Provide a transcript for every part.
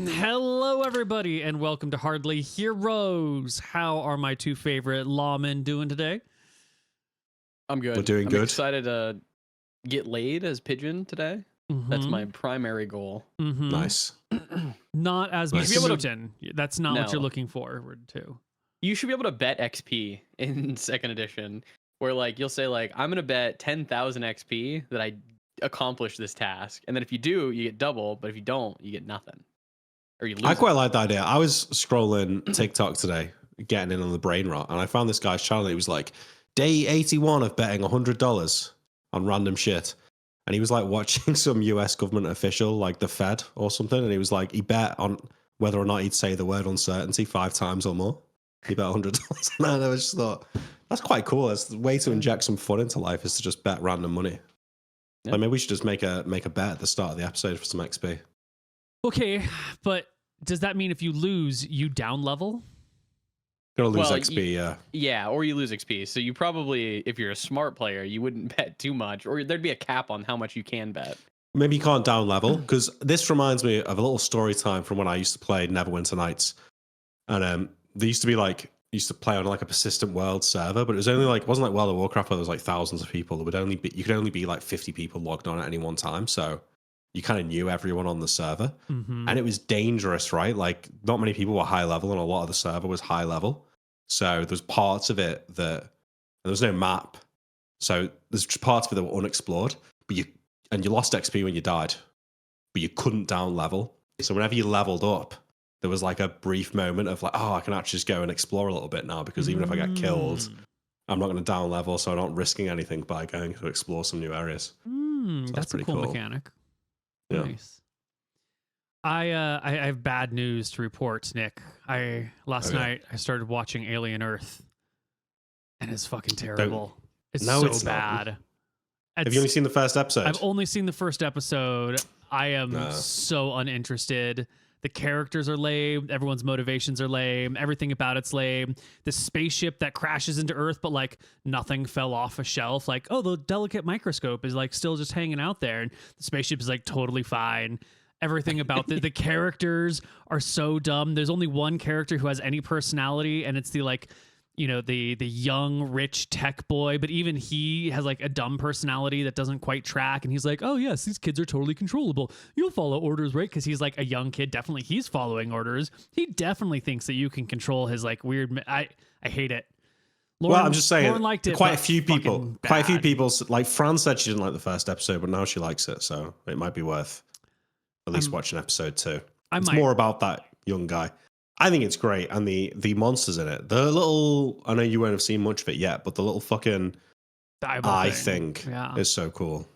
Hello, everybody, and welcome to Hardly Heroes. How are my two favorite lawmen doing today? I'm good. We're doing good. I'm excited to get laid as Pigeon today. That's my primary goal. Nice. Not as Nice. MrMouton. That's not what No. you're looking forward to. You should be able to bet XP in second edition, where like you'll say like I'm gonna bet 10,000 XP that I accomplish this task, and then if you do, you get double, but if you don't, you get nothing, or you lose. I quite like the idea. I was scrolling TikTok today, getting in on the brain rot, and I found this guy's channel. It was like day 81 of betting $100 on random shit. And he was like watching some US government official, like the Fed or something. And he was like, he bet on whether or not he'd say the word uncertainty 5 times or more. He bet $100. And I just thought, that's quite cool. That's the way to inject some fun into life, is to just bet random money. Yeah. Like maybe we should just make a bet at the start of the episode for some XP. Okay, but does that mean if you lose, you down level? Gonna lose XP, yeah. Yeah, or you lose XP. So you probably, if you're a smart player, you wouldn't bet too much, or there'd be a cap on how much you can bet. Maybe you can't down level, because this reminds me of a little story time from when I used to play Neverwinter Nights. And they used to be like, used to play on like a persistent world server, but it was only like, it wasn't like World of Warcraft where there was like thousands of people. There would only be, you could only be like 50 people logged on at any one time. So you kind of knew everyone on the server. And it was dangerous, right? Like not many people were high level, and a lot of the server was high level. So there's parts of it that, and there was no map. So there's parts of it that were unexplored, but you lost XP when you died, but you couldn't down level. So whenever you leveled up, there was like a brief moment of like, oh, I can actually just go and explore a little bit now, because even if I get killed, I'm not going to down level, so I'm not risking anything by going to explore some new areas. So that's a pretty cool mechanic. Yeah. Nice. I have bad news to report, Nick. Last night I started watching Alien Earth, and it's fucking terrible. It's so bad. Have you only seen the first episode? I've only seen the first episode. I am so uninterested. The characters are lame. Everyone's motivations are lame. Everything about it's lame. The spaceship that crashes into Earth, but like nothing fell off a shelf. Like, oh, the delicate microscope is like still just hanging out there, and the spaceship is like totally fine. Everything about the characters are so dumb. There's only one character who has any personality, and it's the like, you know, the young rich tech boy, but even he has like a dumb personality that doesn't quite track. And he's like, oh yes, these kids are totally controllable, you'll follow orders, right? Because he's like a young kid. Definitely he's following orders. He definitely thinks that you can control his like weird I hate it. Lauren, well, I'm just saying, Lauren liked it, quite a few people bad. like Fran said she didn't like the first episode, but now she likes it, so it might be worth at least watching episode 2. It's more about that young guy. I think it's great, and the monsters in it. The little, I know you won't have seen much of it yet, but the little fucking eye thing is so cool.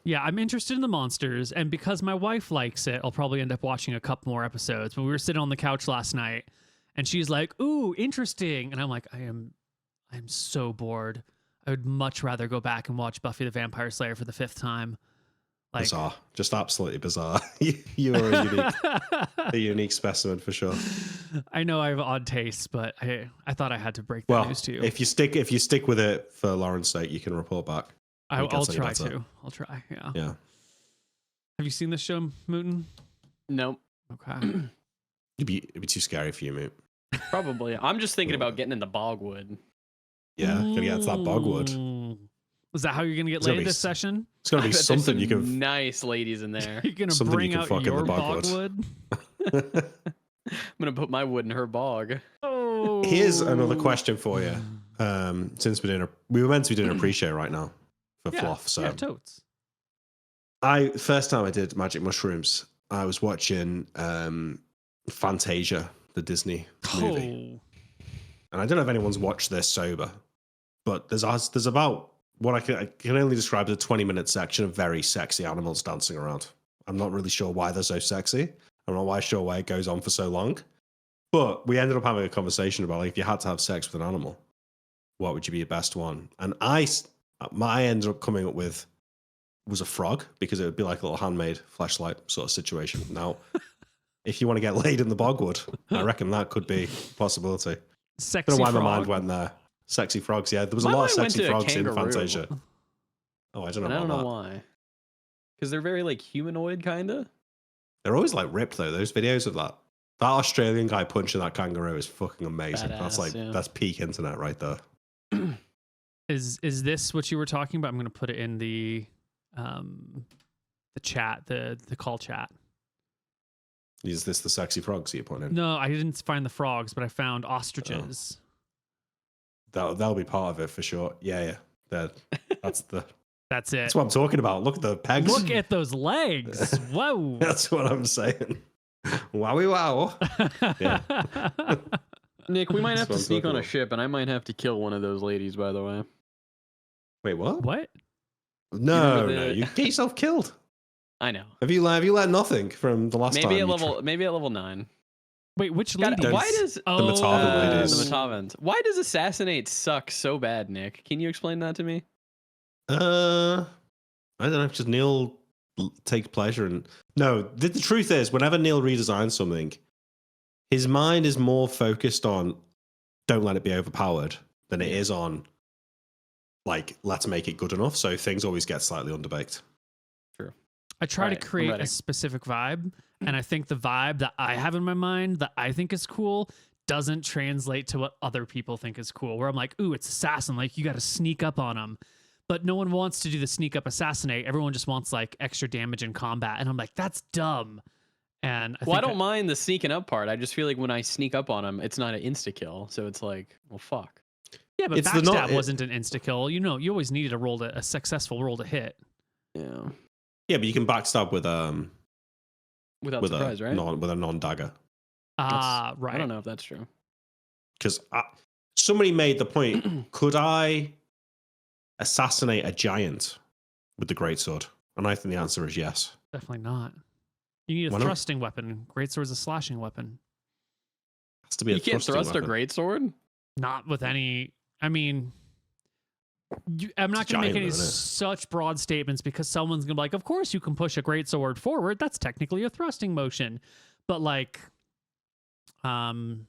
Yeah, I'm interested in the monsters, and because my wife likes it, I'll probably end up watching a couple more episodes. But we were sitting on the couch last night, and she's like, "Ooh, interesting," and I'm like, I'm so bored. I would much rather go back and watch Buffy the Vampire Slayer for the 5th time. Like, bizarre, just absolutely bizarre. You are a unique specimen for sure. I know I have odd tastes, but I thought I had to break that news to you. If you stick with it for Lauren's sake, you can report back. I'll try to. I'll try. Yeah. Yeah. Have you seen this show, Mooten? Nope. Okay. It'd be too scary for you, mate. Probably. I'm just thinking about getting into bogwood. Yeah, gotta get to that bogwood. Is that how you're gonna get laid this session? It's gonna be something you can. Nice ladies in there. You're gonna bring out your bogwood. I'm gonna put my wood in her bog. Oh. Here's another question for you. Since we were meant to be doing a pre-show right now for Fluff, so totes. First time I did Magic Mushrooms, I was watching Fantasia, the Disney movie, and I don't know if anyone's watched this sober, but there's about what I can only describe as a 20-minute section of very sexy animals dancing around. I'm not really sure why they're so sexy. I'm not sure why it goes on for so long. But we ended up having a conversation about like, if you had to have sex with an animal, what would you be your best one? And I ended up coming up with was a frog, because it would be like a little handmade fleshlight sort of situation. Now, if you want to get laid in the bogwood, I reckon that could be a possibility. Sexy I don't know why frog. my mind went there. Sexy frogs, yeah. There was a lot of sexy frogs in Fantasia. Oh, I don't know. I don't know why. Because they're very like humanoid, kind of. They're always like ripped though. Those videos of that Australian guy punching that kangaroo is fucking amazing. That's Badass, that's peak internet right there. Is this what you were talking about? I'm going to put it in the chat, the call chat. Is this the sexy frogs you're pointing? No, I didn't find the frogs, but I found ostriches. That'll be part of it for sure. Yeah. That's it. That's what I'm talking about. Look at the pegs. Look at those legs. Whoa. That's what I'm saying. Wowie wow. Yeah. Nick, we might That's have what to I'm sneak talking on a about. ship, and I might have to kill one of those ladies. By the way, Wait, what? What? No, remember no, the- you get yourself killed. I know. Have you learned nothing from the last time? Maybe at level 9. Wait, which God, lady? why does The Matavan ladies. the Matavans? Why does assassinate suck so bad, Nick? Can you explain that to me? I don't know. Just Neil takes pleasure in. No, the truth is, whenever Neil redesigns something, his mind is more focused on don't let it be overpowered than it is on like let's make it good enough. So things always get slightly underbaked. I try Right, to I'm create ready. a specific vibe, and I think the vibe that I have in my mind that I think is cool doesn't translate to what other people think is cool. Where I'm like, ooh, it's assassin, like you got to sneak up on them. But no one wants to do the sneak up assassinate. Everyone just wants like extra damage in combat. And I'm like, that's dumb. And I don't mind the sneaking up part. I just feel like when I sneak up on him, it's not an insta kill. So it's like, well, fuck. Yeah, but It's the backstab not- wasn't an insta kill. You know, you always needed a successful roll to hit. Yeah. Yeah, but you can backstab with Without surprise, right? with a non-dagger. Right. I don't know if that's true. Because somebody made the point: could I assassinate a giant with the greatsword? And I think the answer is yes. Definitely not. You need a Why not? thrusting weapon. Greatsword's a slashing weapon. Has to be You a can't thrusting thrust a weapon. greatsword? Not with any. I mean, I'm not It's going to make giant, any isn't it? such broad statements because someone's going to be like, of course you can push a greatsword forward. That's technically a thrusting motion. But like, the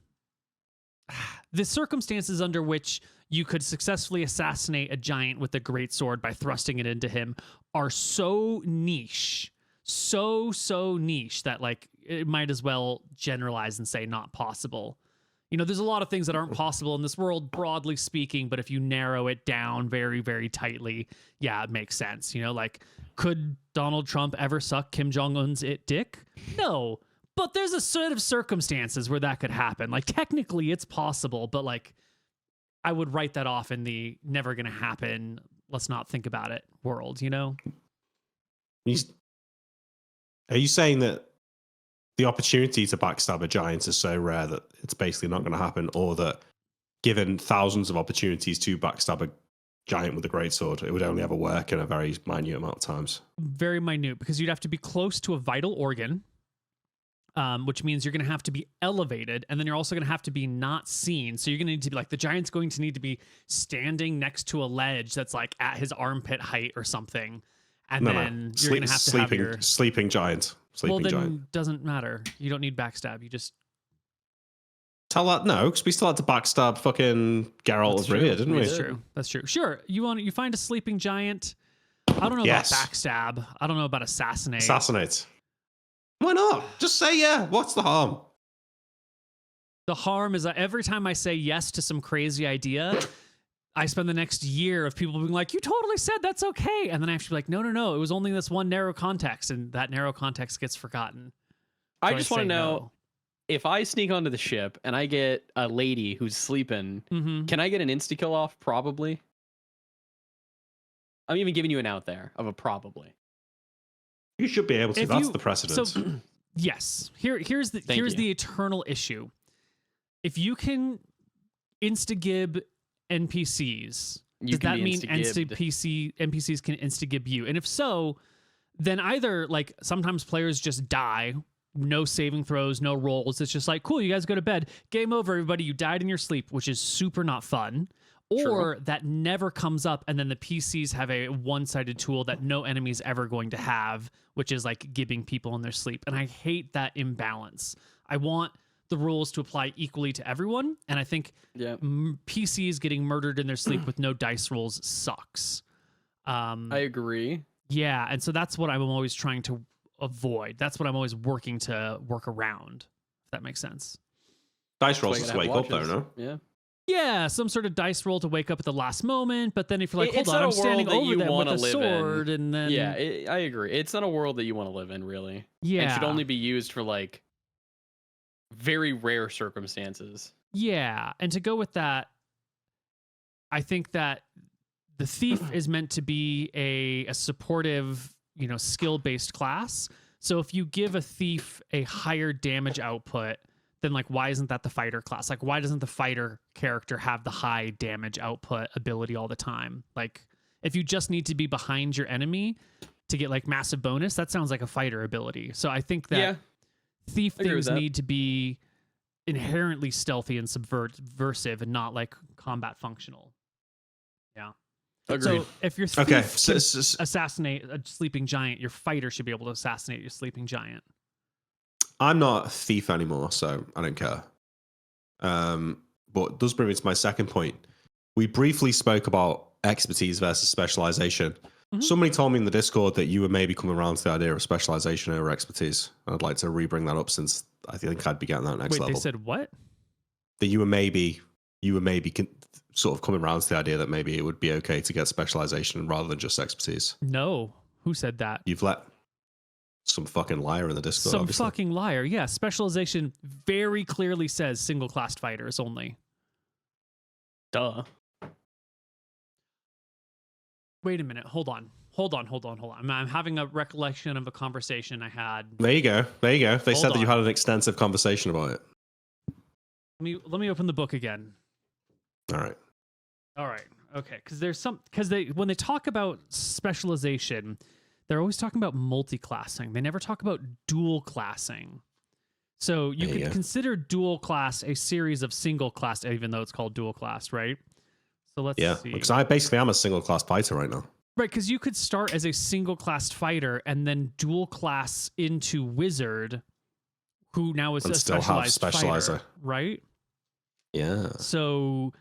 circumstances under which you could successfully assassinate a giant with a greatsword by thrusting it into him are so niche, so niche that like it might as well generalize and say not possible. You know, there's a lot of things that aren't possible in this world, broadly speaking, but if you narrow it down very, very tightly, yeah, it makes sense. You know, like, could Donald Trump ever suck Kim Jong-un's dick? No, but there's a set of circumstances where that could happen. Like, technically, it's possible, but like, I would write that off in the never gonna happen, let's not think about it world, you know? Are you saying that the opportunity to backstab a giant is so rare that it's basically not going to happen, or that given thousands of opportunities to backstab a giant with a greatsword, it would only ever work in a very minute amount of times? Very minute, because you'd have to be close to a vital organ, which means you're going to have to be elevated, and then you're also going to have to be not seen. So you're going to need to be like, the giant's going to need to be standing next to a ledge that's like at his armpit height or something. And then you're going to have to have your... Sleeping giant. Well, then Giant. doesn't matter. You don't need backstab. You just... Tell that, no, because we still had to backstab fucking Geralt That's of Rivia, true. didn't We we? did. That's true. That's true. Sure. You find a sleeping giant. I don't know Yes. about backstab. I don't know about assassinate. Assassinate. Why not? Just say yeah. What's the harm? The harm is that every time I say yes to some crazy idea, I spend the next year of people being like, you totally said that's okay. And then I have to be like, no. It was only this one narrow context. And that narrow context gets forgotten. I So just want say to know, no. if I sneak onto the ship and I get a lady who's sleeping, Mhm. can I get an insta kill off? Probably. I'm even giving you an out there of a probably. You should be able to. If That's you- the precedent. So, yes. Here's Thank the you. eternal issue. If you can insta-gib NPCs, You does can that be mean insta-gibbed. NPCs can insta-gib you? And if so, then either like sometimes players just die, no saving throws, no rolls. It's just like, cool, you guys go to bed. Game over, everybody. You died in your sleep, which is super not fun. Or that never comes up, and then the PCs have a one-sided tool that no enemy's ever going to have, which is like gibbing people in their sleep. And I hate that imbalance. I want the rules to apply equally to everyone, and I think Yeah. PCs getting murdered in their sleep with no dice rolls sucks. I agree. Yeah, and so that's what I'm always trying to avoid. That's what I'm always working to work around, if that makes sense. Dice rolls That's to why you wake gotta up, have though, watches. no? Yeah. Yeah, some sort of dice roll to wake up at the last moment, but then if you're like, hold It's on, not a I'm standing world that over you them with wanna a live sword, in. and then Yeah, I agree. It's not a world that you want to live in, really. yeah, And should only be used for like very rare circumstances. yeah. And to go with that, I think that the thief is meant to be a supportive, skill based class. So if you give a thief a higher damage output, then like why isn't that the fighter class? Like why doesn't the fighter character have the high damage output ability all the time? Like if you just need to be behind your enemy to get like massive bonus, that sounds like a fighter ability. So I think that thief I agree with things that. need to be inherently stealthy and subversive and not like combat functional. Yeah. Agreed. So if your thief Okay. can assassinate a sleeping giant, your fighter should be able to assassinate your sleeping giant. I'm not a thief anymore, so I don't care. But it does bring me to my second point. We briefly spoke about expertise versus specialization. Mhm. Somebody told me in the Discord that you were maybe coming around to the idea of specialization over expertise. I'd like to re-bring that up since I think I'd be getting that next Wait, level. they said what? That you were maybe sort of coming around to the idea that maybe it would be okay to get specialization rather than just expertise. No. Who said that? You've let some fucking liar in the Discord. Some obviously. fucking liar. Yeah, specialization very clearly says single class fighters only. Duh. Wait a minute. Hold on. I'm having a recollection of a conversation I had. There you go. They Hold said that you on. had an extensive conversation about it. Let me open the book again. All right. All right. Okay. Because when they talk about specialization, they're always talking about multi-classing. They never talk about dual classing. So you could consider dual class a series of single class, even though it's called dual class, right? So let's see. Because I basically am a single class fighter right now. Right, because you could start as a single class fighter and then dual class into wizard, who now is And a still have specialized specializer. fighter, right? Yeah. So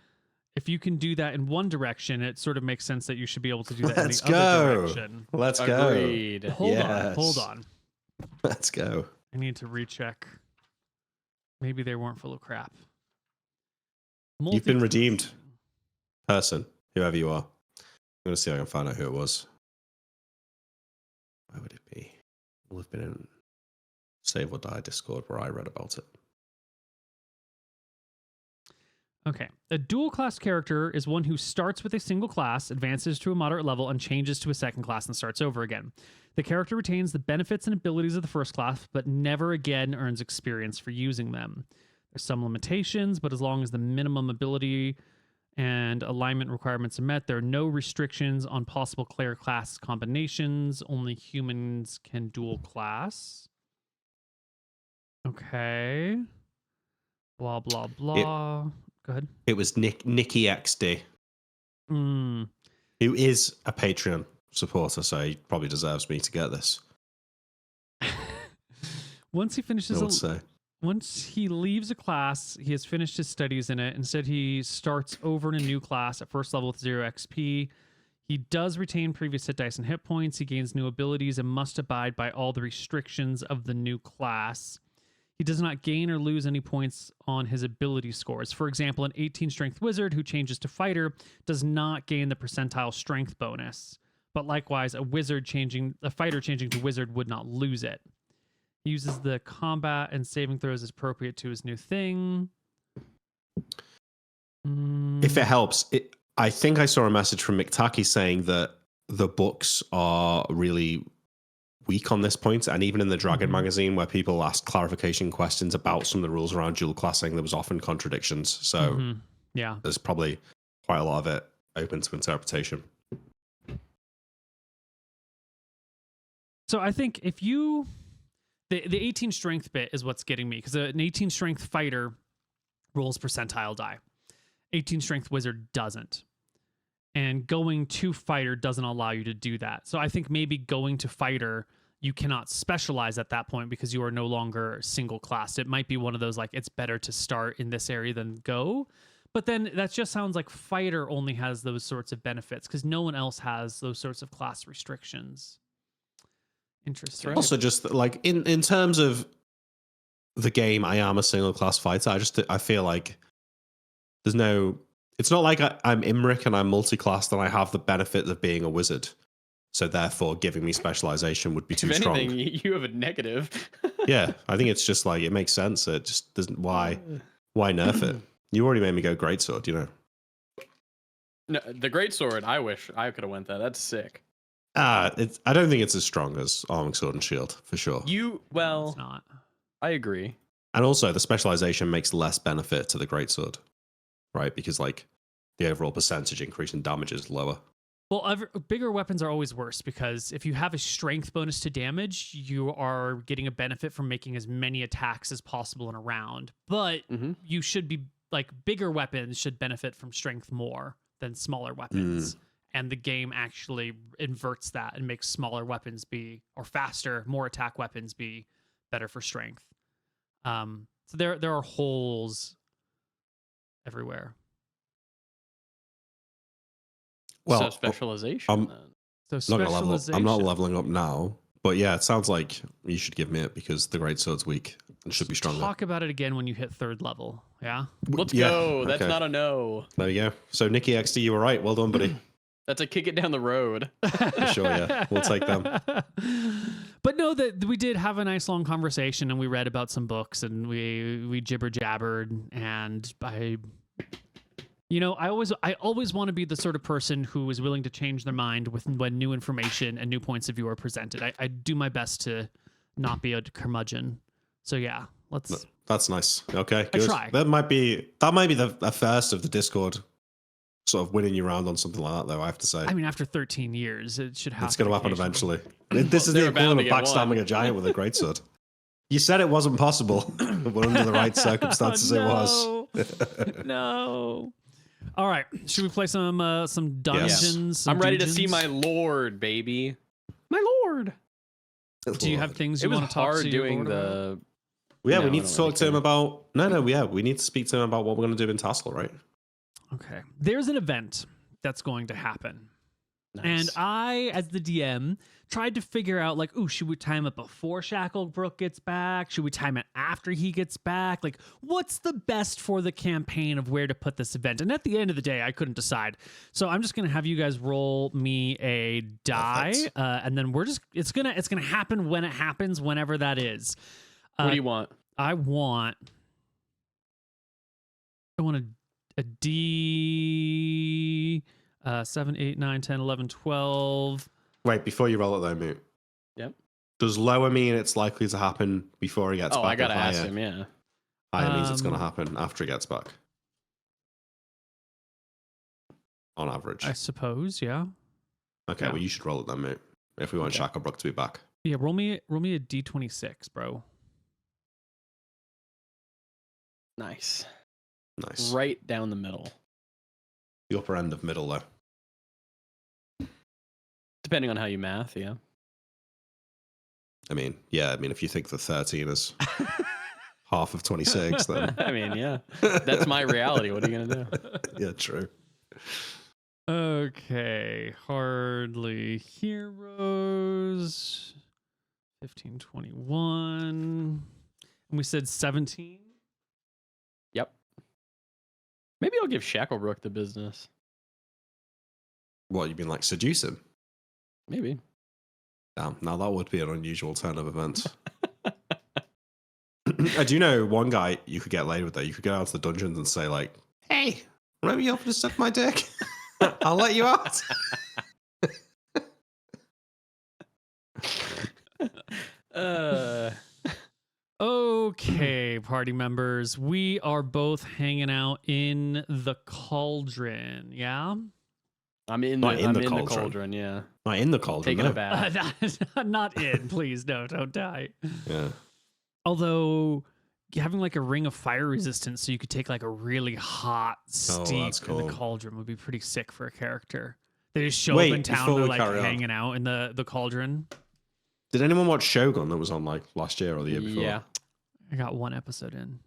if you can do that in one direction, it sort of makes sense that you should be able to do that Let's in the other go. direction. Let's Agreed. Hold on. go. Let's go. I need to recheck. Maybe they weren't full of crap. You've been redeemed. Person, whoever you are. I'm going to see if I can find out who it was. Where would it be? It will have been in Save or Die Discord where I read about it. Okay. A dual class character is one who starts with a single class, advances to a moderate level, and changes to a second class and starts over again. The character retains the benefits and abilities of the first class, but never again earns experience for using them. There's some limitations, but as long as the minimum ability and alignment requirements are met, there are no restrictions on possible player class combinations. Only humans can dual class. Okay. Blah, blah, blah. Go ahead. It was Nikki XD, Mm. who is a Patreon supporter, so he probably deserves me to get this. Once he finishes, I would say. once he leaves a class, he has finished his studies in it. Instead, he starts over in a new class at first level with 0 XP. He does retain previous hit dice and hit points. He gains new abilities and must abide by all the restrictions of the new class. He does not gain or lose any points on his ability scores. For example, an 18 strength wizard who changes to fighter does not gain the percentile strength bonus. But likewise, a fighter changing to wizard would not lose it. He uses the combat and saving throws as appropriate to his new thing. If it helps, I think I saw a message from McTacky saying that the books are really weak on this point, and even in the Dragon magazine, where people asked clarification questions about some of the rules around dual classing, there was often contradictions. So yeah, there's probably quite a lot of it open to interpretation. So I think if you the 18 strength bit is what's getting me, because an 18 strength fighter rolls percentile die. 18 strength wizard doesn't. And going to fighter doesn't allow you to do that. So I think maybe going to fighter, you cannot specialize at that point because you are no longer single class. It might be one of those, like, it's better to start in this area than go. But then that just sounds like fighter only has those sorts of benefits because no one else has those sorts of class restrictions. Interesting. right. Also, just like in terms of the game, I am a single class fighter. I feel like there's no. It's not like I'm Imric and I'm multi-classed and I have the benefit of being a wizard. So therefore, giving me specialization would be too If anything, strong. you have a negative. Yeah, I think it's just like it makes sense. It just doesn't. Why nerf it? You already made me go greatsword. You know. No, the great sword. I wish I could have went that. That's sick. I don't think it's as strong as arming sword and shield for sure. It's not. I agree. And also, the specialization makes less benefit to the greatsword, right? Because like the overall percentage increase in damage is lower. Well, bigger weapons are always worse because if you have a strength bonus to damage, you are getting a benefit from making as many attacks as possible in a round. But you should be like bigger weapons should benefit from strength more than smaller weapons. And the game actually inverts that and makes smaller weapons be, or faster, more attack weapons be better for strength. So there are holes everywhere. Well, so specialization. Then. So not gonna level up. specialization. I'm not leveling up now, but yeah, it sounds like you should give me it because the greatsword's weak and should be stronger. Talk about it again when you hit 3rd level. Yeah. Let's Yeah, go. That's okay. not a no. There you go. So Nikki XD, you were right. Well done, buddy. That's a kick it down the road. For sure, yeah. We'll take them. But no, that we did have a nice long conversation and we read about some books and we jibber jabbered and I always want to be the sort of person who is willing to change their mind when new information and new points of view are presented. I do my best to not be a curmudgeon. So yeah, let's. That's nice. Okay, good. try. That might be the first of the Discord sort of winning you round on something like that, though. I have to say. I mean, after 13 years, it should happen. It's going to happen occasionally. eventually. This is the They're bound equivalent to of get one. backstabbing a giant with a greatsword. You said it wasn't possible, but under the right circumstances, it was. No. All right, should we play some dungeons? some I'm ready to see dungeons? my lord, baby. My lord. Do you have things It you was want to talk hard to your doing lord about? the. Yeah, No, we I need don't to talk to really him about. We need to speak to him about what we're going to do in Tassel, right? Okay, there's an event that's going to happen. Nice. And I, as the DM, tried to figure out, like, ooh, should we time it before Shacklebrook gets back? Should we time it after he gets back? Like, what's the best for the campaign of where to put this event? And at the end of the day, I couldn't decide. So I'm just going to have you guys roll me a die. And then it's going to happen when it happens, whenever that is. What do you want? I want a D... 7, 8, 9, 10, 11, 12. Wait, before you roll it though, Moot. Yep. Does lower mean it's likely to happen before he gets back? I gotta or ask higher? him. Yeah. Higher means it's going to happen after he gets back. On average. I suppose, yeah. Okay, yeah. well, you should roll it then, Moot. If we want Shacklebrook to be back. Yeah, roll me a D26, bro. Nice. Nice. Right down the middle. The upper end of middle, though. Depending on how you math, yeah. I mean, if you think the 13 is half of 26, then. I mean, yeah. That's my reality. What are you going to do? Yeah, true. Okay, hardly heroes. 15, 21. And we said 17. Yep. Maybe I'll give Shacklebrook the business. What, you mean like seduce him? Maybe. Damn, now that would be an unusual turn of events. I do know one guy you could get laid with, though. You could go out to the dungeons and say, like, hey, remember you offered to suck my dick? I'll let you out. Okay, party members. We are both hanging out in the cauldron, yeah? I'm in the cauldron, yeah. Not in the cauldron, Taking no. a bath. Not in, please. No, don't die. Yeah. Although having like a ring of fire resistance so you could take like a really hot steep that's in cool. the cauldron would be pretty sick for a character. They just show Wait, up in town, before they're we like carry on. hanging out in the cauldron. Did anyone watch Shogun that was on like last year or the year before? Yeah. I got one episode in.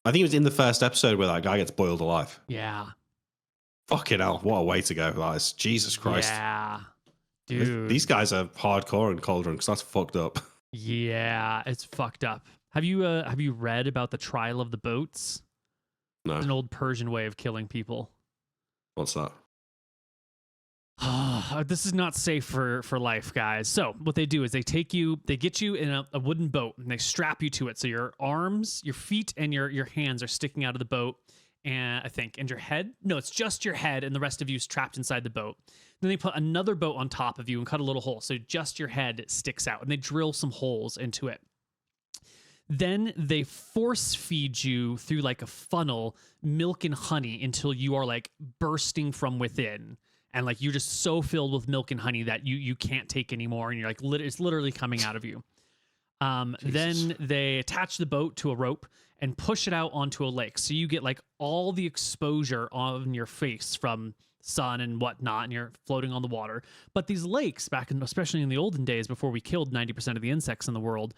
I think it was in the first episode where that guy gets boiled alive. Yeah. Fucking hell, what a way to go. That is Jesus Christ. Yeah. Dude. These guys are hardcore in Cauldron because that's fucked up. Yeah, it's fucked up. Have you read about the trial of the boats? No. It's an old Persian way of killing people. What's that? This is not safe for life, guys. So what they do is they get you in a wooden boat and they strap you to it. So your arms, your feet, and your hands are sticking out of the boat. And I think, and your head? No, it's just your head, and the rest of you is trapped inside the boat. Then they put another boat on top of you and cut a little hole, so just your head sticks out, and they drill some holes into it. Then they force feed you through like a funnel, milk and honey until you are like bursting from within. And like you're just so filled with milk and honey that you can't take anymore, and you're like it's literally coming out of you. Then they attach the boat to a rope and push it out onto a lake. So you get like all the exposure on your face from sun and whatnot, and you're floating on the water. But these lakes, especially in the olden days before we killed 90% of the insects in the world,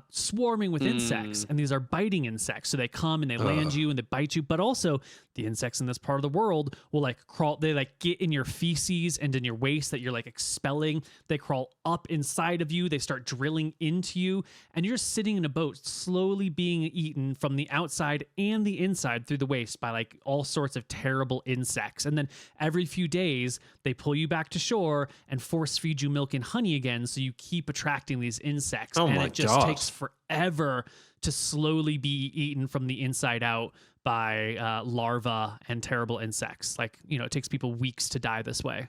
swarming with insects, and these are biting insects. So they come and they land you and they bite you. But also the insects in this part of the world will like crawl. They like get in your feces and in your waste that you're like expelling. They crawl up inside of you. They start drilling into you, and you're sitting in a boat slowly being eaten from the outside and the inside through the waste by like all sorts of terrible insects. And then every few days they pull you back to shore and force feed you milk and honey again, so you keep attracting these insects. Oh and my it just God. takes forever to slowly be eaten from the inside out by larvae and terrible insects. Like, it takes people weeks to die this way.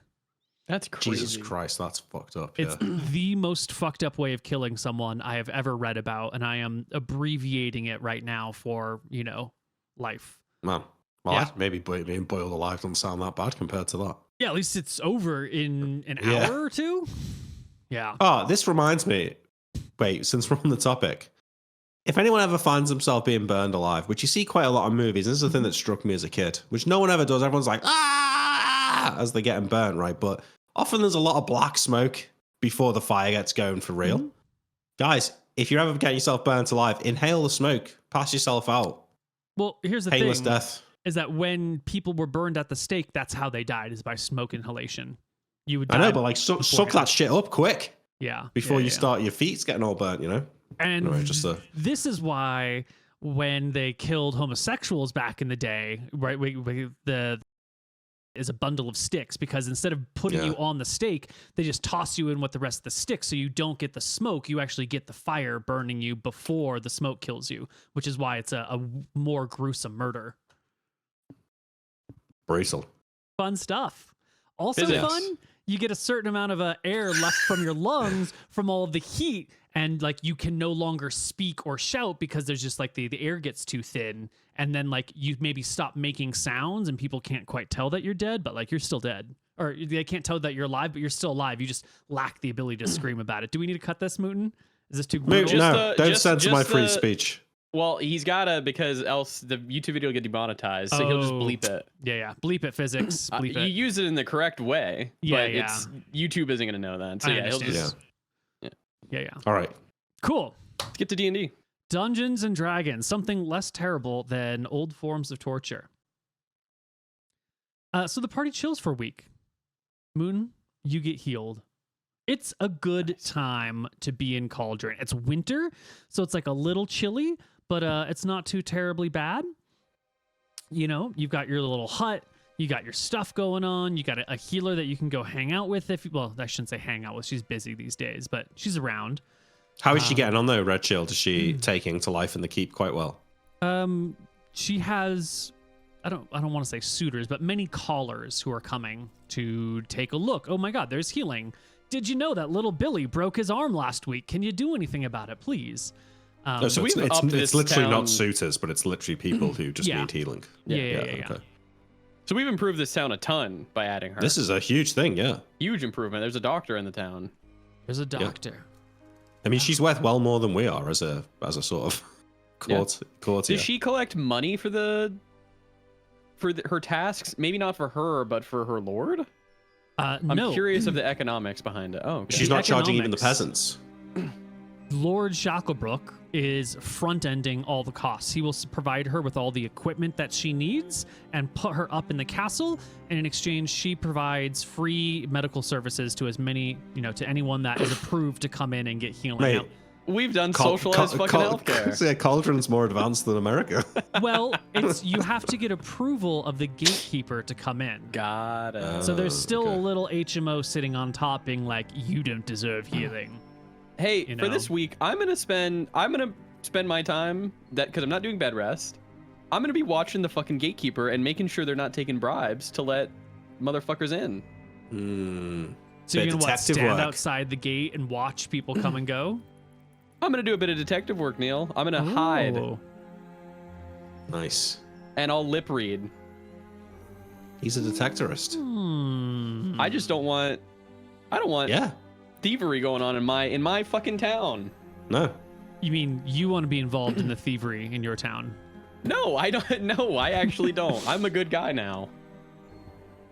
That's crazy. Jesus Christ, that's fucked up. It's the most fucked up way of killing someone I have ever read about, and I am abbreviating it right now for, life. Man. Well, Yeah. maybe being boiled alive doesn't sound that bad compared to that. Yeah, at least it's over in an Yeah. hour or two. Yeah. Oh, this reminds me. Wait, since we're on the topic, if anyone ever finds himself being burned alive, which you see quite a lot of movies, this is the thing that struck me as a kid, which no one ever does. Everyone's like, as they're getting burnt, right? But often there's a lot of black smoke before the fire gets going for real. Mhm. Guys, if you're ever getting yourself burnt alive, inhale the smoke, pass yourself out. Well, here's the Painless thing. death. Is that when people were burned at the stake, that's how they died, is by smoke inhalation. You would die. I know, but like suck that shit up quick Yeah. before yeah, you yeah. start your feet's getting all burnt, And Anyway, just this is why when they killed homosexuals back in the day, right, the is a bundle of sticks, because instead of putting you on the stake, they just toss you in with the rest of the sticks, so you don't get the smoke. You actually get the fire burning you before the smoke kills you, which is why it's a more gruesome murder. brutal. Fun stuff. Also Physics. fun, you get a certain amount of air left from your lungs from all of the heat, and like you can no longer speak or shout because there's just like the air gets too thin, and then like you maybe stop making sounds and people can't quite tell that you're dead, but like you're still dead. Or they can't tell that you're alive, but you're still alive. You just lack the ability to scream about it. Do we need to cut this, Mooten? Is this too brutal? Just No, don't just- censor my just free the- speech. Well, he's gotta, because else the YouTube video will get demonetized, so he'll just Oh. bleep it. Yeah. Bleep it, physics. Bleep You it. use it in the correct way, Yeah, but yeah. it's YouTube isn't gonna know that. So I yeah, he'll understand. just Yeah. All right. Cool. let's get to D&D. Dungeons and Dragons, something less terrible than old forms of torture. So the party chills for a week. Moon, you get healed. It's a good time to be in Cauldron. It's winter, so it's like a little chilly, but it's not too terribly bad. You've got your little hut. You got your stuff going on. You got a healer that you can go hang out with. Well, I shouldn't say hang out with. She's busy these days, but she's around. How is she getting on though, Red Shield? Is she taking to life in the keep quite well? She has, I don't want to say suitors, but many callers who are coming to take a look. Oh my God, there's healing. Did you know that little Billy broke his arm last week? Can you do anything about it, please? No, so we've it's upped it's this literally town- not suitors, but it's literally people who just Yeah. need healing. Yeah. Okay. So we've improved this town a ton by adding her. This is a huge thing, yeah. huge improvement. There's a doctor in the town. There's a doctor. I mean, she's worth well more than we are as a sort of courtier. Does she collect money for her tasks? Maybe not for her, but for her lord. I'm No. curious of the economics behind it. Oh, okay. She's not charging even the economics. peasants. Lord Shacklebrook is front-ending all the costs. He will provide her with all the equipment that she needs and put her up in the castle. And in exchange, she provides free medical services to as many, to anyone that is approved to come in and get healing. Mate, Now, We've done socialized fucking healthcare. Yeah, Cauldron's more advanced than America. well, you have to get approval of the gatekeeper to come in. Got it. So there's still okay. a little HMO sitting on top being like, you don't deserve healing. Hey, you for know. this week, I'm gonna spend my time because I'm not doing bed rest. I'm gonna be watching the fucking gatekeeper and making sure they're not taking bribes to let motherfuckers in. So you're going to detective stand work. outside the gate and watch people come and go? I'm gonna do a bit of detective work, Neil. I'm gonna hide Ooh. Nice. and I'll lip read. He's a detectorist. I just don't want. I don't want Yeah. thievery going on in my fucking town. No. You mean you want to be involved in the thievery in your town? No, I don't. No, I actually don't. I'm a good guy now.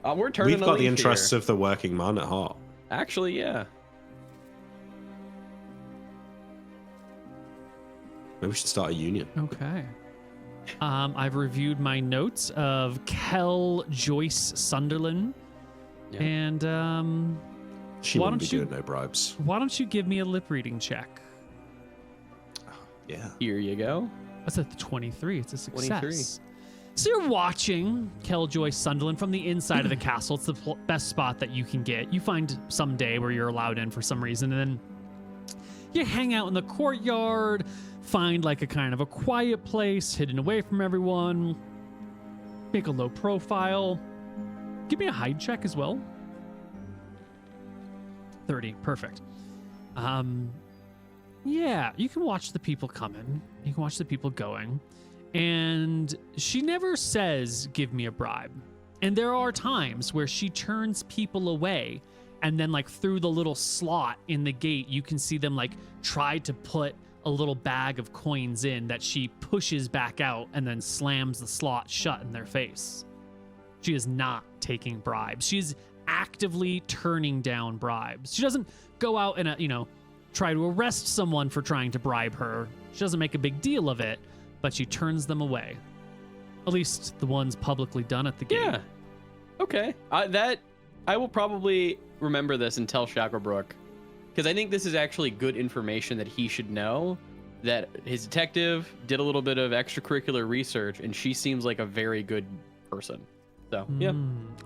We're turning. We've got the leaf interests here. of the working man at heart. Actually, yeah. Maybe we should start a union. Okay. I've reviewed my notes of Kel Joyce Sunderland. Yeah. And She Why wouldn't be don't you- doing no bribes. why don't you give me a lip reading check? Yeah. Here you go. That's at the 23. It's a success. 23. So you're watching Kel Joyce Sunderland from the inside of the castle. It's the best spot that you can get. You find some day where you're allowed in for some reason, and then you hang out in the courtyard, find like a kind of a quiet place, hidden away from everyone, make a low profile. Give me a hide check as well. 30, perfect. Yeah, you can watch the people coming. You can watch the people going. And she never says, give me a bribe. And there are times where she turns people away. And then like through the little slot in the gate, you can see them like try to put a little bag of coins in that she pushes back out and then slams the slot shut in their face. She is not taking bribes. She's actively turning down bribes. She doesn't go out and, try to arrest someone for trying to bribe her. She doesn't make a big deal of it, but she turns them away. At least the ones publicly done at the gate. Yeah. Okay. I will probably remember this and tell Shacklebrook, because I think this is actually good information that he should know, that his detective did a little bit of extracurricular research and she seems like a very good person. So, yeah.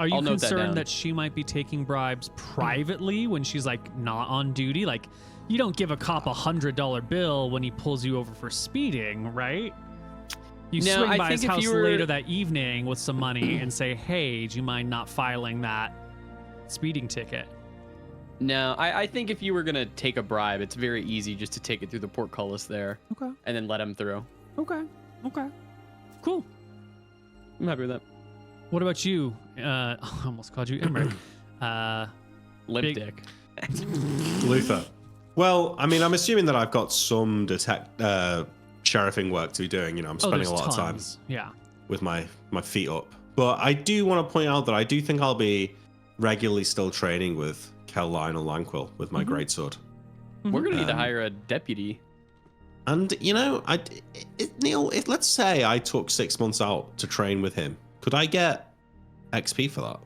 Are you I'll note that concerned down. that she might be taking bribes privately when she's like not on duty? Like, you don't give a cop $100 bill when he pulls you over for speeding, right? You No, swing I by his think if house you were- later that evening with some money and say, hey, do you mind not filing that speeding ticket? No, I think if you were going to take a bribe, it's very easy just to take it through the portcullis there Okay. and then let him through. Okay. Cool. I'm happy with that. What about you? I almost called you Emmerich. Limp Big- dick. Luther. Well, I mean, I'm assuming that I've got some sheriffing work to be doing. I'm spending a lot of time Yeah. with my feet up. But I do want to point out that I do think I'll be regularly still training with Kel Lionel Lanquill with my greatsword. We're going to need to Um, hire a deputy. And Neil, if let's say I took 6 months out to train with him, could I get XP for that?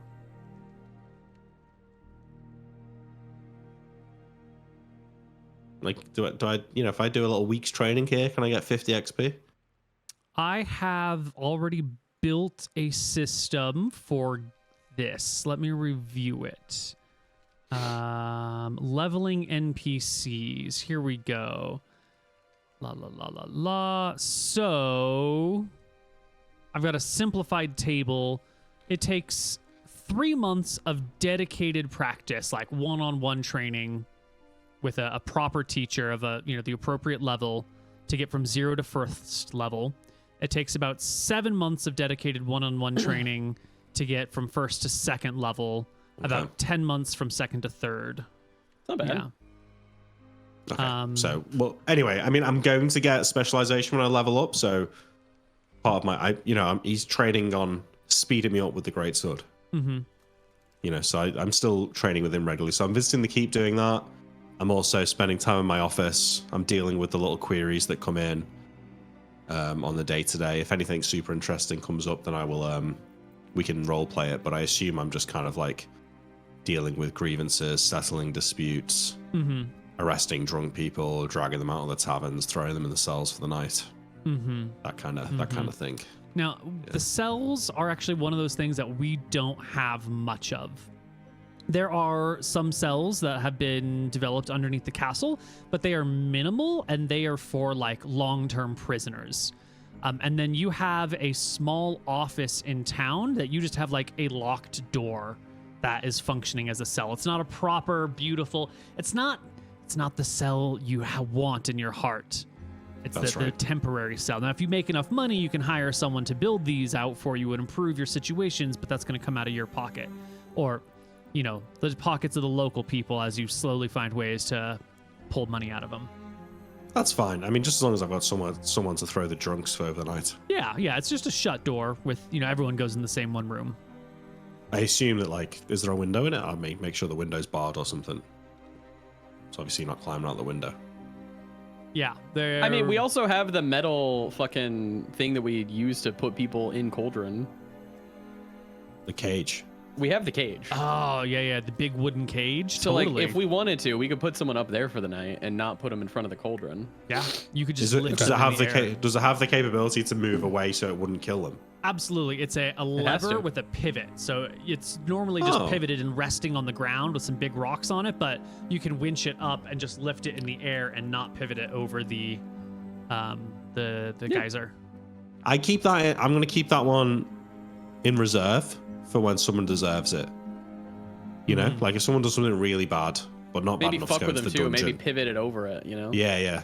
Like, do I, if I do a little week's training here, can I get 50 XP? I have already built a system for this. Let me review it. Leveling NPCs. Here we go. La la la la la. So I've got a simplified table. It takes 3 months of dedicated practice, like one-on-one training with a proper teacher of the appropriate level to get from 0 to first level. It takes about 7 months of dedicated one-on-one training to get from first to second level. About 10 months from second to third. Not bad. Yeah. Okay. So, well, anyway, I mean, I'm going to get specialization when I level up. So, part of my, he's training on speeding me up with the greatsword. Mm-hmm. So I'm still training with him regularly. So I'm visiting the keep doing that. I'm also spending time in my office. I'm dealing with the little queries that come in on the day-to-day. If anything super interesting comes up, then I will we can role play it, but I assume I'm just kind of like dealing with grievances, settling disputes, arresting drunk people, dragging them out of the taverns, throwing them in the cells for the night. That kind of thing. Now, the cells are actually one of those things that we don't have much of. There are some cells that have been developed underneath the castle, but they are minimal and they are for like long-term prisoners. And then you have a small office in town that you just have like a locked door that is functioning as a cell. It's not a proper, beautiful. It's not the cell you want in your heart. It's the temporary cell. Now, if you make enough money, you can hire someone to build these out for you and improve your situations, but that's going to come out of your pocket. Or, you know, the pockets of the local people as you slowly find ways to pull money out of them. That's fine. I mean, just as long as I've got someone to throw the drunks for over the night. Yeah. It's just a shut door with, you know, everyone goes in the same one room. I assume that, like, is there a window in it? I mean, make sure the window's barred or something. So obviously you're not climbing out the window. Yeah. I mean, we also have the metal fucking thing that we use to put people in cauldron. The cage. We have the cage. Oh, yeah. The big wooden cage. So, totally. like, if we wanted to, we could put someone up there for the night and not put them in front of the cauldron. Yeah. You could just does it have the capability to move away so it wouldn't kill them? Absolutely. It's a lever with a pivot. So it's normally just pivoted and resting on the ground with some big rocks on it, but you can winch it up and just lift it in the air and not pivot it over the geyser. I keep that. I'm going to keep that one in reserve for when someone deserves it. You know, like if someone does something really bad, but not maybe bad enough fuck to go with into them the too. dungeon. Maybe pivot it over it. You know. Yeah.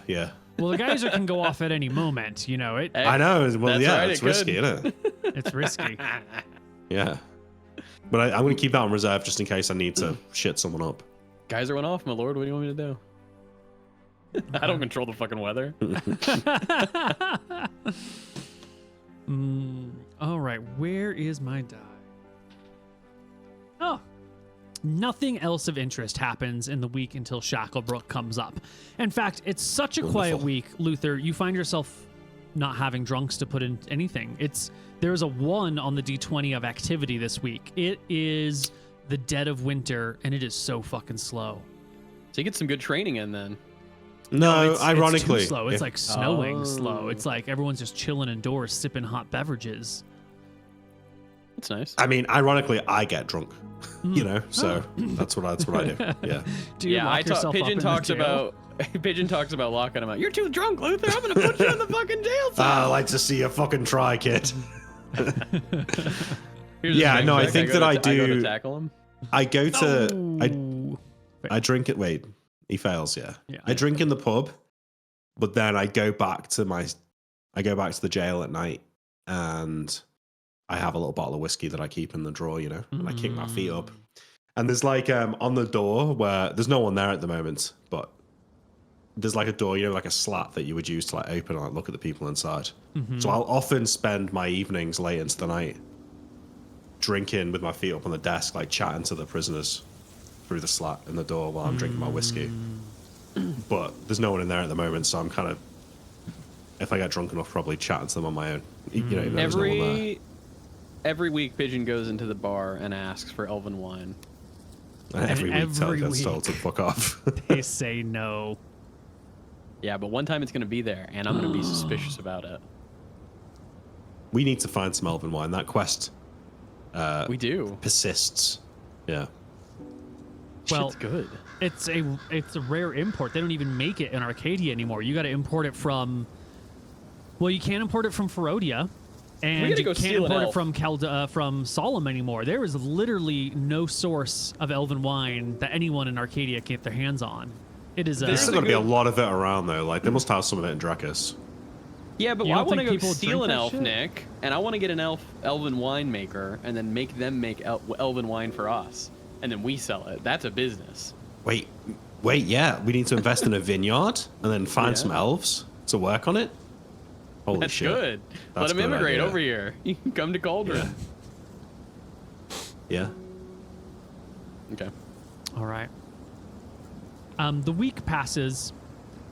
Well, the geyser can go off at any moment. You know it. I know. Well, That's right, it's risky, isn't it? It's risky. Yeah. But I'm going to keep that on reserve just in case I need to shit someone up. Geyser went off, my lord. What do you want me to do? I don't control the fucking weather. All right, where is my die? Oh, nothing else of interest happens in the week until Shacklebrook comes up. In fact, it's such a quiet week, Luther. You find yourself not having drunks to put in anything. There's a 1 on the D20 of activity this week. It is the dead of winter, and it is so fucking slow. So you get some good training in then. No, it's ironically, too slow. It's like snowing slow. It's like everyone's just chilling indoors, sipping hot beverages. That's nice. I mean, ironically, I get drunk, you know, so that's what I do. Yeah. Do you lock yourself Pigeon up talks in the jail? Pigeon talks about locking him out. You're too drunk, Luther. I'm gonna put you in the fucking jail cell. I like to see you fucking try, kid. Yeah, no, I think that I go to do. tackle him. I go to. No. I drink it. Wait, he fails. Yeah. I drink in the pub, but then I go back to the jail at night, and I have a little bottle of whiskey that I keep in the drawer, you know, and I kick my feet up. And there's like on the door where there's no one there at the moment, but there's like a door, you know, like a slat that you would use to like open and like look at the people inside. So I'll often spend my evenings late into the night drinking with my feet up on the desk, like chatting to the prisoners through the slat in the door while I'm drinking my whiskey. But there's no one in there at the moment, so I'm kind of, if I get drunk enough, probably chatting to them on my own. You know, even though there's no one there. Every week, Pigeon goes into the bar and asks for elven wine. Every week gets told to fuck off. They say no. Yeah, but one time it's going to be there, and I'm going to be suspicious about it. We need to find some elven wine. That quest we do. persists. Yeah. Well, Shit's good. It's a rare import. They don't even make it in Arcadia anymore. You got to import it from. Well, you can't import it from Ferodia, and you can't import it from Solemn anymore. There is literally no source of elven wine that anyone in Arcadia can get their hands on. It is. There's still got to be a lot of it around though. Like they must have some of it in Drakus. Yeah, but You I don't want to think go people steal drink an that elf, shit? Nick, and I want to get an elven wine maker, and then make them make elven wine for us, and then we sell it. That's a business. Wait, yeah. We need to invest in a vineyard and then find some elves to work on it. Holy That's shit. good. Let them immigrate over here. You can come to Cauldron. Yeah. Okay. All right. The week passes,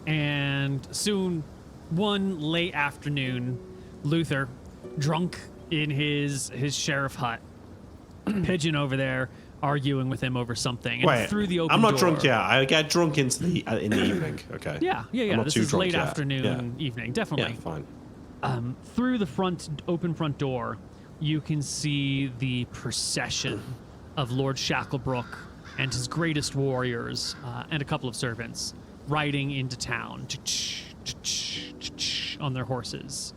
and soon, one late afternoon, Luther, drunk in his sheriff hut, Pigeon over there arguing with him over something. And Wait, through the open I'm not door, drunk yet. I get drunk in the evening. Okay. Yeah. I'm not This too is drunk late yet. afternoon, evening, definitely. Yeah, fine. Through the open front door, you can see the procession of Lord Shacklebrook and his greatest warriors and a couple of servants riding into town on their horses.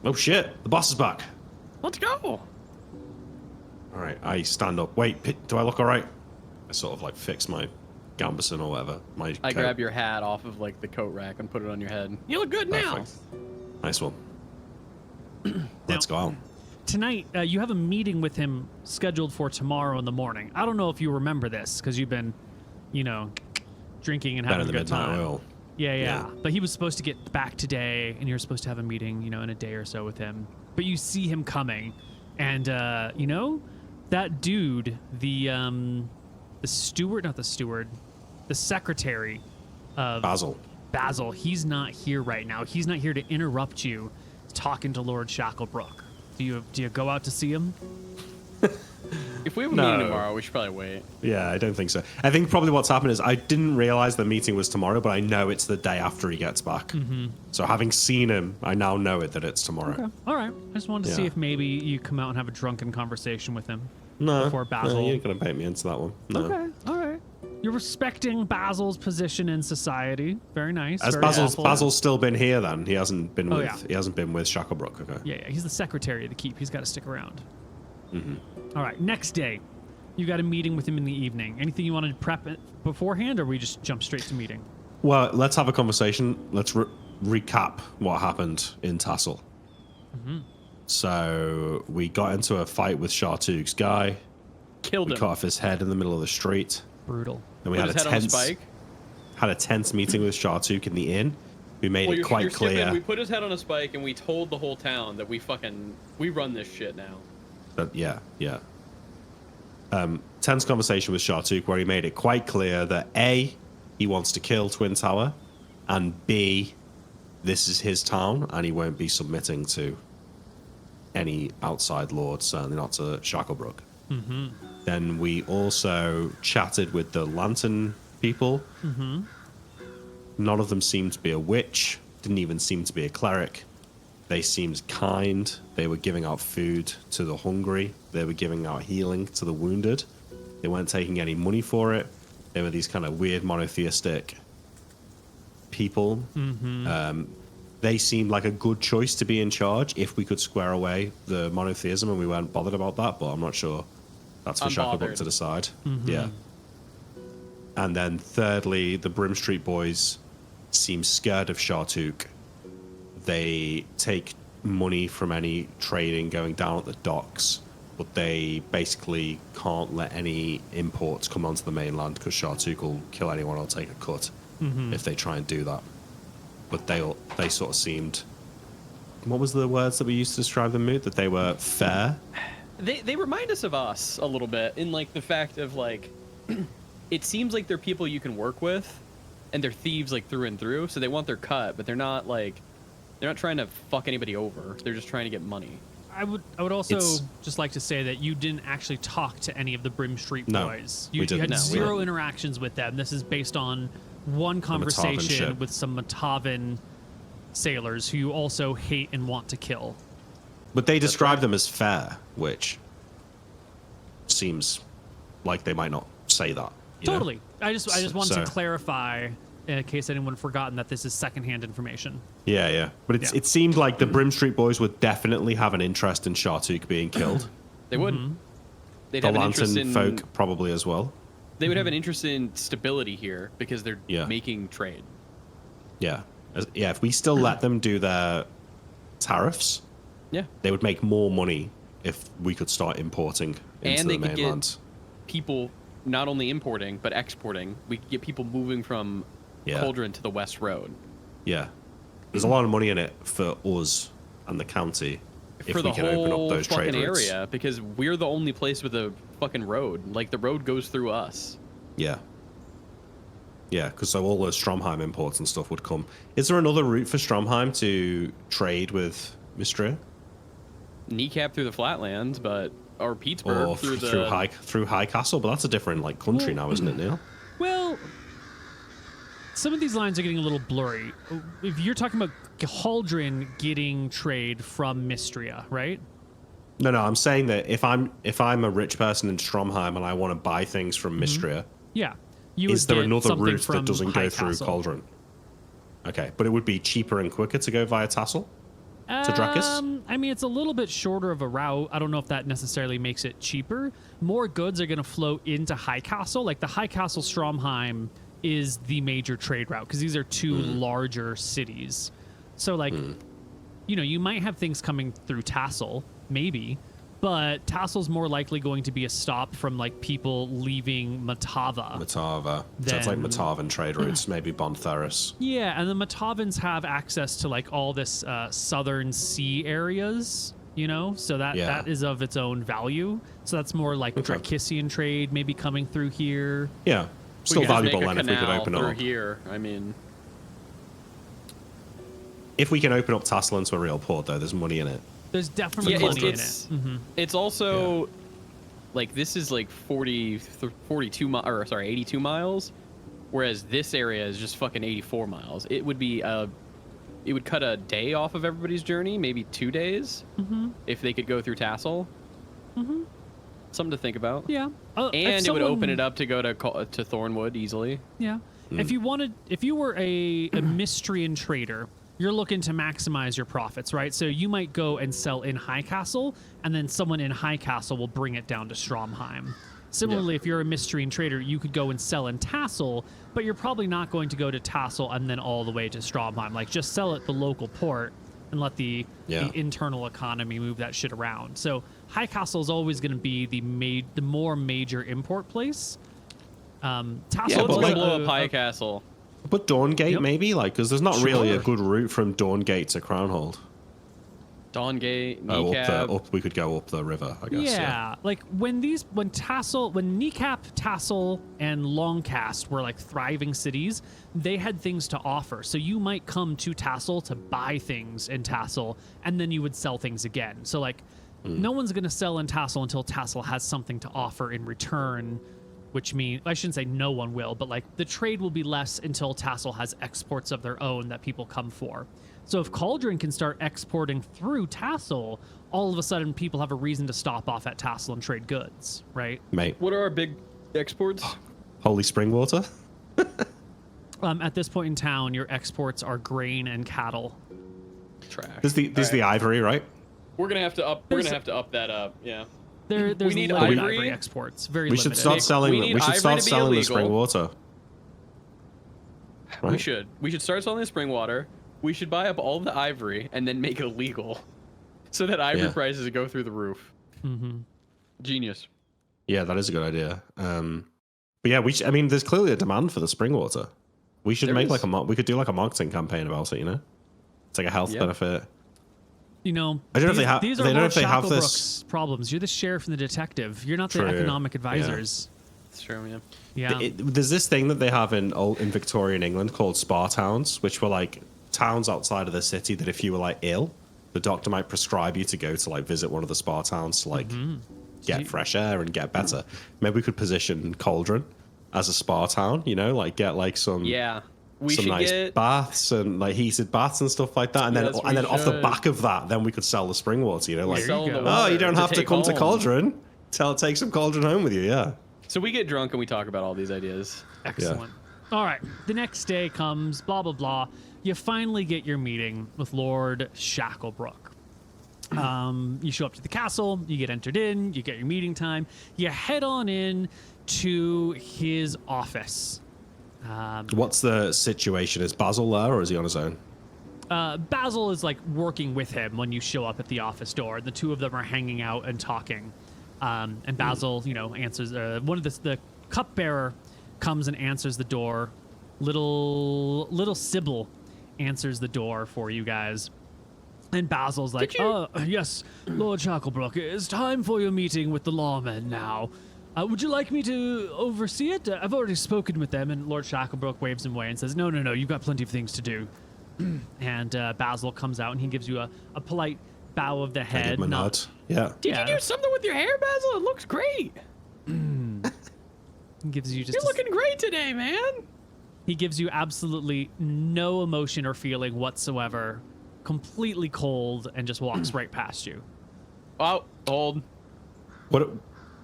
Oh shit! The boss is back. Let's go. All right, I stand up. Wait, do I look all right? I sort of like fix my gambeson or whatever. I grab your hat off of like the coat rack and put it on your head. You look good now. Perfect. Nice one. Let's go out. Tonight, you have a meeting with him scheduled for tomorrow in the morning. I don't know if you remember this because you've been, drinking and having Better a than good midnight time. oil. Yeah. But he was supposed to get back today, and you're supposed to have a meeting, in a day or so with him. But you see him coming, and that dude, the secretary of Basil. He's not here right now. He's not here to interrupt you talking to Lord Shacklebrook. Do you go out to see him? If we have a meeting tomorrow, we should probably wait. Yeah, I don't think so. I think probably what's happened is I didn't realize the meeting was tomorrow, but I know it's the day after he gets back. Mm-hmm. So having seen him, I now know that it's tomorrow. Okay. All right. I just wanted to see if maybe you come out and have a drunken conversation with him before Basil. No, you ain't gonna bait me into that one. No. Okay. All right. You're respecting Basil's position in society. Very nice. Has very Basil's still been here then? He hasn't been Oh, with yeah. he hasn't been with Shacklebrook, okay. Yeah. He's the secretary of the keep. He's got to stick around. Mm-hmm. All right. Next day, you got a meeting with him in the evening. Anything you wanted to prep it beforehand, or we just jump straight to meeting? Well, let's have a conversation. Let's recap what happened in Tassel. Mm-hmm. So we got into a fight with Shartoog's guy. Killed We him. cut off his head in the middle of the street. Brutal. And we Put had his head on a spike. had a tense meeting with Shartoog in the inn. We made it quite clear. Skipping. We put his head on a spike and we told the whole town that we run this shit now. But yeah. Tense conversation with Shartoog where he made it quite clear that A, he wants to kill Twin Tower, and B, this is his town and he won't be submitting to any outside lord, certainly not to Shacklebrook. Mm-hmm. Then we also chatted with the lantern people. Mm-hmm. None of them seemed to be a witch, didn't even seem to be a cleric. They seemed kind. They were giving out food to the hungry. They were giving out healing to the wounded. They weren't taking any money for it. They were these kind of weird monotheistic people. Mm-hmm. They seemed like a good choice to be in charge if we could square away the monotheism, and we weren't bothered about that, but I'm not sure. That's for Shacklebrook to decide. Mm-hmm. Yeah. And then thirdly, the Brim Street boys seem scared of Shartoog. They take money from any trading going down at the docks, but they basically can't let any imports come onto the mainland because Shartoog will kill anyone or take a cut if they try and do that. But they sort of seemed... What was the words that we used to describe them, Moot? That they were fair? They remind us of us a little bit in like the fact of like it seems like they're people you can work with and they're thieves like through and through, so they want their cut, but they're not trying to fuck anybody over. They're just trying to get money. I would also just like to say that you didn't actually talk to any of the Brim Street boys. You didn't. had No, we zero interactions with them. This is based on one conversation ship. with some Matavan sailors who you also hate and want to kill. But they describe them as fair, which seems like they might not say that. you know? Totally. I just wanted So- to clarify in case anyone had forgotten that this is secondhand information. Yeah. But it seemed like the Brim Street boys would definitely have an interest in Shartoog being killed. They would. They'd The have an interest Lantern in folk probably as well. They would have an interest in stability here because they're Yeah. making trade. Yeah. If we still let them do their tariffs, Yeah. they would make more money if we could start importing into And the they could mainland. get people not only importing but exporting. We could get people moving from Yeah. Cauldron to the West Road. Yeah. There's a lot of money in it for us and the county if For we the can open whole up those trade fucking routes. area, because we're the only place with a fucking road. Like the road goes through us. Yeah. Yeah, because so all the Stromheim imports and stuff would come. Is there another route for Stromheim to trade with Mystria? Kneecap through the flatlands, or Pittsburgh Or through High Castle? But that's a different like country now, isn't it, Neil? Well, some of these lines are getting a little blurry. If you're talking about Cauldron getting trade from Mystria, right? No, I'm saying that if I'm a rich person in Stromheim and I want to buy things from Mystria, Yeah. You is would there get another something route from that doesn't go High through Castle. Cauldron? Okay, but it would be cheaper and quicker to go via Tassel to Drakis? I mean, it's a little bit shorter of a route. I don't know if that necessarily makes it cheaper. More goods are going to flow into High Castle. Like the High Castle Stromheim is the major trade route because these are two larger cities. So like, you might have things coming through Tassel, maybe, but Tassel's more likely going to be a stop from like people leaving Matava. Matava. So it's like Matavan trade routes, maybe Bontheris. Yeah, and the Matavans have access to like all this southern sea areas, so that is of its own value. So that's more like Drakissian trade maybe coming through here. Yeah, still We could just valuable make a then if we could canal open it through up. here. I mean, If we can open up Tassel into a real port, though, there's money in it. There's definitely money in it. it's also like this is like 82 miles, whereas this area is just fucking 84 miles. It would cut a day off of everybody's journey, maybe 2 days, if they could go through Tassel. Something to think about. Yeah, And it would open it up to go to Thornwood easily. Yeah, if you were a Mystrian trader, you're looking to maximize your profits, right? So you might go and sell in High Castle, and then someone in High Castle will bring it down to Stromheim. Similarly, if you're a Mystrian trader, you could go and sell in Tassel, but you're probably not going to go to Tassel and then all the way to Stromheim. Like, just sell at the local port and let the internal economy move that shit around. So High Castle is always going to be the more major import place. Tassel Let's like, blow up High Castle. But Dawngate, maybe? Like, because there's not really a Sure. good route from Dawngate to Crownhold. Dawngate, Oh, Kneecap. we could go up the river, I guess. Yeah, like when Kneecap, Tassel, and Longcast were like thriving cities, they had things to offer. So you might come to Tassel to buy things in Tassel, and then you would sell things again. So like, no one's gonna sell in Tassel until Tassel has something to offer in return. Which means, I shouldn't say no one will, but like the trade will be less until Tassel has exports of their own that people come for. So if Cauldron can start exporting through Tassel, all of a sudden people have a reason to stop off at Tassel and trade goods, right? Mate, What are our big exports? holy spring water? At this point in town, your exports are grain and cattle. Trash. There's the ivory, right? We're gonna have to up. We're gonna have to up that up. Yeah. There's need limited ivory. exports. Very We limited. should start selling. We need We should ivory start to be selling the illegal. spring water. We Right? should. We should start selling the spring water. We should buy up all the ivory and then make it illegal, so that ivory Yeah. prices go through the roof. Genius. Yeah, that is a good idea. But yeah, I mean, there's clearly a demand for the spring water. We should There make is. like we could do like a marketing campaign about it. It's like a health benefit. You know, I don't know if they have- These they are don't know Lord if they have this- Shacklebrook's problems. You're the sheriff and the detective. You're not the True. economic advisors. It's true, man. Yeah. There's this thing that they have in Victorian England called spa towns, which were like towns outside of the city that if you were like ill, the doctor might prescribe you to go to like visit one of the spa towns to like get fresh air and get better. Maybe we could position Cauldron as a spa town, like get like some Yeah. We some should nice get. baths and like heated baths and stuff like that, and Yes, then we off the should. back of that, then we could sell the spring water. Like, There Sell you the go. water oh, you don't have to take come to home. Cauldron. Take some Cauldron home with you. Yeah. So we get drunk and we talk about all these ideas. Excellent. All right. The next day comes, blah, blah, blah. You finally get your meeting with Lord Shacklebrook. You show up to the castle, you get entered in, you get your meeting time, you head on in to his office. What's the situation? Is Basil there, or is he on his own? Basil is like working with him when you show up at the office door. The two of them are hanging out and talking. And Basil, answers. One of the cupbearer comes and answers the door. Little Sybil answers the door for you guys. And Basil's like, yes, Lord Shacklebrook, it's time for your meeting with the lawmen now. Would you like me to oversee it? I've already spoken with them, and Lord Shacklebrook waves him away and says, no, you've got plenty of things to do. And Basil comes out, and he gives you a polite bow of the head. I give him a nod. Yeah. Did you do something with your hair, Basil? It looks great. He gives you just You're looking great today, man. He gives you absolutely no emotion or feeling whatsoever, completely cold, and just walks right past you. Oh, hold. What?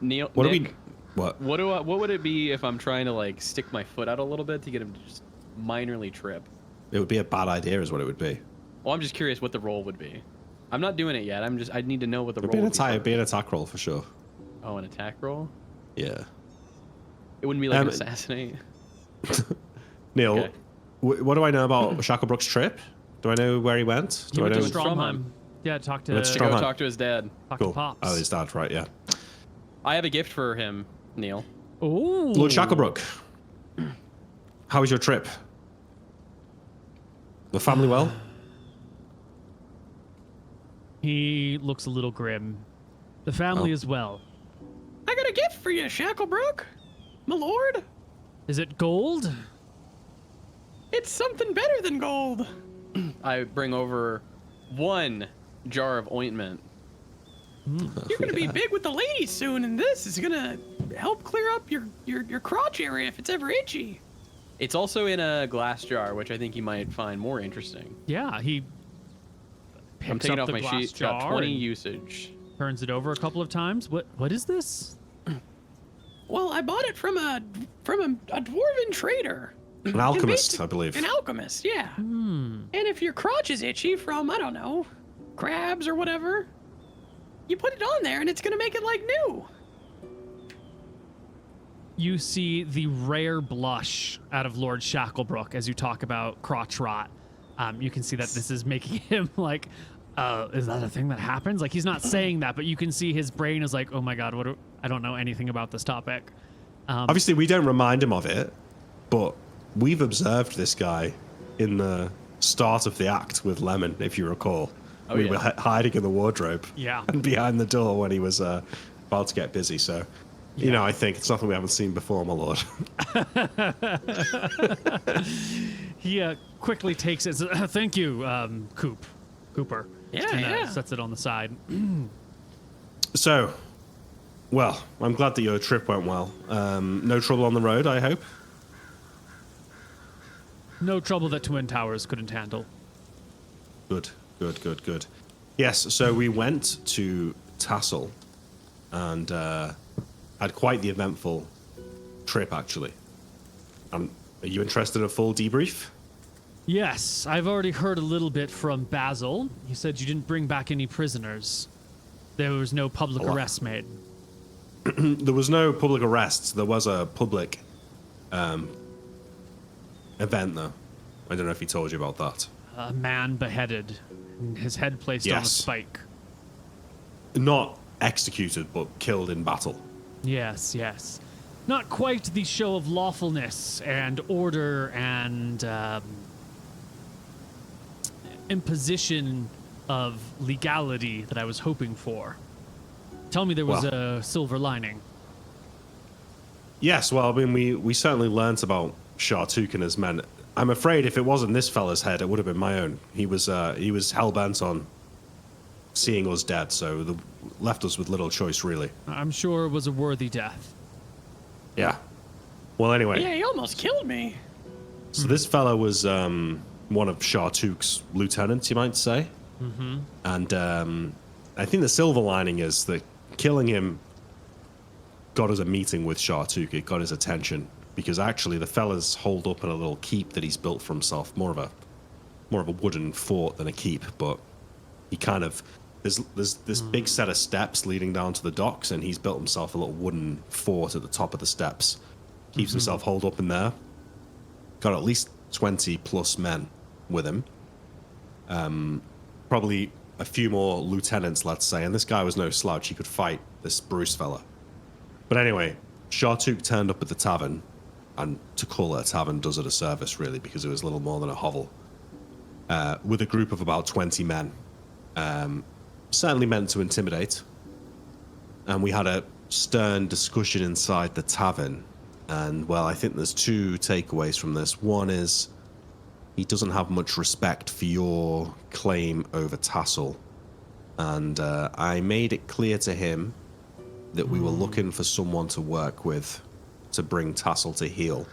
Neil. What Nick, do we? What? What would it be if I'm trying to like stick my foot out a little bit to get him to just minorly trip? It would be a bad idea, is what it would be. Well, I'm just curious what the roll would be. I'm not doing it yet. I need to know what the It'd roll be an would attack. It'd be an attack roll for sure. Oh, an attack roll? Yeah. It wouldn't be like an assassinate. Neil, Okay. what do I know about Shacklebrook's trip? Do I know where he went? He Do I went know? to Stromheim. Yeah, talk to Let's To Stromheim. go talk to his dad. talk Cool. to Pops. Oh, his dad, right? Yeah. I have a gift for him, Neil. Ooh. Lord Shacklebrook, how was your trip? The family well? He looks a little grim. The family Oh. as well. I got a gift for you, Shacklebrook. My lord. Is it gold? It's something better than gold. I bring over 1 jar of ointment. You're gonna be big with the ladies soon, and this is gonna help clear up your crotch area if it's ever itchy. It's also in a glass jar, which I think you might find more interesting. Yeah, he picks I'm taking up off the my glass sheet. Got jar 20 and usage. turns it over a couple of times. What is this? Well, I bought it from a dwarven trader. An alchemist, I believe. An alchemist, yeah. And if your crotch is itchy from, I don't know, crabs or whatever, you put it on there and it's gonna make it like new. You see the rare blush out of Lord Shacklebrook as you talk about crotch rot. You can see that this is making him like, is that a thing that happens? Like, he's not saying that, but you can see his brain is like, oh my god, I don't know anything about this topic. Obviously, we don't remind him of it, but we've observed this guy in the start of the act with Lemon, if you recall. Oh, we yeah. were hiding in the wardrobe Yeah. and behind the door when he was about to get busy. So, you know, I think it's nothing we haven't seen before, my lord. He quickly takes it. Thank you, Cooper. Yeah, And, yeah. sets it on the side. So, well, I'm glad that your trip went well. No trouble on the road, I hope. No trouble that Twin Towers couldn't handle. Good. Yes, so we went to Tassel and had quite the eventful trip, actually. Are you interested in a full debrief? Yes, I've already heard a little bit from Basil. He said you didn't bring back any prisoners. There was no public Oh, arrest made. There was no public arrests. There was a public event, though. I don't know if he told you about that. A man beheaded, and his head placed on a Yes. spike. Not executed, but killed in battle. Yes. Not quite the show of lawfulness and order and imposition of legality that I was hoping for. Tell me there was Well- a silver lining. Yes, well, I mean, we certainly learnt about Shartuk and his men. I'm afraid if it wasn't this fella's head, it would have been my own. He was hell-bent on seeing us dead, so left us with little choice, really. I'm sure it was a worthy death. Yeah. Well, anyway, Yeah, he almost killed me. so this fella was one of Shartuk's lieutenants, you might say. Mm-hmm. And I think the silver lining is that killing him got us a meeting with Shartuk. It got his attention because actually the fella's holed up in a little keep that he's built for himself, more of a wooden fort than a keep. But he kind of there's this big set of steps leading down to the docks, and he's built himself a little wooden fort at the top of the steps. Keeps himself holed up in there. Got at least 20 plus men with him. Probably a few more lieutenants, let's say. And this guy was no slouch. He could fight this Bruce fella. But anyway, Shartuk turned up at the tavern. And to call it a tavern does it a service, really, because it was little more than a hovel. With a group of about 20 men. Certainly meant to intimidate. And we had a stern discussion inside the tavern. And, well, I think there's two takeaways from this. One is he doesn't have much respect for your claim over Tassel. And I made it clear to him that we were looking for someone to work with to bring Tassel to heel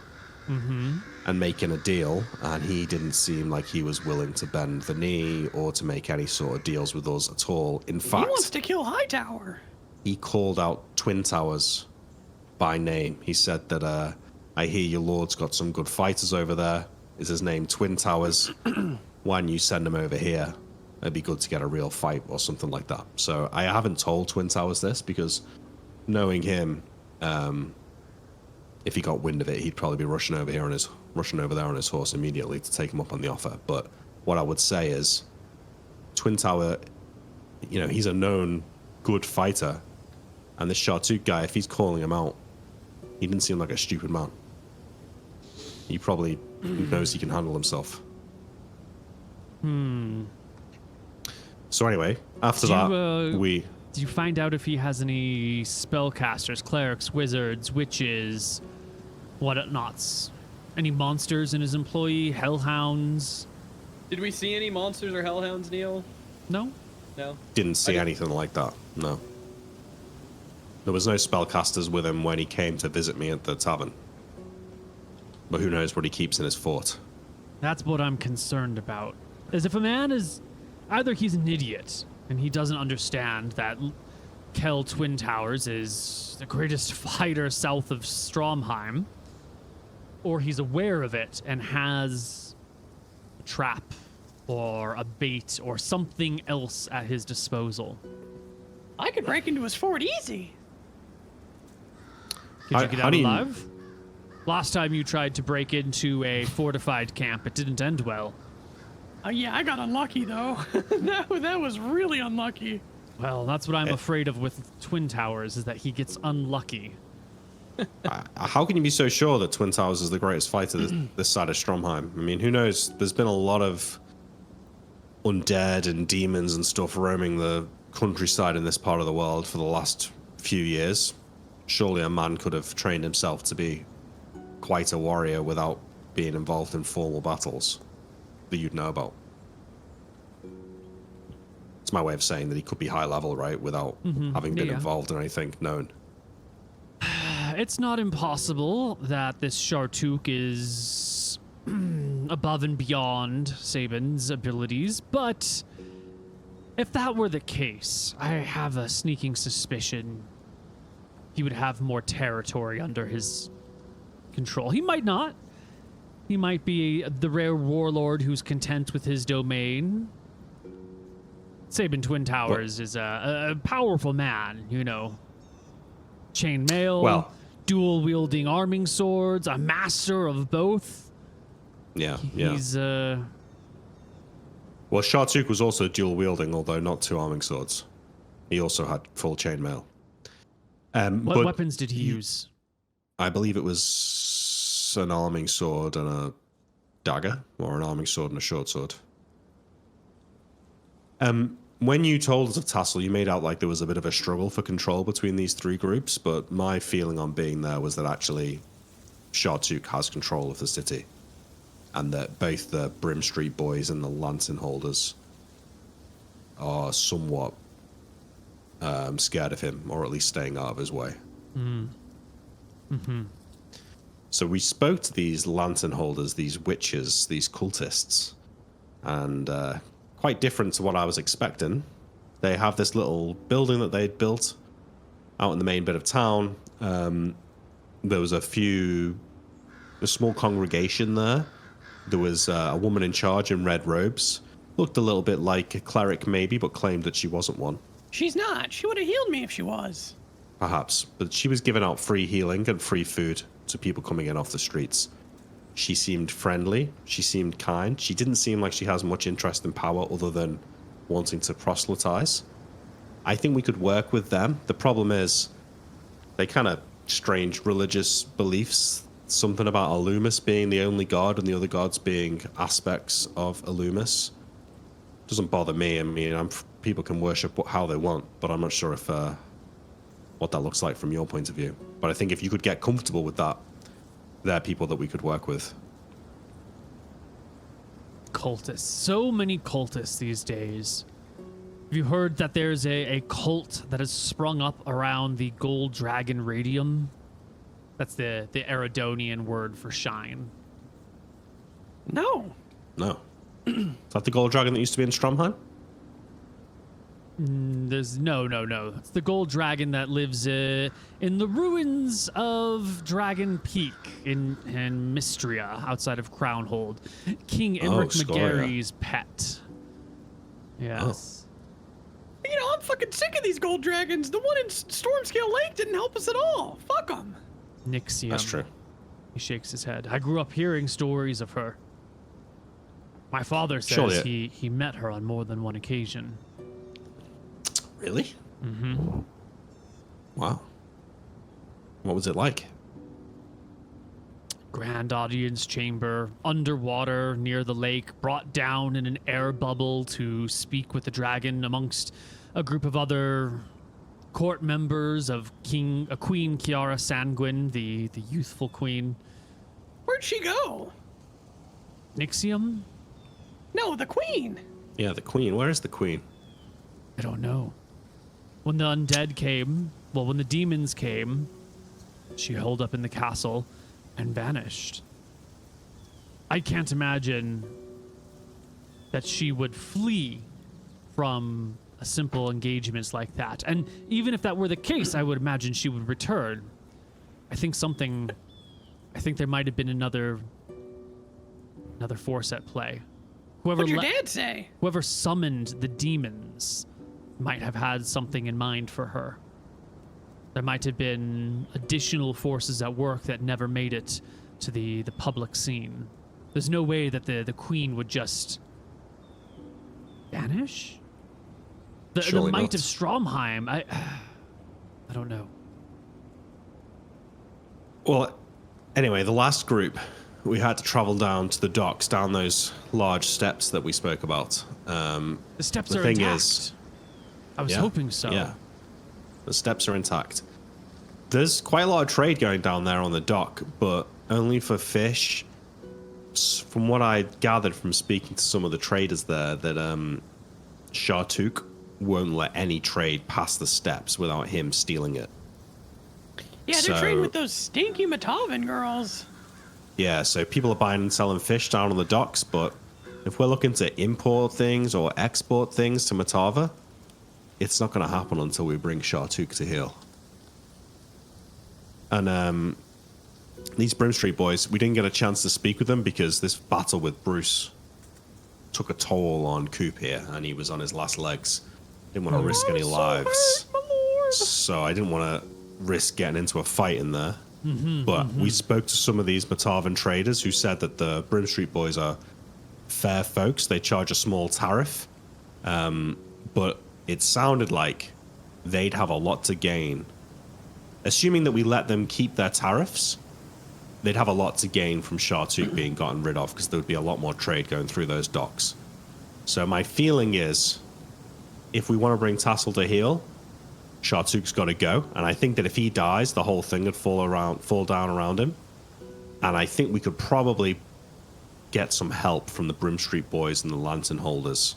and making a deal. And he didn't seem like he was willing to bend the knee or to make any sort of deals with us at all. In fact, He wants to kill Hightower. he called out Twin Towers by name. He said that, I hear your lord's got some good fighters over there. Is his name Twin Towers? Why don't you send him over here? It'd be good to get a real fight or something like that. So I haven't told Twin Towers this because knowing him, if he got wind of it, he'd probably be rushing over there on his horse immediately to take him up on the offer. But what I would say is, Twin Tower, you know, he's a known good fighter, and this Shartuk guy, if he's calling him out, he didn't seem like a stupid man. He probably knows he can handle himself. So anyway, after Did you find out if he has any spellcasters, clerics, wizards, witches, whatnots? Any monsters in his employee? Hellhounds? Did we see any monsters or hellhounds, Neil? No? No. didn't see anything like that. No. There was no spellcasters with him when he came to visit me at the tavern. But who knows what he keeps in his fort. That's what I'm concerned about. As if a man is... Either he's an idiot, and he doesn't understand that Kel Twin Towers is the greatest fighter south of Stromheim, or he's aware of it and has a trap or a bait or something else at his disposal. I could break into his fort easy. Did you get out alive? Last time you tried to break into a fortified camp, it didn't end well. Yeah, I got unlucky, though. that was really unlucky. Well, that's what I'm afraid of with Twin Towers, is that he gets unlucky. How can you be so sure that Twin Towers is the greatest fighter this side of Stromheim? I mean, who knows? There's been a lot of undead and demons and stuff roaming the countryside in this part of the world for the last few years. Surely a man could have trained himself to be quite a warrior without being involved in formal battles that you'd know about. It's my way of saying that he could be high level, right, without having been involved in anything known. It's not impossible that this Shartuk is above and beyond Sabin's abilities, but if that were the case, I have a sneaking suspicion he would have more territory under his control. He might not. He might be the rare warlord who's content with his domain. Sabin Twin Towers is a powerful man, you know. Chainmail, dual-wielding arming swords, a master of both. Yeah. He's, Well, Shartuk was also dual-wielding, although not two arming swords. He also had full chainmail. What weapons did he use? I believe it was an arming sword and a dagger, or an arming sword and a short sword. When you told us of Tassel, you made out like there was a bit of a struggle for control between these three groups, but my feeling on being there was that actually Shartuk has control of the city, and that both the Brim Street Boys and the Lantern Holders are somewhat scared of him, or at least staying out of his way. So we spoke to these Lantern Holders, these witches, these cultists, and quite different to what I was expecting. They have this little building that they'd built out in the main bit of town. There was a small congregation there. There was a woman in charge in red robes. Looked a little bit like a cleric maybe, but claimed that she wasn't one. She's not. She would have healed me if she was. Perhaps. But she was giving out free healing and free food to people coming in off the streets. She seemed friendly. She seemed kind. She didn't seem like she has much interest in power other than wanting to proselytize. I think we could work with them. The problem is they kind of strange religious beliefs. Something about Alumis being the only god and the other gods being aspects of Alumis. Doesn't bother me. I mean, people can worship how they want, but I'm not sure if what that looks like from your point of view. But I think if you could get comfortable with that, there are people that we could work with. Cultists. So many cultists these days. Have you heard that there's a cult that has sprung up around the gold dragon radium? That's the Eridonian word for shine. No. No. Is that the gold dragon that used to be in Stromheim? There's no. It's the gold dragon that lives in the ruins of Dragon Peak in Mystria, outside of Crownhold. King Imric Scoria. McGarry's pet. Yes. You know, I'm fucking sick of these gold dragons. The one in Stormscale Lake didn't help us at all. Fuck them. Nixium. That's true. He shakes his head. I grew up hearing stories of her. My father says Surely he met her on more than one occasion. Really? Mm-hmm. Wow. What was it like? Grand audience chamber, underwater near the lake, brought down in an air bubble to speak with the dragon amongst a group of other court members of Queen Kiara Sanguine, the youthful queen. Where'd she go? Nixium? No, the queen. Yeah, the queen. Where is the queen? I don't know. When the undead came, well, when the demons came, she holed up in the castle and vanished. I can't imagine that she would flee from a simple engagement like that. And even if that were the case, I would imagine she would return. I think there might have been another force at play. What'd your dad say? Whoever summoned the demons might have had something in mind for her. There might have been additional forces at work that never made it to the public scene. There's no way that the queen would just vanish? The Surely might not. of Stromheim, I don't know. Well, anyway, the last group, we had to travel down to the docks, down those large steps that we spoke about. The steps The are thing intact. is- I was Yeah, hoping so. Yeah. The steps are intact. There's quite a lot of trade going down there on the dock, but only for fish. From what I gathered from speaking to some of the traders there, that Shartuk won't let any trade past the steps without him stealing it. Yeah, they're trading with those stinky Matavan girls. Yeah, so people are buying and selling fish down on the docks, but if we're looking to import things or export things to Matava, it's not going to happen until we bring Shartuk to heel. And these Brim Street boys, we didn't get a chance to speak with them because this battle with Bruce took a toll on Coop here, and he was on his last legs. Didn't want to risk any lives. So I didn't want to risk getting into a fight in there. But we spoke to some of these Matavan traders who said that the Brim Street boys are fair folks. They charge a small tariff. But it sounded like they'd have a lot to gain. Assuming that we let them keep their tariffs, they'd have a lot to gain from Shartuk being gotten rid of because there would be a lot more trade going through those docks. So my feeling is, if we want to bring Tassel to heel, Shartuk's got to go. And I think that if he dies, the whole thing would fall down around him. And I think we could probably get some help from the Brim Street boys and the Lantern Holders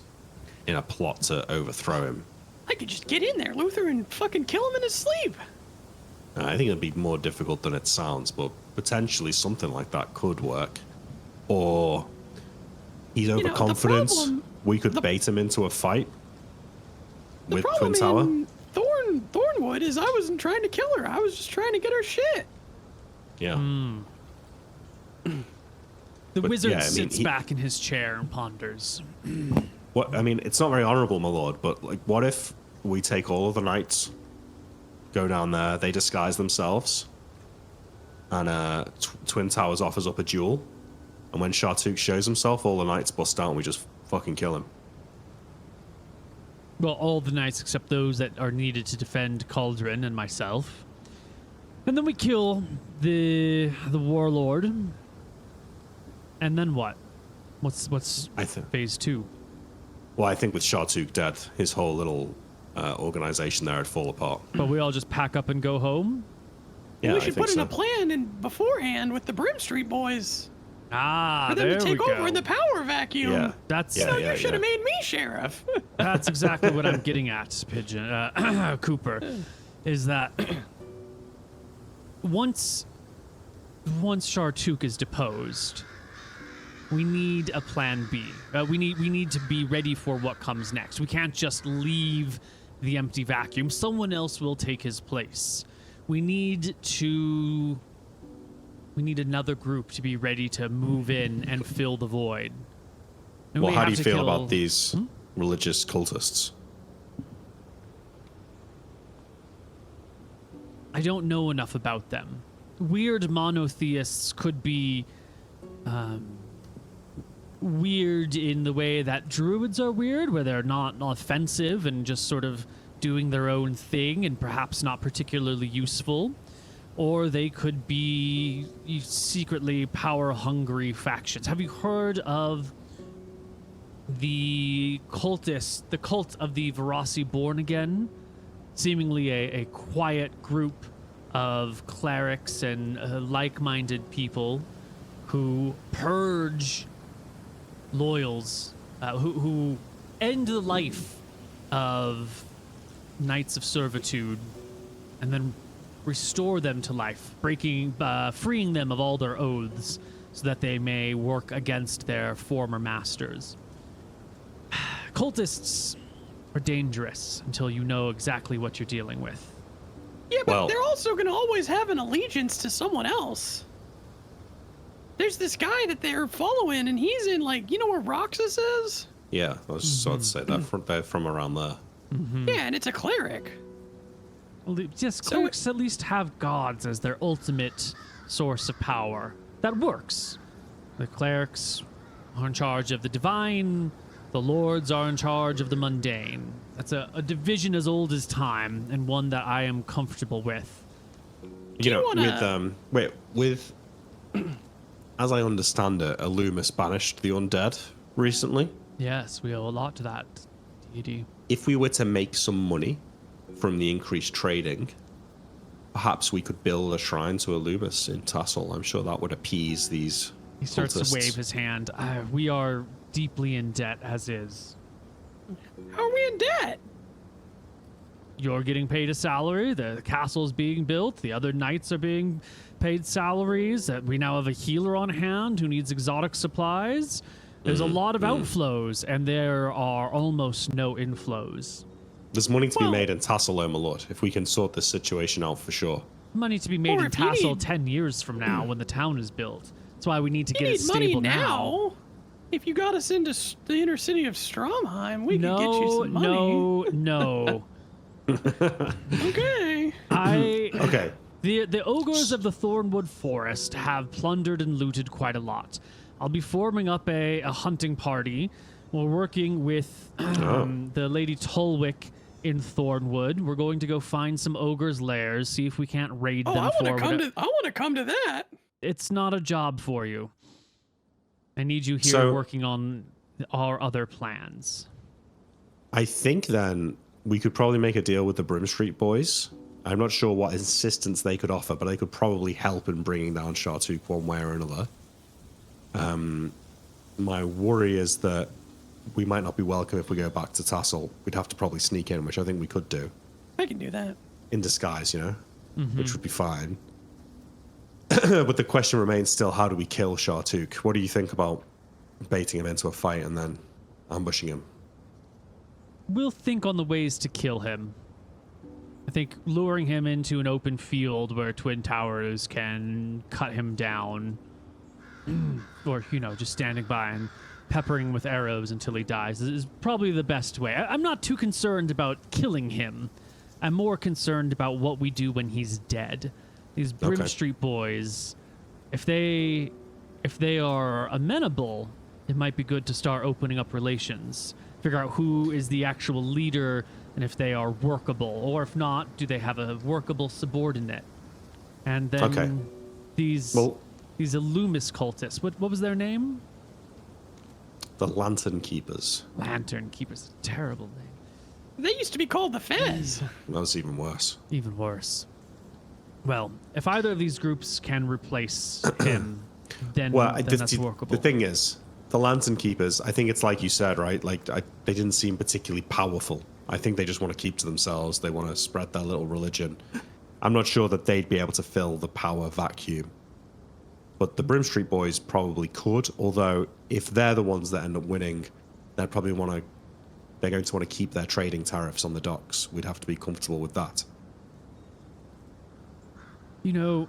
in a plot to overthrow him. I could just get in there, Luther, and fucking kill him in his sleep. I think it'd be more difficult than it sounds, but potentially something like that could work. Or he's overconfident. We could bait him into a fight with Twin Tower. In Thornwood is I wasn't trying to kill her. I was just trying to get her shit. Yeah. The wizard yeah, I mean, sits back in his chair and ponders. What I mean, it's not very honorable, my lord, but like, what if we take all of the knights, go down there, they disguise themselves, and Twin Towers offers up a duel, and when Shartuk shows himself, all the knights bust out and we just fucking kill him. Well, all the knights except those that are needed to defend Cauldron and myself. And then we kill the warlord. And then what? What's phase 2? Well, I think with Shartuk dead, his whole little organization there would fall apart. But we all just pack up and go home? Yeah, we I should think put in so. a plan beforehand with the Brim Street boys Ah, for them there to we take go. over in the power vacuum. Yeah. That's So Yeah, you should have made me sheriff. That's exactly what I'm getting at, Pigeon Cooper, is that once Shartuk is deposed, we need a plan B. We need to be ready for what comes next. We can't just leave the empty vacuum. Someone else will take his place. We need another group to be ready to move in and fill the void. And Well, we how have do you to feel kill- about these religious cultists? I don't know enough about them. Weird monotheists could be weird in the way that druids are weird, where they're not offensive and just sort of doing their own thing and perhaps not particularly useful. Or they could be secretly power-hungry factions. Have you heard of the cult of the Verasi Born Again? Seemingly a quiet group of clerics and like-minded people who purge loyals, who end the life of knights of servitude and then restore them to life, freeing them of all their oaths so that they may work against their former masters. Cultists are dangerous until you know exactly what you're dealing with. Yeah, but Well- they're also going to always have an allegiance to someone else. There's this guy that they're following, and he's in, like, you know where Roxas is? Yeah, I was just about to say that they're from around there. Yeah, and it's a cleric. Well, yes, So clerics at least have gods as their ultimate source of power. That works. The clerics are in charge of the divine. The lords are in charge of the mundane. That's a division as old as time, and one that I am comfortable with. You know, wanna- with as I understand it, Illumis banished the undead recently. Yes, we owe a lot to that deity. If we were to make some money from the increased trading, perhaps we could build a shrine to Illumis in Tassel. I'm sure that would appease these He starts cultists. to wave his hand. We are deeply in debt as is. How are we in debt? You're getting paid a salary. The castle's being built. The other knights are being paid salaries. We now have a healer on hand who needs exotic supplies. There's a lot of outflows, and there are almost no inflows. There's money to be Well- made in Tassel, my lord, if we can sort this situation out for sure. Money to be made Or in if you Tassel need- 10 years from now when the town is built. That's why we need to You get it need money stable now. If you got us into the inner city of Stromheim, we could get you No, some money. no. Okay. Okay. The ogres of the Thornwood Forest have plundered and looted quite a lot. I'll be forming up a hunting party. We're working with the Lady Tulwick in Thornwood. We're going to go find some ogres' lairs, see if we can't raid Oh, them I want for to come to. I want to come to that. It's not a job for you. I need you here So- working on our other plans. I think then we could probably make a deal with the Brim Street boys. I'm not sure what assistance they could offer, but they could probably help in bringing down Shartuk one way or another. My worry is that we might not be welcome if we go back to Tassel. We'd have to probably sneak in, which I think we could do. I can do that. In disguise, you know? Which would be fine. But the question remains still, how do we kill Shartuk? What do you think about baiting him into a fight and then ambushing him? We'll think on the ways to kill him. I think luring him into an open field where Twin Towers can cut him down, or, just standing by and peppering him with arrows until he dies is probably the best way. I'm not too concerned about killing him. I'm more concerned about what we do when he's dead. These Brim Okay. Street boys, if they are amenable, it might be good to start opening up relations. Figure out who is the actual leader and if they are workable, or if not, do they have a workable subordinate? And then Okay. these Illumis cultists, what was their name? The Lantern Keepers. Lantern Keepers, terrible name. They used to be called the Fez. That was even worse. Even worse. Well, if either of these groups can replace him, then that's workable. The thing is, the Lantern Keepers, I think it's like you said, right? Like, they didn't seem particularly powerful. I think they just want to keep to themselves. They want to spread their little religion. I'm not sure that they'd be able to fill the power vacuum. But the Brim Street Boys probably could, although if they're the ones that end up winning, they're going to want to keep their trading tariffs on the docks. We'd have to be comfortable with that. You know,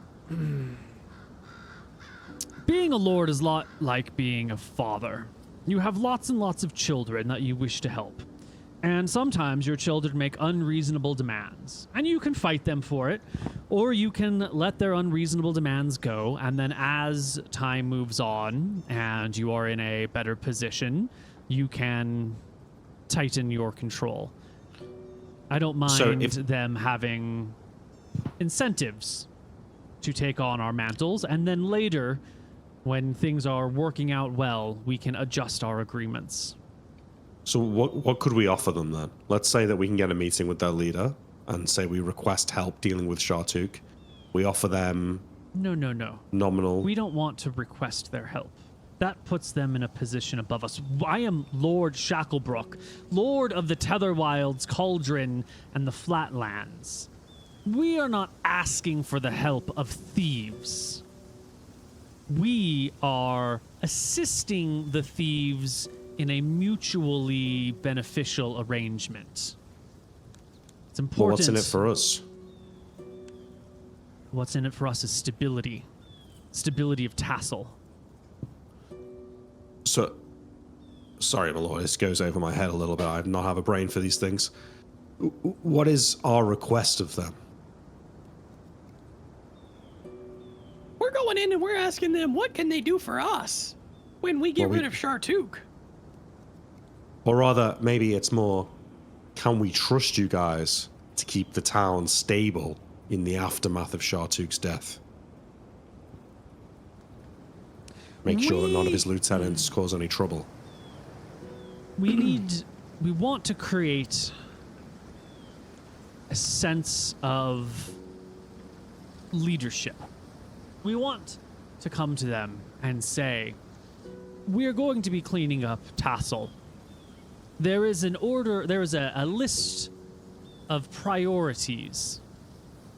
being a lord is a lot like being a father. You have lots and lots of children that you wish to help. And sometimes your children make unreasonable demands, and you can fight them for it, or you can let their unreasonable demands go, and then as time moves on and you are in a better position, you can tighten your control. I don't mind them having incentives to take on our mantles, and then later, when things are working out well, we can adjust our agreements. So what could we offer them then? Let's say that we can get a meeting with their leader and say we request help dealing with Shartuk. We offer them... No. Nominal... We don't want to request their help. That puts them in a position above us. I am Lord Shacklebrook, Lord of the Tetherwild's Cauldron and the Flatlands. We are not asking for the help of thieves. We are assisting the thieves in a mutually beneficial arrangement. It's important. Well, what's in it for us? What's in it for us is stability. Stability of Tassel. So, sorry, my lord, this goes over my head a little bit. I do not have a brain for these things. What is our request of them? We're going in and we're asking them, what can they do for us when we get rid of Shartuk? Or rather, maybe it's more, can we trust you guys to keep the town stable in the aftermath of Shartuk's death? Make sure that none of his lieutenants cause any trouble. We want to create a sense of leadership. We want to come to them and say, we're going to be cleaning up Tassel. There is an order, there is a list of priorities.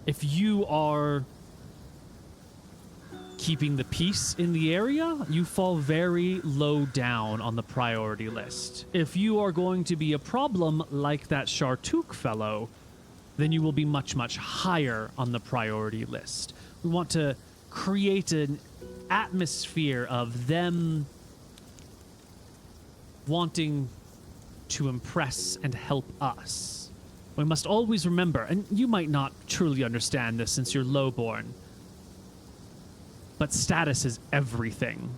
If you are keeping the peace in the area, you fall very low down on the priority list. If you are going to be a problem like that Shartuk fellow, then you will be much, much higher on the priority list. We want to create an atmosphere of them wanting to impress and help us. We must always remember, and you might not truly understand this since you're lowborn, but status is everything.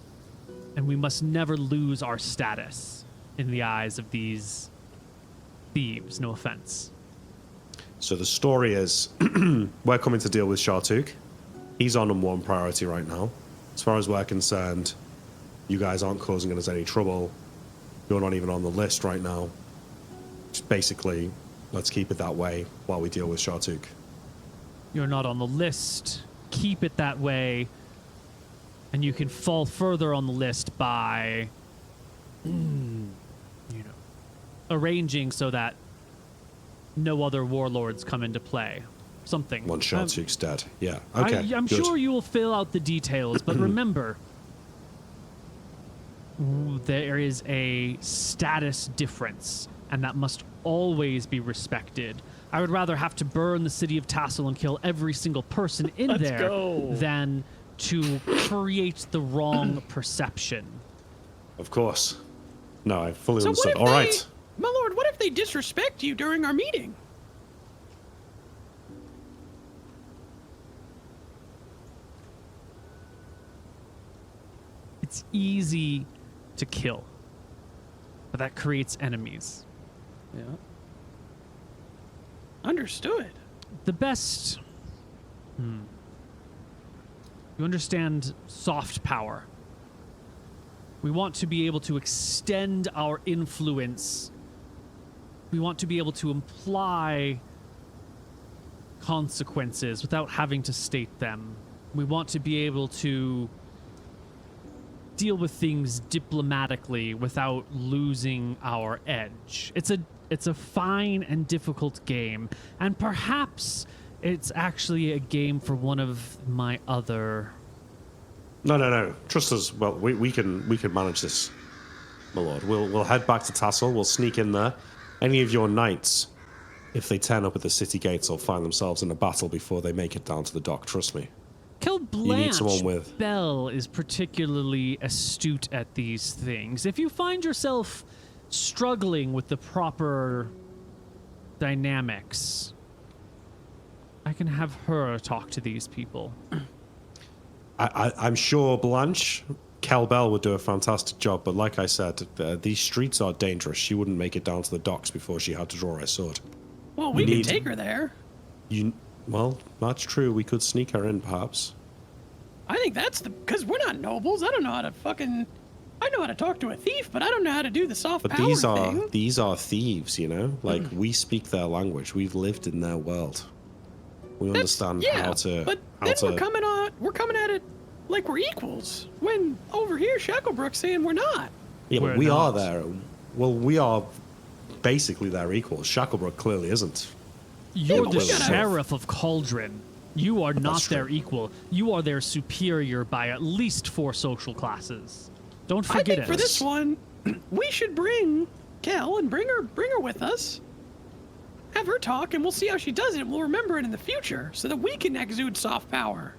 And we must never lose our status in the eyes of these thieves, no offense. So the story is, we're coming to deal with Shartuk. He's on #1 priority right now. As far as we're concerned, you guys aren't causing us any trouble. You're not even on the list right now. Just basically, let's keep it that way while we deal with Shartuk. You're not on the list. Keep it that way. And you can fall further on the list by, arranging so that no other warlords come into play. Something. Once Shartuk's dead. Yeah. Okay. I'm good. sure you will fill out the details, but remember, there is a status difference, and that must always be respected. I would rather have to burn the city of Tassel and kill every single person in there than to create the wrong perception. Of course. No, I fully So understand. what if All right. my lord, what if they disrespect you during our meeting? It's easy to kill, but that creates enemies. Yeah. Understood. The best... You understand soft power. We want to be able to extend our influence We want to be able to imply consequences without having to state them. We want to be able to deal with things diplomatically without losing our edge. It's a fine and difficult game, and perhaps it's actually a game for one of my other... No. Trust us. Well, we can manage this, my lord. We'll head back to Tassel. We'll sneak in there. Any of your knights, if they turn up at the city gates, will find themselves in a battle before they make it down to the dock. Trust me. Kel need someone with- Bell is particularly astute at these things. If you find yourself struggling with the proper dynamics, I can have her talk to these people. I'm sure Blanche, Kel Bell would do a fantastic job, but like I said, these streets are dangerous. She wouldn't make it down to the docks before she had to draw her sword. Well, we can take her there. Well, that's true. We could sneak her in, perhaps. I think that's because we're not nobles. I don't know how to I know how to talk to a thief, but I don't know how to do the soft But power thing. these are thieves, you know? Like, we speak their language. We've lived in their world. We understand how to... But then we're coming at it like we're equals. When over here, Shacklebrook's saying we're not. Yeah, We're but we are not. there. Well, we are basically their equals. Shacklebrook clearly isn't. You're but the we gotta- sheriff of Cauldron. You are not That's their true. equal. You are their superior by at least 4 social classes. Don't I forget think it. for this one, we should bring Kel and bring her with us. Have her talk, and we'll see how she does it. We'll remember it in the future, so that we can exude soft power.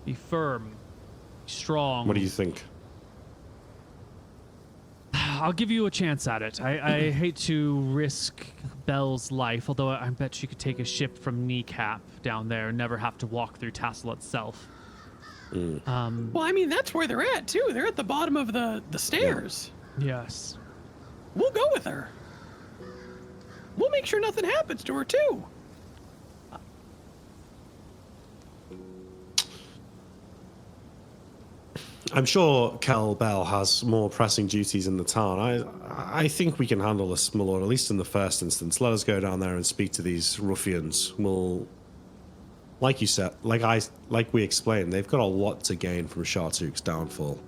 Be firm. Be strong. What do you think? I'll give you a chance at it. I hate to risk Belle's life, although I bet she could take a ship from Kneecap down there and never have to walk through Tassel itself. Well, I mean, that's where they're at, too. They're at the bottom of the stairs. Yes. We'll go with her. We'll make sure nothing happens to her, too. I'm sure Kel Bell has more pressing duties in the town. I think we can handle this, my lord, at least in the first instance. Let us go down there and speak to these ruffians. We'll... Like you said, like we explained, they've got a lot to gain from Shartuk's downfall.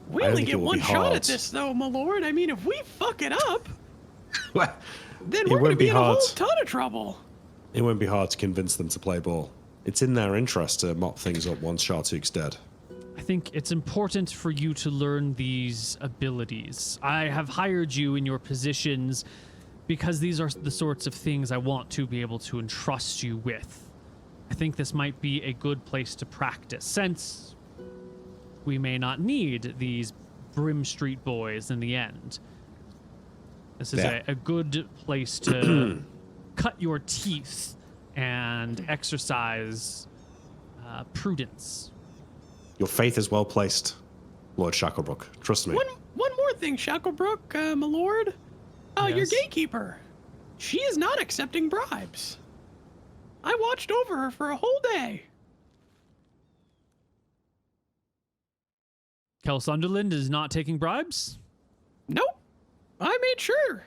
We I don't only think it get will one be shot hard. at this, though, my lord. I mean, if we fuck it up, Well, then It we're going to won't be be in a whole hard. ton of trouble. it won't be hard to convince them to play ball. It's in their interest to mop things up once Shartuk's dead. I think it's important for you to learn these abilities. I have hired you in your positions because these are the sorts of things I want to be able to entrust you with. I think this might be a good place to practice, since we may not need these Brim Street boys in the end. This is Yeah. a good place to cut your teeth and exercise prudence. Your faith is well placed, Lord Shacklebrook. Trust me. One more thing, Shacklebrook, my lord. Your Yes? gatekeeper. She is not accepting bribes. I watched over her for a whole day. Kel Sunderland is not taking bribes? Nope. I made sure.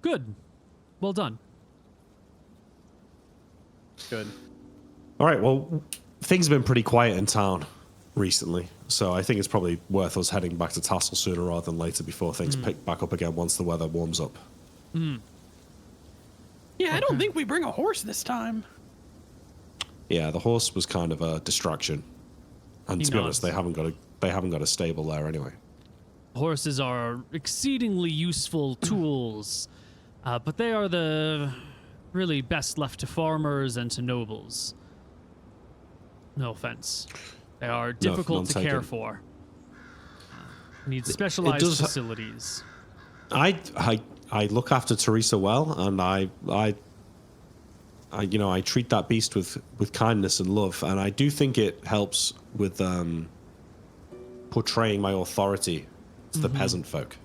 Good. Well done. Good. All right, well, things have been pretty quiet in town recently, so I think it's probably worth us heading back to Tassel sooner rather than later before things pick back up again once the weather warms up. Yeah, I don't think we bring a horse this time. Yeah, the horse was kind of a distraction, and He to be honest, nods. they haven't got a stable there anyway. Horses are exceedingly useful tools, but they are the really best left to farmers and to nobles. No offense. They are difficult none to care taken. for. Need specialized does ha- facilities. I look after Teresa well, and I treat that beast with kindness and love, and I do think it helps with portraying my authority to the peasant folk.